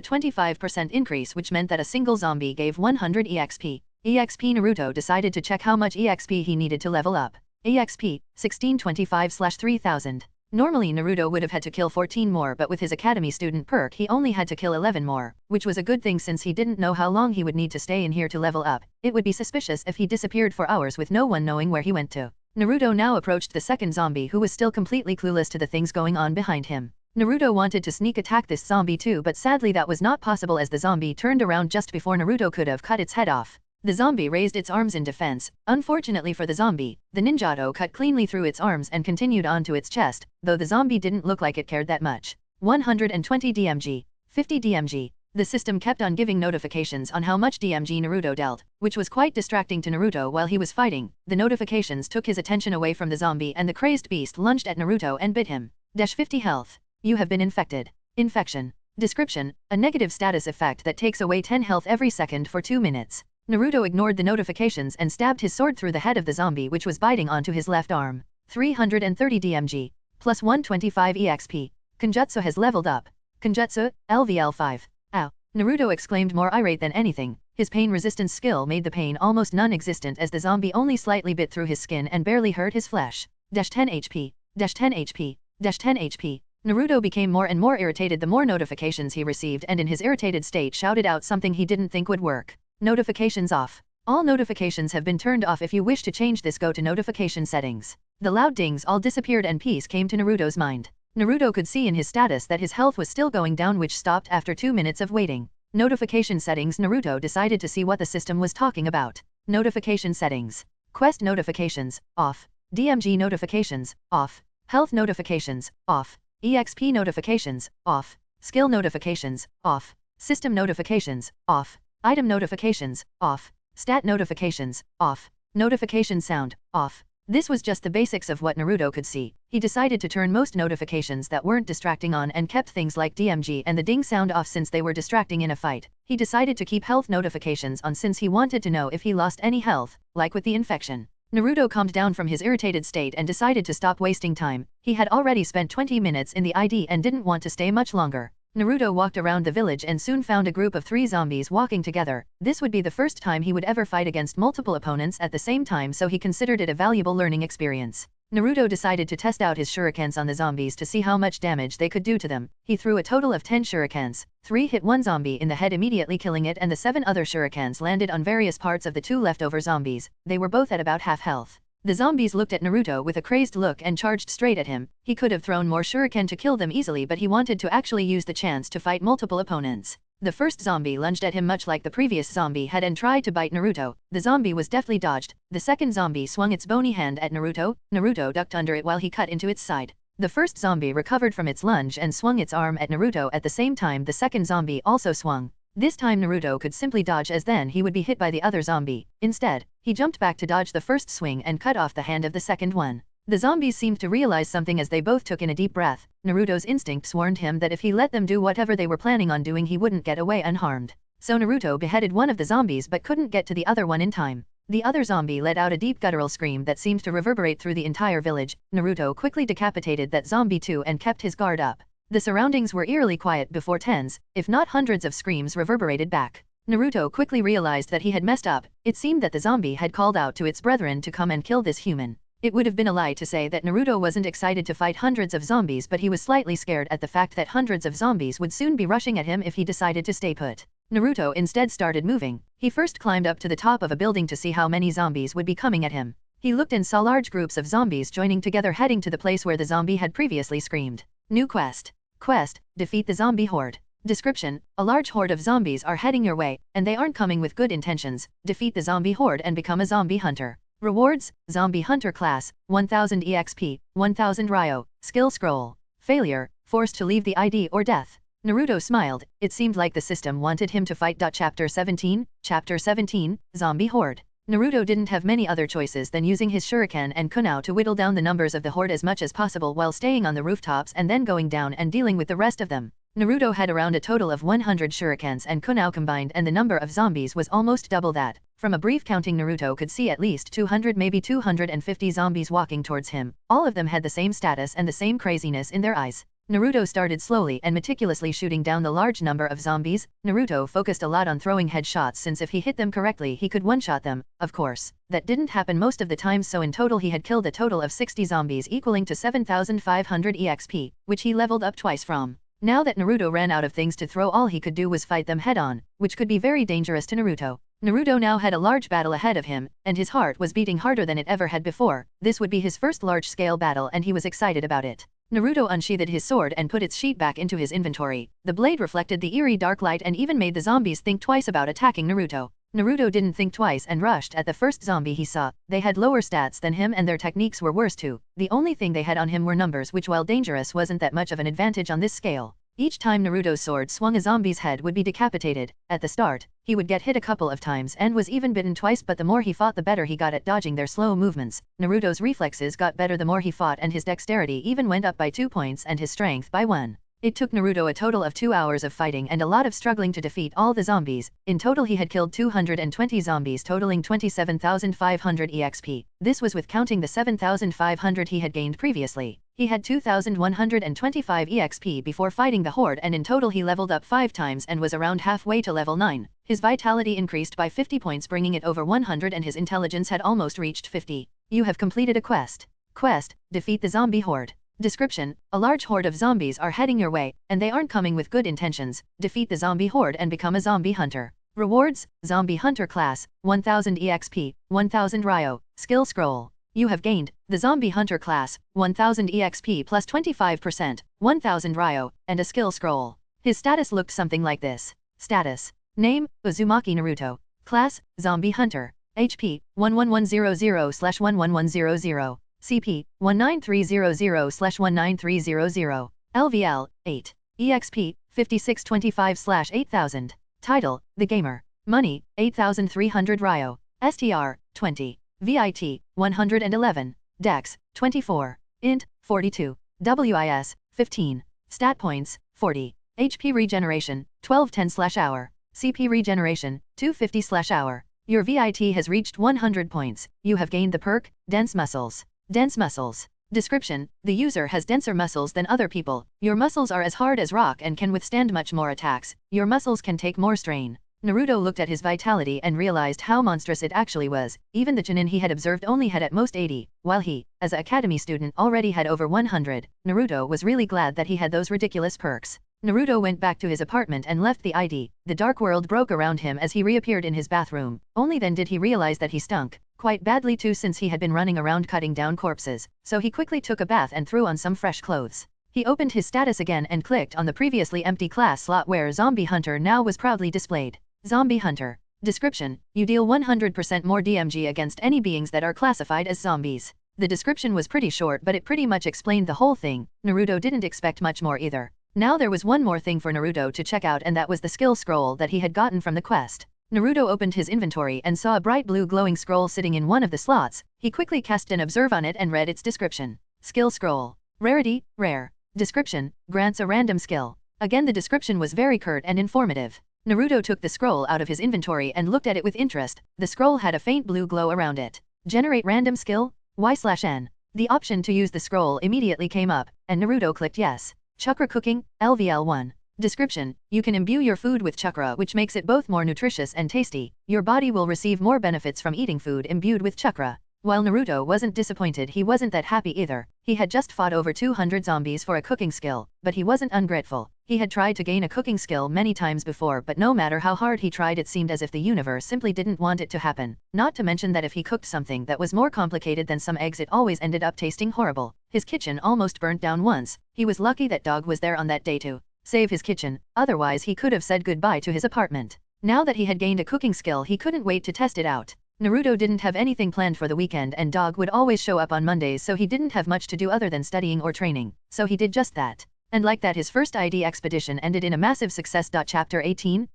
25% increase, which meant that a single zombie gave 100 EXP. Naruto decided to check how much EXP he needed to level up. EXP, 1625/3000. Normally Naruto would have had to kill 14 more, but with his academy student perk he only had to kill 11 more, which was a good thing since he didn't know how long he would need to stay in here to level up. It would be suspicious if he disappeared for hours with no one knowing where he went to. Naruto now approached the second zombie who was still completely clueless to the things going on behind him. Naruto wanted to sneak attack this zombie too, but sadly that was not possible as the zombie turned around just before Naruto could have cut its head off. The zombie raised its arms in defense. Unfortunately for the zombie, the ninjato cut cleanly through its arms and continued on to its chest, though the zombie didn't look like it cared that much. 120 DMG. 50 DMG. The system kept on giving notifications on how much DMG Naruto dealt, which was quite distracting to Naruto while he was fighting. The notifications took his attention away from the zombie and the crazed beast lunged at Naruto and bit him. 50 health. You have been infected. Infection. Description: a negative status effect that takes away 10 health every second for 2 minutes. Naruto ignored the notifications and stabbed his sword through the head of the zombie which was biting onto his left arm. 330 DMG. Plus 125 EXP. Kenjutsu has leveled up. Kenjutsu, LVL 5. Ow. Naruto exclaimed, more irate than anything. His pain resistance skill made the pain almost non-existent as the zombie only slightly bit through his skin and barely hurt his flesh. 10 HP. 10 HP. 10 HP. Naruto became more and more irritated the more notifications he received and in his irritated state shouted out something he didn't think would work. Notifications off. All notifications have been turned off. If you wish to change this, go to notification settings. The loud dings all disappeared and peace came to Naruto's mind. Naruto could see in his status that his health was still going down, which stopped after 2 minutes of waiting. Notification settings. Naruto decided to see what the system was talking about. Notification settings. Quest notifications, off. DMG notifications, off. Health notifications, off. EXP notifications, off. Skill notifications, off. System notifications, off. Item notifications, off. Stat notifications, off. Notification sound, off. This was just the basics of what Naruto could see. He decided to turn most notifications that weren't distracting on and kept things like DMG and the ding sound off since they were distracting in a fight. He decided to keep health notifications on since he wanted to know if he lost any health, like with the infection. Naruto calmed down from his irritated state and decided to stop wasting time. He had already spent 20 minutes in the ID and didn't want to stay much longer. Naruto walked around the village and soon found a group of 3 zombies walking together. This would be the first time he would ever fight against multiple opponents at the same time, so he considered it a valuable learning experience. Naruto decided to test out his shurikens on the zombies to see how much damage they could do to them. He threw a total of 10 shurikens. 3 hit one zombie in the head, immediately killing it, and the 7 other shurikens landed on various parts of the 2 leftover zombies. They were both at about half health. The zombies looked at Naruto with a crazed look and charged straight at him. He could have thrown more shuriken to kill them easily, but he wanted to actually use the chance to fight multiple opponents. The first zombie lunged at him much like the previous zombie had and tried to bite Naruto. The zombie was deftly dodged. The second zombie swung its bony hand at Naruto. Naruto ducked under it while he cut into its side. The first zombie recovered from its lunge and swung its arm at Naruto. At the same time, the second zombie also swung. This time Naruto could simply dodge, as then he would be hit by the other zombie. Instead, he jumped back to dodge the first swing and cut off the hand of the second one. The zombies seemed to realize something as they both took in a deep breath. Naruto's instincts warned him that if he let them do whatever they were planning on doing he wouldn't get away unharmed. So Naruto beheaded one of the zombies but couldn't get to the other one in time. The other zombie let out a deep guttural scream that seemed to reverberate through the entire village. Naruto quickly decapitated that zombie too and kept his guard up. The surroundings were eerily quiet before tens, if not hundreds of screams reverberated back. Naruto quickly realized that he had messed up. It seemed that the zombie had called out to its brethren to come and kill this human. It would have been a lie to say that Naruto wasn't excited to fight hundreds of zombies, but he was slightly scared at the fact that hundreds of zombies would soon be rushing at him if he decided to stay put. Naruto instead started moving. He first climbed up to the top of a building to see how many zombies would be coming at him. He looked and saw large groups of zombies joining together heading to the place where the zombie had previously screamed. New quest. Quest, defeat the zombie horde. Description, a large horde of zombies are heading your way, and they aren't coming with good intentions. Defeat the zombie horde and become a zombie hunter. Rewards, Zombie Hunter class, 1000 EXP, 1000 Ryo, Skill Scroll. Failure, forced to leave the ID or death. Naruto smiled. It seemed like the system wanted him to fight. Chapter 17, Zombie Horde. Naruto didn't have many other choices than using his shuriken and kunai to whittle down the numbers of the horde as much as possible while staying on the rooftops and then going down and dealing with the rest of them. Naruto had around a total of 100 shurikens and kunai combined, and the number of zombies was almost double that. From a brief counting, Naruto could see at least 200, maybe 250 zombies walking towards him. All of them had the same status and the same craziness in their eyes. Naruto started slowly and meticulously shooting down the large number of zombies. Naruto focused a lot on throwing headshots since if he hit them correctly he could one-shot them. Of course, that didn't happen most of the time, so in total he had killed a total of 60 zombies equaling to 7,500 EXP, which he leveled up twice from. Now that Naruto ran out of things to throw, all he could do was fight them head-on, which could be very dangerous to Naruto. Naruto now had a large battle ahead of him, and his heart was beating harder than it ever had before. This would be his first large-scale battle and he was excited about it. Naruto unsheathed his sword and put its sheath back into his inventory. The blade reflected the eerie dark light and even made the zombies think twice about attacking Naruto. Naruto didn't think twice and rushed at the first zombie he saw. They had lower stats than him and their techniques were worse too. The only thing they had on him were numbers, which while dangerous wasn't that much of an advantage on this scale. Each time Naruto's sword swung, a zombie's head would be decapitated. At the start, he would get hit a couple of times and was even bitten twice, but the more he fought the better he got at dodging their slow movements. Naruto's reflexes got better the more he fought, and his dexterity even went up by 2 points and his strength by 1. It took Naruto a total of 2 hours of fighting and a lot of struggling to defeat all the zombies. In total he had killed 220 zombies totaling 27,500 EXP. This was with counting the 7,500 he had gained previously. He had 2,125 EXP before fighting the horde, and in total he leveled up 5 times and was around halfway to level 9. His vitality increased by 50 points, bringing it over 100, and his intelligence had almost reached 50. You have completed a quest. Quest, defeat the zombie horde. Description, a large horde of zombies are heading your way, and they aren't coming with good intentions. Defeat the zombie horde and become a zombie hunter. Rewards, Zombie Hunter class, 1000 EXP, 1000 Ryo, Skill Scroll. You have gained the Zombie Hunter class, 1000 EXP plus 25%, 1000 Ryo, and a Skill Scroll. His status looked something like this. Status. Name, Uzumaki Naruto. Class, Zombie Hunter. HP, 11100/11100. CP, 19300/19300. LVL, 8. EXP, 5625/8000. Title, The Gamer. Money, 8,300 Ryo. STR, 20. VIT, 111. Dex, 24. Int, 42. WIS, 15. Stat points, 40. HP regeneration, 1210/hour. CP regeneration, 250/hour. Your VIT has reached 100 points. You have gained the perk, Dense Muscles. Dense Muscles. Description, the user has denser muscles than other people. Your muscles are as hard as rock and can withstand much more attacks. Your muscles can take more strain. Naruto looked at his vitality and realized how monstrous it actually was. Even the Chunin he had observed only had at most 80, while he, as an academy student, already had over 100. Naruto was really glad that he had those ridiculous perks. Naruto went back to his apartment and left the ID. The dark world broke around him as he reappeared in his bathroom. Only then did he realize that he stunk quite badly too, since he had been running around cutting down corpses. So he quickly took a bath and threw on some fresh clothes. He opened his status again and clicked on the previously empty class slot where Zombie Hunter now was proudly displayed. Zombie Hunter. Description, you deal 100% more DMG against any beings that are classified as zombies. The description was pretty short, but it pretty much explained the whole thing. Naruto didn't expect much more either. Now there was one more thing for Naruto to check out, and that was the skill scroll that he had gotten from the quest. Naruto opened his inventory and saw a bright blue glowing scroll sitting in one of the slots. He quickly cast an observe on it and read its description. Skill scroll. Rarity, rare. Description, grants a random skill. Again the description was very curt and informative. Naruto took the scroll out of his inventory and looked at it with interest. The scroll had a faint blue glow around it. Generate random skill? Y/N. The option to use the scroll immediately came up, and Naruto clicked yes. Chakra cooking, LVL1. Description, you can imbue your food with chakra which makes it both more nutritious and tasty. Your body will receive more benefits from eating food imbued with chakra. While Naruto wasn't disappointed, he wasn't that happy either. He had just fought over 200 zombies for a cooking skill, but he wasn't ungrateful. He had tried to gain a cooking skill many times before, but no matter how hard he tried it seemed as if the universe simply didn't want it to happen. Not to mention that if he cooked something that was more complicated than some eggs it always ended up tasting horrible. His kitchen almost burnt down once. He was lucky that Dog was there on that day to save his kitchen, otherwise he could have said goodbye to his apartment. Now that he had gained a cooking skill he couldn't wait to test it out. Naruto didn't have anything planned for the weekend and Dog would always show up on Mondays, so he didn't have much to do other than studying or training. So he did just that. And like that his first ID expedition ended in a massive success. Chapter 18,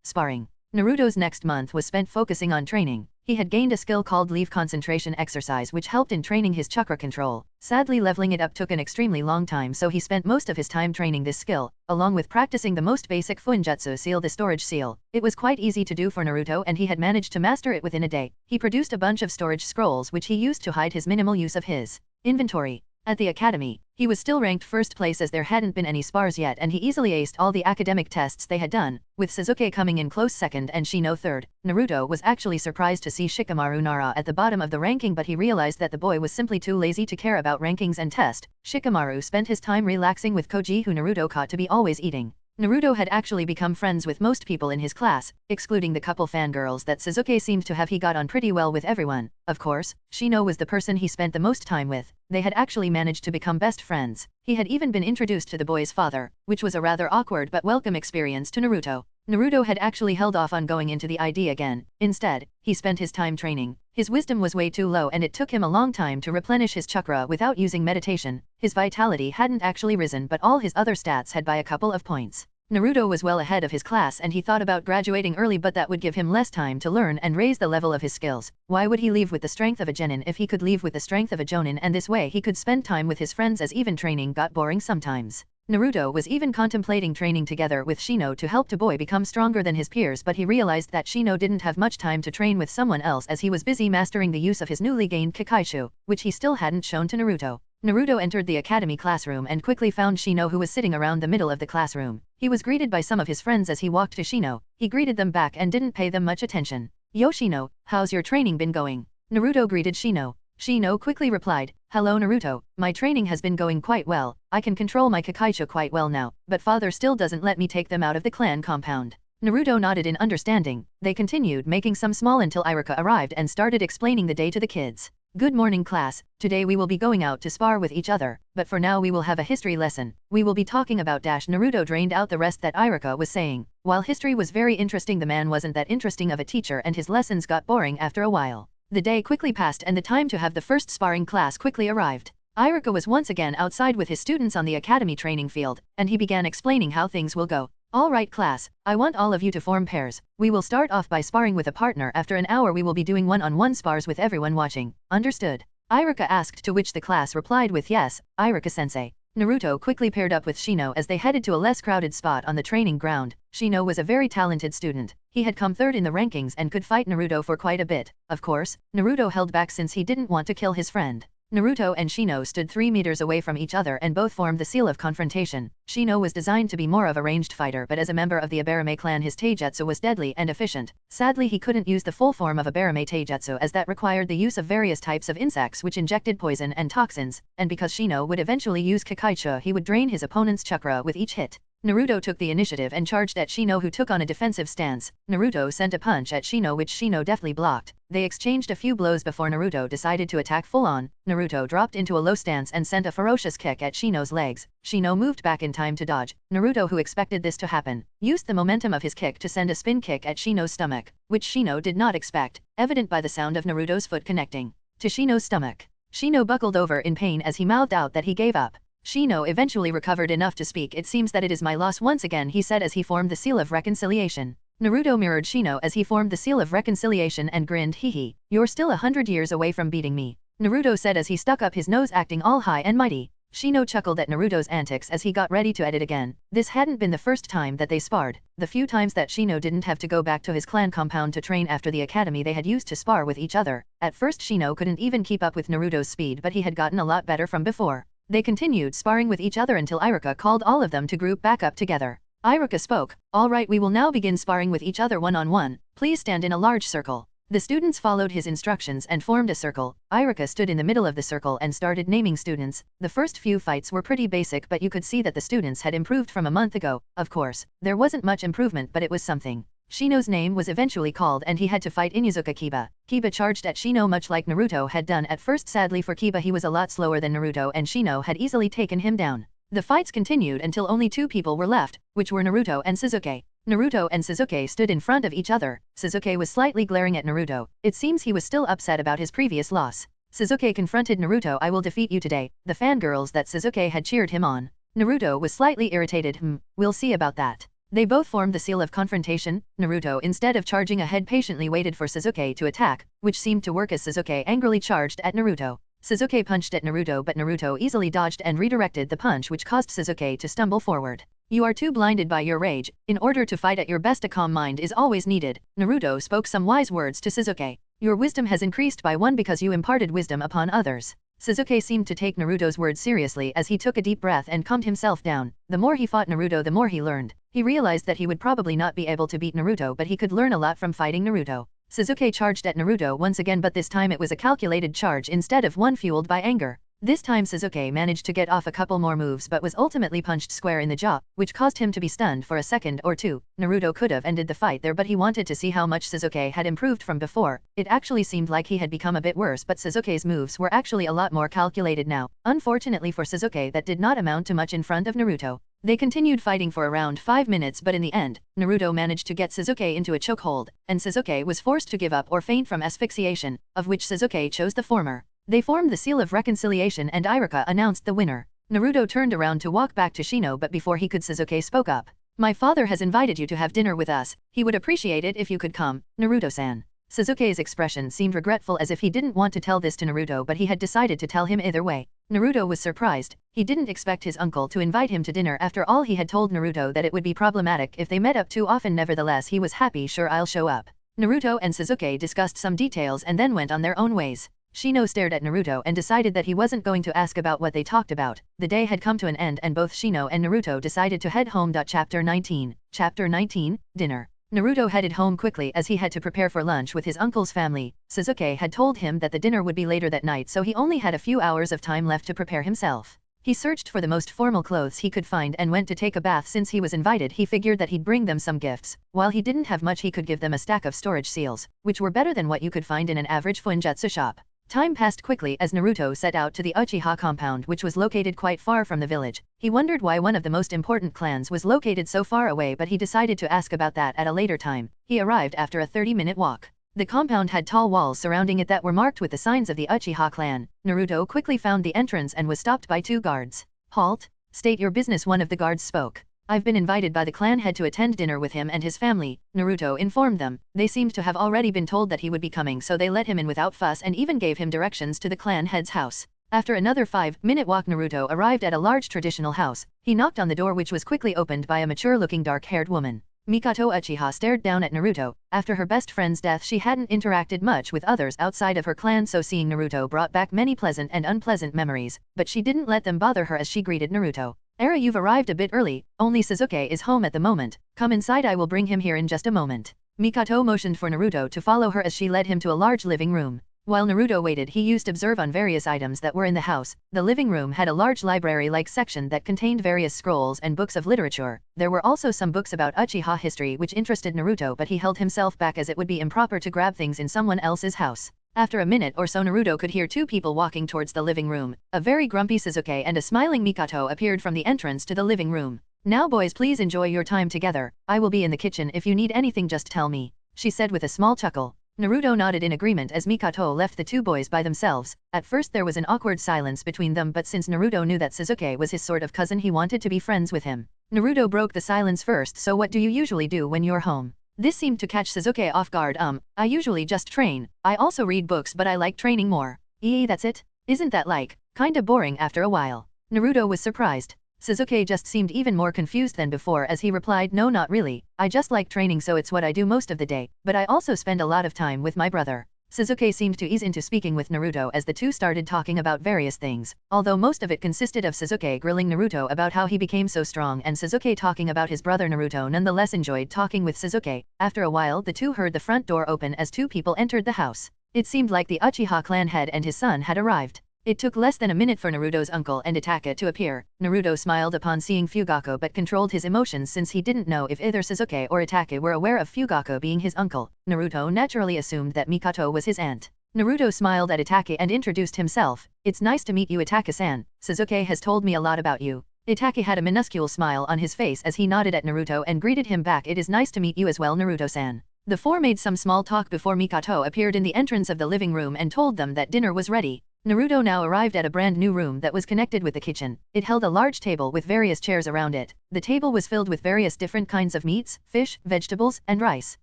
Sparring. Naruto's next month was spent focusing on training. He had gained a skill called Leaf Concentration Exercise which helped in training his chakra control. Sadly leveling it up took an extremely long time, so he spent most of his time training this skill, along with practicing the most basic Fuinjutsu seal, the storage seal. It was quite easy to do for Naruto and he had managed to master it within a day. He produced a bunch of storage scrolls which he used to hide his minimal use of his inventory. At the academy, he was still ranked first place as there hadn't been any spars yet and he easily aced all the academic tests they had done, with Sasuke coming in close second and Shino third. Naruto was actually surprised to see Shikamaru Nara at the bottom of the ranking, but he realized that the boy was simply too lazy to care about rankings and test. Shikamaru spent his time relaxing with Koji, who Naruto caught to be always eating. Naruto had actually become friends with most people in his class, excluding the couple fangirls that Sasuke seemed to have. He got on pretty well with everyone. Of course, Shino was the person he spent the most time with. They had actually managed to become best friends. He had even been introduced to the boy's father, which was a rather awkward but welcome experience to Naruto. Naruto had actually held off on going into the ID again. Instead, he spent his time training. His wisdom was way too low and it took him a long time to replenish his chakra without using meditation. His vitality hadn't actually risen, but all his other stats had by a couple of points. Naruto was well ahead of his class and he thought about graduating early, but that would give him less time to learn and raise the level of his skills. Why would he leave with the strength of a genin if he could leave with the strength of a jonin, and this way he could spend time with his friends, as even training got boring sometimes. Naruto was even contemplating training together with Shino to help the boy become stronger than his peers, but he realized that Shino didn't have much time to train with someone else as he was busy mastering the use of his newly gained Kakaishu, which he still hadn't shown to Naruto. Naruto entered the academy classroom and quickly found Shino, who was sitting around the middle of the classroom. He was greeted by some of his friends as he walked to Shino. He greeted them back and didn't pay them much attention. "Yo Shino, how's your training been going?" Naruto greeted Shino. Shino quickly replied, "Hello Naruto, my training has been going quite well. I can control my Kakaishu quite well now, but father still doesn't let me take them out of the clan compound." Naruto nodded in understanding. They continued making some small until Iruka arrived and started explaining the day to the kids. "Good morning class, today we will be going out to spar with each other, but for now we will have a history lesson. We will be talking about Naruto drained out the rest that Iruka was saying. While history was very interesting, the man wasn't that interesting of a teacher and his lessons got boring after a while. The day quickly passed and the time to have the first sparring class quickly arrived. Iruka was once again outside with his students on the academy training field, and he began explaining how things will go. "All right class, I want all of you to form pairs. We will start off by sparring with a partner. After an hour we will be doing one-on-one spars with everyone watching. Understood?" Iruka asked, to which the class replied with yes, Iruka-sensei. Naruto quickly paired up with Shino as they headed to a less crowded spot on the training ground. Shino was a very talented student. He had come third in the rankings and could fight Naruto for quite a bit. Of course, Naruto held back since he didn't want to kill his friend. Naruto and Shino stood 3 meters away from each other and both formed the seal of confrontation. Shino was designed to be more of a ranged fighter, but as a member of the Abarame clan his taijutsu was deadly and efficient. Sadly he couldn't use the full form of Abarame taijutsu as that required the use of various types of insects which injected poison and toxins, and because Shino would eventually use Kakaishu he would drain his opponent's chakra with each hit. Naruto took the initiative and charged at Shino, who took on a defensive stance. Naruto sent a punch at Shino which Shino deftly blocked. They exchanged a few blows before Naruto decided to attack full-on. Naruto dropped into a low stance and sent a ferocious kick at Shino's legs. Shino moved back in time to dodge. Naruto, who expected this to happen, used the momentum of his kick to send a spin kick at Shino's stomach, which Shino did not expect, evident by the sound of Naruto's foot connecting to Shino's stomach. Shino buckled over in pain as he mouthed out that he gave up. Shino eventually recovered enough to speak. "It seems that it is my loss once again," he said as he formed the seal of reconciliation. Naruto mirrored Shino as he formed the seal of reconciliation and grinned, hee hee. You're still 100 years away from beating me, Naruto said as he stuck up his nose acting all high and mighty. Shino chuckled at Naruto's antics as he got ready to edit again. This hadn't been the first time that they sparred. The few times that Shino didn't have to go back to his clan compound to train after the academy they had used to spar with each other. At first Shino couldn't even keep up with Naruto's speed, but he had gotten a lot better from before. They continued sparring with each other until Iruka called all of them to group back up together. Iruka spoke, "Alright, we will now begin sparring with each other one-on-one. Please stand in a large circle." The students followed his instructions and formed a circle. Iruka stood in the middle of the circle and started naming students. The first few fights were pretty basic, but you could see that the students had improved from a month ago. Of course, there wasn't much improvement, but it was something. Shino's name was eventually called and he had to fight Inuzuka Kiba. Kiba charged at Shino much like Naruto had done at first. Sadly for Kiba, he was a lot slower than Naruto and Shino had easily taken him down. The fights continued until only two people were left, which were Naruto and Sasuke. Naruto and Sasuke stood in front of each other. Sasuke was slightly glaring at Naruto. It seems he was still upset about his previous loss. Sasuke confronted Naruto. "I will defeat you today." The fangirls that Sasuke had cheered him on. Naruto was slightly irritated. We'll see about that. They both formed the seal of confrontation. Naruto, instead of charging ahead, patiently waited for Sasuke to attack, which seemed to work as Sasuke angrily charged at Naruto. Sasuke punched at Naruto, but Naruto easily dodged and redirected the punch, which caused Sasuke to stumble forward. "You are too blinded by your rage. In order to fight at your best, a calm mind is always needed." Naruto spoke some wise words to Sasuke. "Your wisdom has increased by 1 because you imparted wisdom upon others." Sasuke seemed to take Naruto's words seriously as he took a deep breath and calmed himself down. The more he fought Naruto, the more he learned. He realized that he would probably not be able to beat Naruto, but he could learn a lot from fighting Naruto. Sasuke charged at Naruto once again, but this time it was a calculated charge instead of one fueled by anger. This time Sasuke managed to get off a couple more moves but was ultimately punched square in the jaw, which caused him to be stunned for a second or two. Naruto could have ended the fight there, but he wanted to see how much Sasuke had improved from before. It actually seemed like he had become a bit worse, but Sasuke's moves were actually a lot more calculated now. Unfortunately for Sasuke, that did not amount to much in front of Naruto. They continued fighting for around 5 minutes, but in the end, Naruto managed to get Sasuke into a chokehold, and Sasuke was forced to give up or faint from asphyxiation, of which Sasuke chose the former. They formed the seal of reconciliation and Iruka announced the winner. Naruto turned around to walk back to Shino, but before he could, Sasuke spoke up. "My father has invited you to have dinner with us. He would appreciate it if you could come, Naruto-san." Sasuke's expression seemed regretful, as if he didn't want to tell this to Naruto, but he had decided to tell him either way. Naruto was surprised. He didn't expect his uncle to invite him to dinner. After all, he had told Naruto that it would be problematic if they met up too often. Nevertheless, he was happy. "Sure, I'll show up." Naruto and Sasuke discussed some details and then went on their own ways. Shino stared at Naruto and decided that he wasn't going to ask about what they talked about. The day had come to an end and both Shino and Naruto decided to head home. Chapter 19. Chapter 19, Dinner. Naruto headed home quickly as he had to prepare for lunch with his uncle's family. Sasuke had told him that the dinner would be later that night, so he only had a few hours of time left to prepare himself. He searched for the most formal clothes he could find and went to take a bath. Since he was invited, he figured that he'd bring them some gifts. While he didn't have much, he could give them a stack of storage seals, which were better than what you could find in an average funjutsu shop. Time passed quickly as Naruto set out to the Uchiha compound, which was located quite far from the village. He wondered why one of the most important clans was located so far away, but he decided to ask about that at a later time. He arrived after a 30-minute walk. The compound had tall walls surrounding it that were marked with the signs of the Uchiha clan. Naruto quickly found the entrance and was stopped by 2 guards. "Halt! State your business," one of the guards spoke. "I've been invited by the clan head to attend dinner with him and his family," Naruto informed them. They seemed to have already been told that he would be coming, so they let him in without fuss and even gave him directions to the clan head's house. After another 5-minute walk, Naruto arrived at a large traditional house. He knocked on the door, which was quickly opened by a mature-looking dark-haired woman. Mikoto Uchiha stared down at Naruto. After her best friend's death, she hadn't interacted much with others outside of her clan, so seeing Naruto brought back many pleasant and unpleasant memories, but she didn't let them bother her as she greeted Naruto. "Era, you've arrived a bit early. Only Sasuke is home at the moment. Come inside, I will bring him here in just a moment." Mikoto motioned for Naruto to follow her as she led him to a large living room. While Naruto waited, he used observe on various items that were in the house. The living room had a large library-like section that contained various scrolls and books of literature. There were also some books about Uchiha history which interested Naruto, but he held himself back as it would be improper to grab things in someone else's house. After a minute or so, Naruto could hear 2 people walking towards the living room. A very grumpy Sasuke and a smiling Mikoto appeared from the entrance to the living room. "Now boys, please enjoy your time together. I will be in the kitchen. If you need anything, just tell me," she said with a small chuckle. Naruto nodded in agreement as Mikoto left the 2 boys by themselves. At first there was an awkward silence between them, but since Naruto knew that Sasuke was his sort of cousin, he wanted to be friends with him. Naruto broke the silence first. "So what do you usually do when you're home?" This seemed to catch Sasuke off guard. I usually just train. I also read books, but I like training more. That's it? Isn't that like, kinda boring after a while? Naruto was surprised. Sasuke just seemed even more confused than before as he replied, no, not really. I just like training, so it's what I do most of the day, but I also spend a lot of time with my brother. Sasuke seemed to ease into speaking with Naruto as the two started talking about various things, although most of it consisted of Sasuke grilling Naruto about how he became so strong and Sasuke talking about his brother. Naruto nonetheless enjoyed talking with Sasuke. After a while, the two heard the front door open as two people entered the house. It seemed like the Uchiha clan head and his son had arrived. It took less than a minute for Naruto's uncle and Itachi to appear. Naruto smiled upon seeing Fugaku but controlled his emotions since he didn't know if either Sasuke or Itachi were aware of Fugaku being his uncle. Naruto naturally assumed that Mikoto was his aunt. Naruto smiled at Itachi and introduced himself. It's nice to meet you, Itachi-san. Sasuke has told me a lot about you. Itachi had a minuscule smile on his face as he nodded at Naruto and greeted him back. It is nice to meet you as well, Naruto-san. The four made some small talk before Mikoto appeared in the entrance of the living room and told them that dinner was ready. Naruto now arrived at a brand new room that was connected with the kitchen. It held a large table with various chairs around it. The table was filled with various different kinds of meats, fish, vegetables, and rice.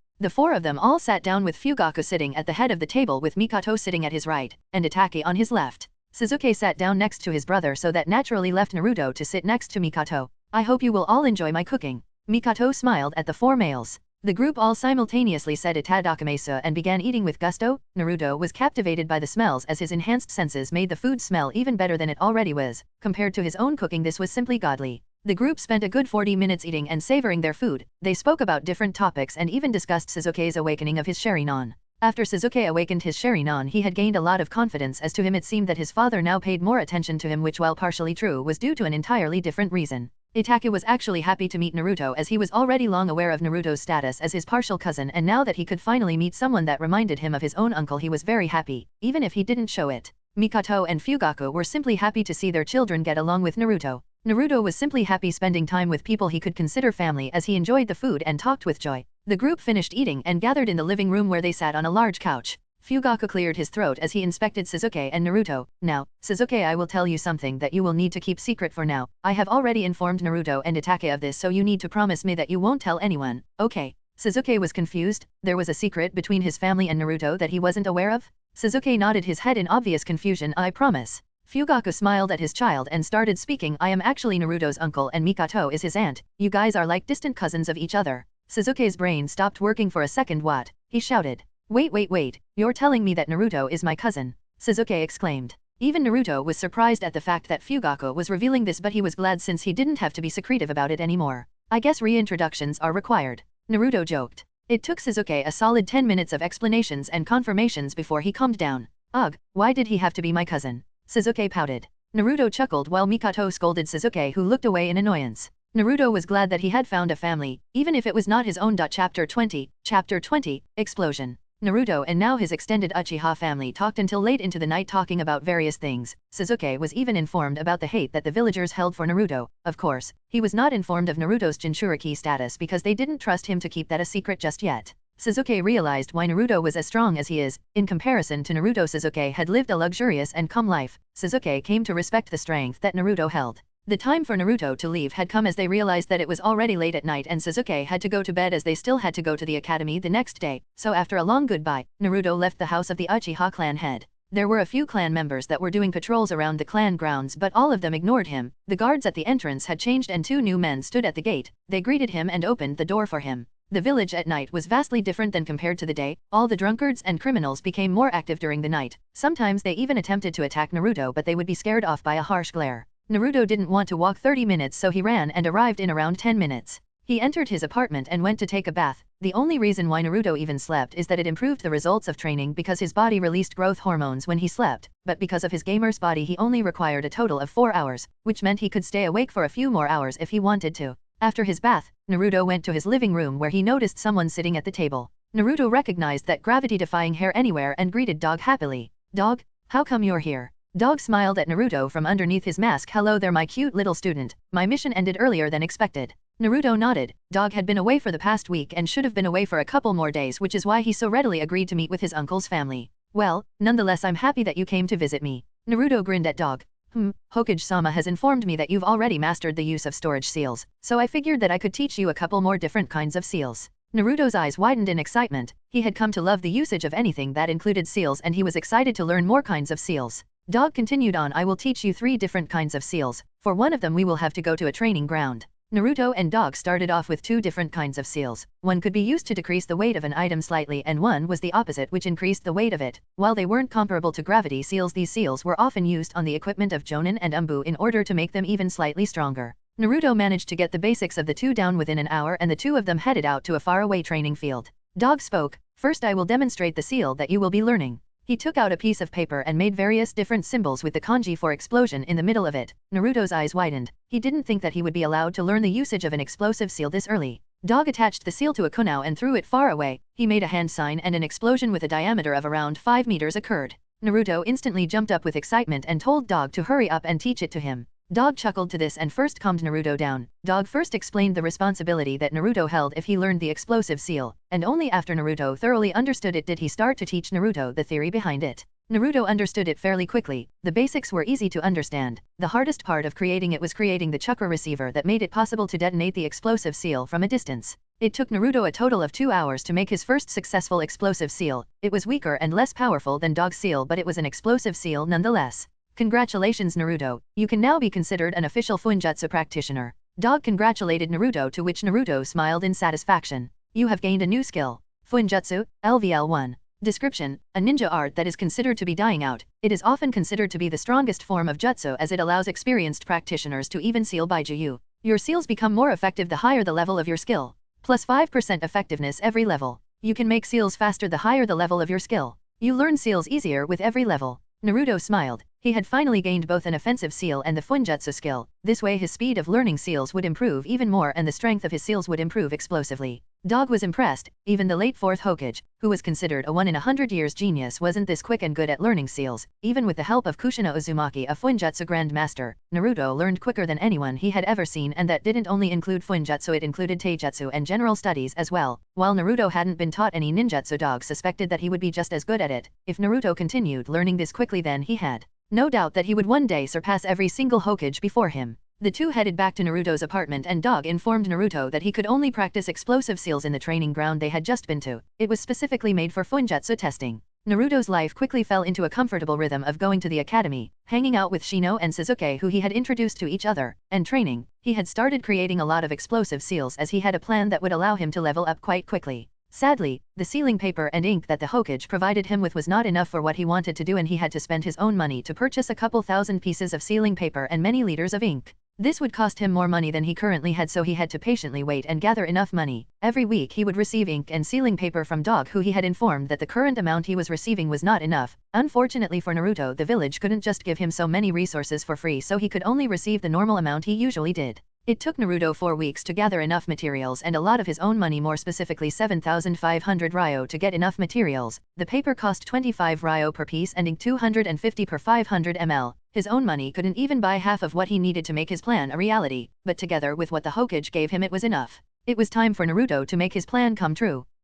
The four of them all sat down with Fugaku sitting at the head of the table with Mikoto sitting at his right, and Itachi on his left. Sasuke sat down next to his brother, so that naturally left Naruto to sit next to Mikoto. I hope you will all enjoy my cooking. Mikoto smiled at the four males. The group all simultaneously said itadakimasu and began eating with gusto. Naruto was captivated by the smells as his enhanced senses made the food smell even better than it already was. Compared to his own cooking, this was simply godly. The group spent a good 40 minutes eating and savoring their food. They spoke about different topics and even discussed Sasuke's awakening of his Sharingan. After Sasuke awakened his Sharingan, he had gained a lot of confidence. As to him, it seemed that his father now paid more attention to him, which, while partially true, was due to an entirely different reason. Itachi was actually happy to meet Naruto as he was already long aware of Naruto's status as his partial cousin, and now that he could finally meet someone that reminded him of his own uncle, he was very happy, even if he didn't show it. Mikoto and Fugaku were simply happy to see their children get along with Naruto. Naruto was simply happy spending time with people he could consider family as he enjoyed the food and talked with joy. The group finished eating and gathered in the living room where they sat on a large couch. Fugaku cleared his throat as he inspected Sasuke and Naruto. Now, Sasuke, I will tell you something that you will need to keep secret for now. I have already informed Naruto and Itachi of this, so you need to promise me that you won't tell anyone, okay? Sasuke was confused. There was a secret between his family and Naruto that he wasn't aware of? Sasuke nodded his head in obvious confusion. I promise. Fugaku smiled at his child and started speaking. I am actually Naruto's uncle and Mikoto is his aunt. You guys are like distant cousins of each other. Sasuke's brain stopped working for a second. What? He shouted. Wait, you're telling me that Naruto is my cousin? Sasuke exclaimed. Even Naruto was surprised at the fact that Fugaku was revealing this, but he was glad since he didn't have to be secretive about it anymore. I guess reintroductions are required. Naruto joked. It took Sasuke a solid 10 minutes of explanations and confirmations before he calmed down. Ugh, why did he have to be my cousin? Sasuke pouted. Naruto chuckled while Mikoto scolded Sasuke, who looked away in annoyance. Naruto was glad that he had found a family, even if it was not his own. Chapter 20, Explosion. Naruto and now his extended Uchiha family talked until late into the night, talking about various things. Sasuke was even informed about the hate that the villagers held for Naruto. Of course, he was not informed of Naruto's Jinchuriki status because they didn't trust him to keep that a secret just yet. Sasuke realized why Naruto was as strong as he is. In comparison to Naruto, Sasuke had lived a luxurious and calm life. Sasuke came to respect the strength that Naruto held. The time for Naruto to leave had come as they realized that it was already late at night and Sasuke had to go to bed as they still had to go to the academy the next day. So after a long goodbye, Naruto left the house of the Uchiha clan head. There were a few clan members that were doing patrols around the clan grounds, but all of them ignored him. The guards at the entrance had changed and two new men stood at the gate. They greeted him and opened the door for him. The village at night was vastly different than compared to the day. All the drunkards and criminals became more active during the night. Sometimes they even attempted to attack Naruto, but they would be scared off by a harsh glare. Naruto didn't want to walk 30 minutes, so he ran and arrived in around 10 minutes. He entered his apartment and went to take a bath. The only reason why Naruto even slept is that it improved the results of training because his body released growth hormones when he slept, but because of his gamer's body he only required a total of 4 hours, which meant he could stay awake for a few more hours if he wanted to. After his bath, Naruto went to his living room where he noticed someone sitting at the table. Naruto recognized that gravity-defying hair anywhere and greeted Dog happily. Dog, how come you're here? Dog smiled at Naruto from underneath his mask. Hello there, my cute little student. My mission ended earlier than expected. Naruto nodded. Dog had been away for the past week and should have been away for a couple more days, which is why he so readily agreed to meet with his uncle's family. Well, nonetheless, I'm happy that you came to visit me. Naruto grinned at Dog. Hokage-sama has informed me that you've already mastered the use of storage seals, so I figured that I could teach you a couple more different kinds of seals. Naruto's eyes widened in excitement. He had come to love the usage of anything that included seals and he was excited to learn more kinds of seals. Dog continued on. I will teach you 3 different kinds of seals. For one of them we will have to go to a training ground. Naruto and Dog started off with 2 different kinds of seals. One could be used to decrease the weight of an item slightly and one was the opposite which increased the weight of it. While they weren't comparable to gravity seals, these seals were often used on the equipment of Jonin and Umbu in order to make them even slightly stronger. Naruto managed to get the basics of the 2 down within an hour and the 2 of them headed out to a faraway training field. Dog spoke, "First I will demonstrate the seal that you will be learning." He took out a piece of paper and made various different symbols with the kanji for explosion in the middle of it. Naruto's eyes widened. He didn't think that he would be allowed to learn the usage of an explosive seal this early. Dog attached the seal to a kunao and threw it far away. He made a hand sign and an explosion with a diameter of around 5 meters occurred. Naruto instantly jumped up with excitement and told Dog to hurry up and teach it to him. Dog chuckled to this and first calmed Naruto down. Dog first explained the responsibility that Naruto held if he learned the explosive seal, and only after Naruto thoroughly understood it did he start to teach Naruto the theory behind it. Naruto understood it fairly quickly. The basics were easy to understand. The hardest part of creating it was creating the chakra receiver that made it possible to detonate the explosive seal from a distance. It took Naruto a total of 2 hours to make his first successful explosive seal. It was weaker and less powerful than Dog's seal, but it was an explosive seal nonetheless. Congratulations Naruto, you can now be considered an official Fuinjutsu practitioner. Dog congratulated Naruto, to which Naruto smiled in satisfaction. You have gained a new skill. Fuinjutsu, LVL 1. Description: a ninja art that is considered to be dying out. It is often considered to be the strongest form of jutsu as it allows experienced practitioners to even seal by Juyu. Your seals become more effective the higher the level of your skill. Plus 5% effectiveness every level. You can make seals faster the higher the level of your skill. You learn seals easier with every level. Naruto smiled. He had finally gained both an offensive seal and the Fuinjutsu skill. This way his speed of learning seals would improve even more and the strength of his seals would improve explosively. Dog was impressed. Even the late 4th Hokage, who was considered a 1 in 100 years genius, wasn't this quick and good at learning seals. Even with the help of Kushina Uzumaki, a Fuinjutsu Grandmaster, Naruto learned quicker than anyone he had ever seen, and that didn't only include Fuinjutsu, it included Taijutsu and general studies as well. While Naruto hadn't been taught any ninjutsu, Dog suspected that he would be just as good at it. If Naruto continued learning this quickly, then he had no doubt that he would one day surpass every single Hokage before him. The two headed back to Naruto's apartment and Dog informed Naruto that he could only practice explosive seals in the training ground they had just been to. It was specifically made for Fuinjutsu testing. Naruto's life quickly fell into a comfortable rhythm of going to the academy, hanging out with Shino and Sasuke, who he had introduced to each other, and training. He had started creating a lot of explosive seals as he had a plan that would allow him to level up quite quickly. Sadly, the sealing paper and ink that the Hokage provided him with was not enough for what he wanted to do, and he had to spend his own money to purchase a couple thousand pieces of sealing paper and many liters of ink. This would cost him more money than he currently had, so he had to patiently wait and gather enough money. Every week he would receive ink and sealing paper from Dog, who he had informed that the current amount he was receiving was not enough. Unfortunately for Naruto, the village couldn't just give him so many resources for free, so he could only receive the normal amount he usually did. It took Naruto 4 weeks to gather enough materials and a lot of his own money, more specifically 7,500 ryo, to get enough materials. The paper cost 25 ryo per piece and ink 250 per 500 ml. His own money couldn't even buy half of what he needed to make his plan a reality, but together with what the Hokage gave him, it was enough. It was time for Naruto to make his plan come true.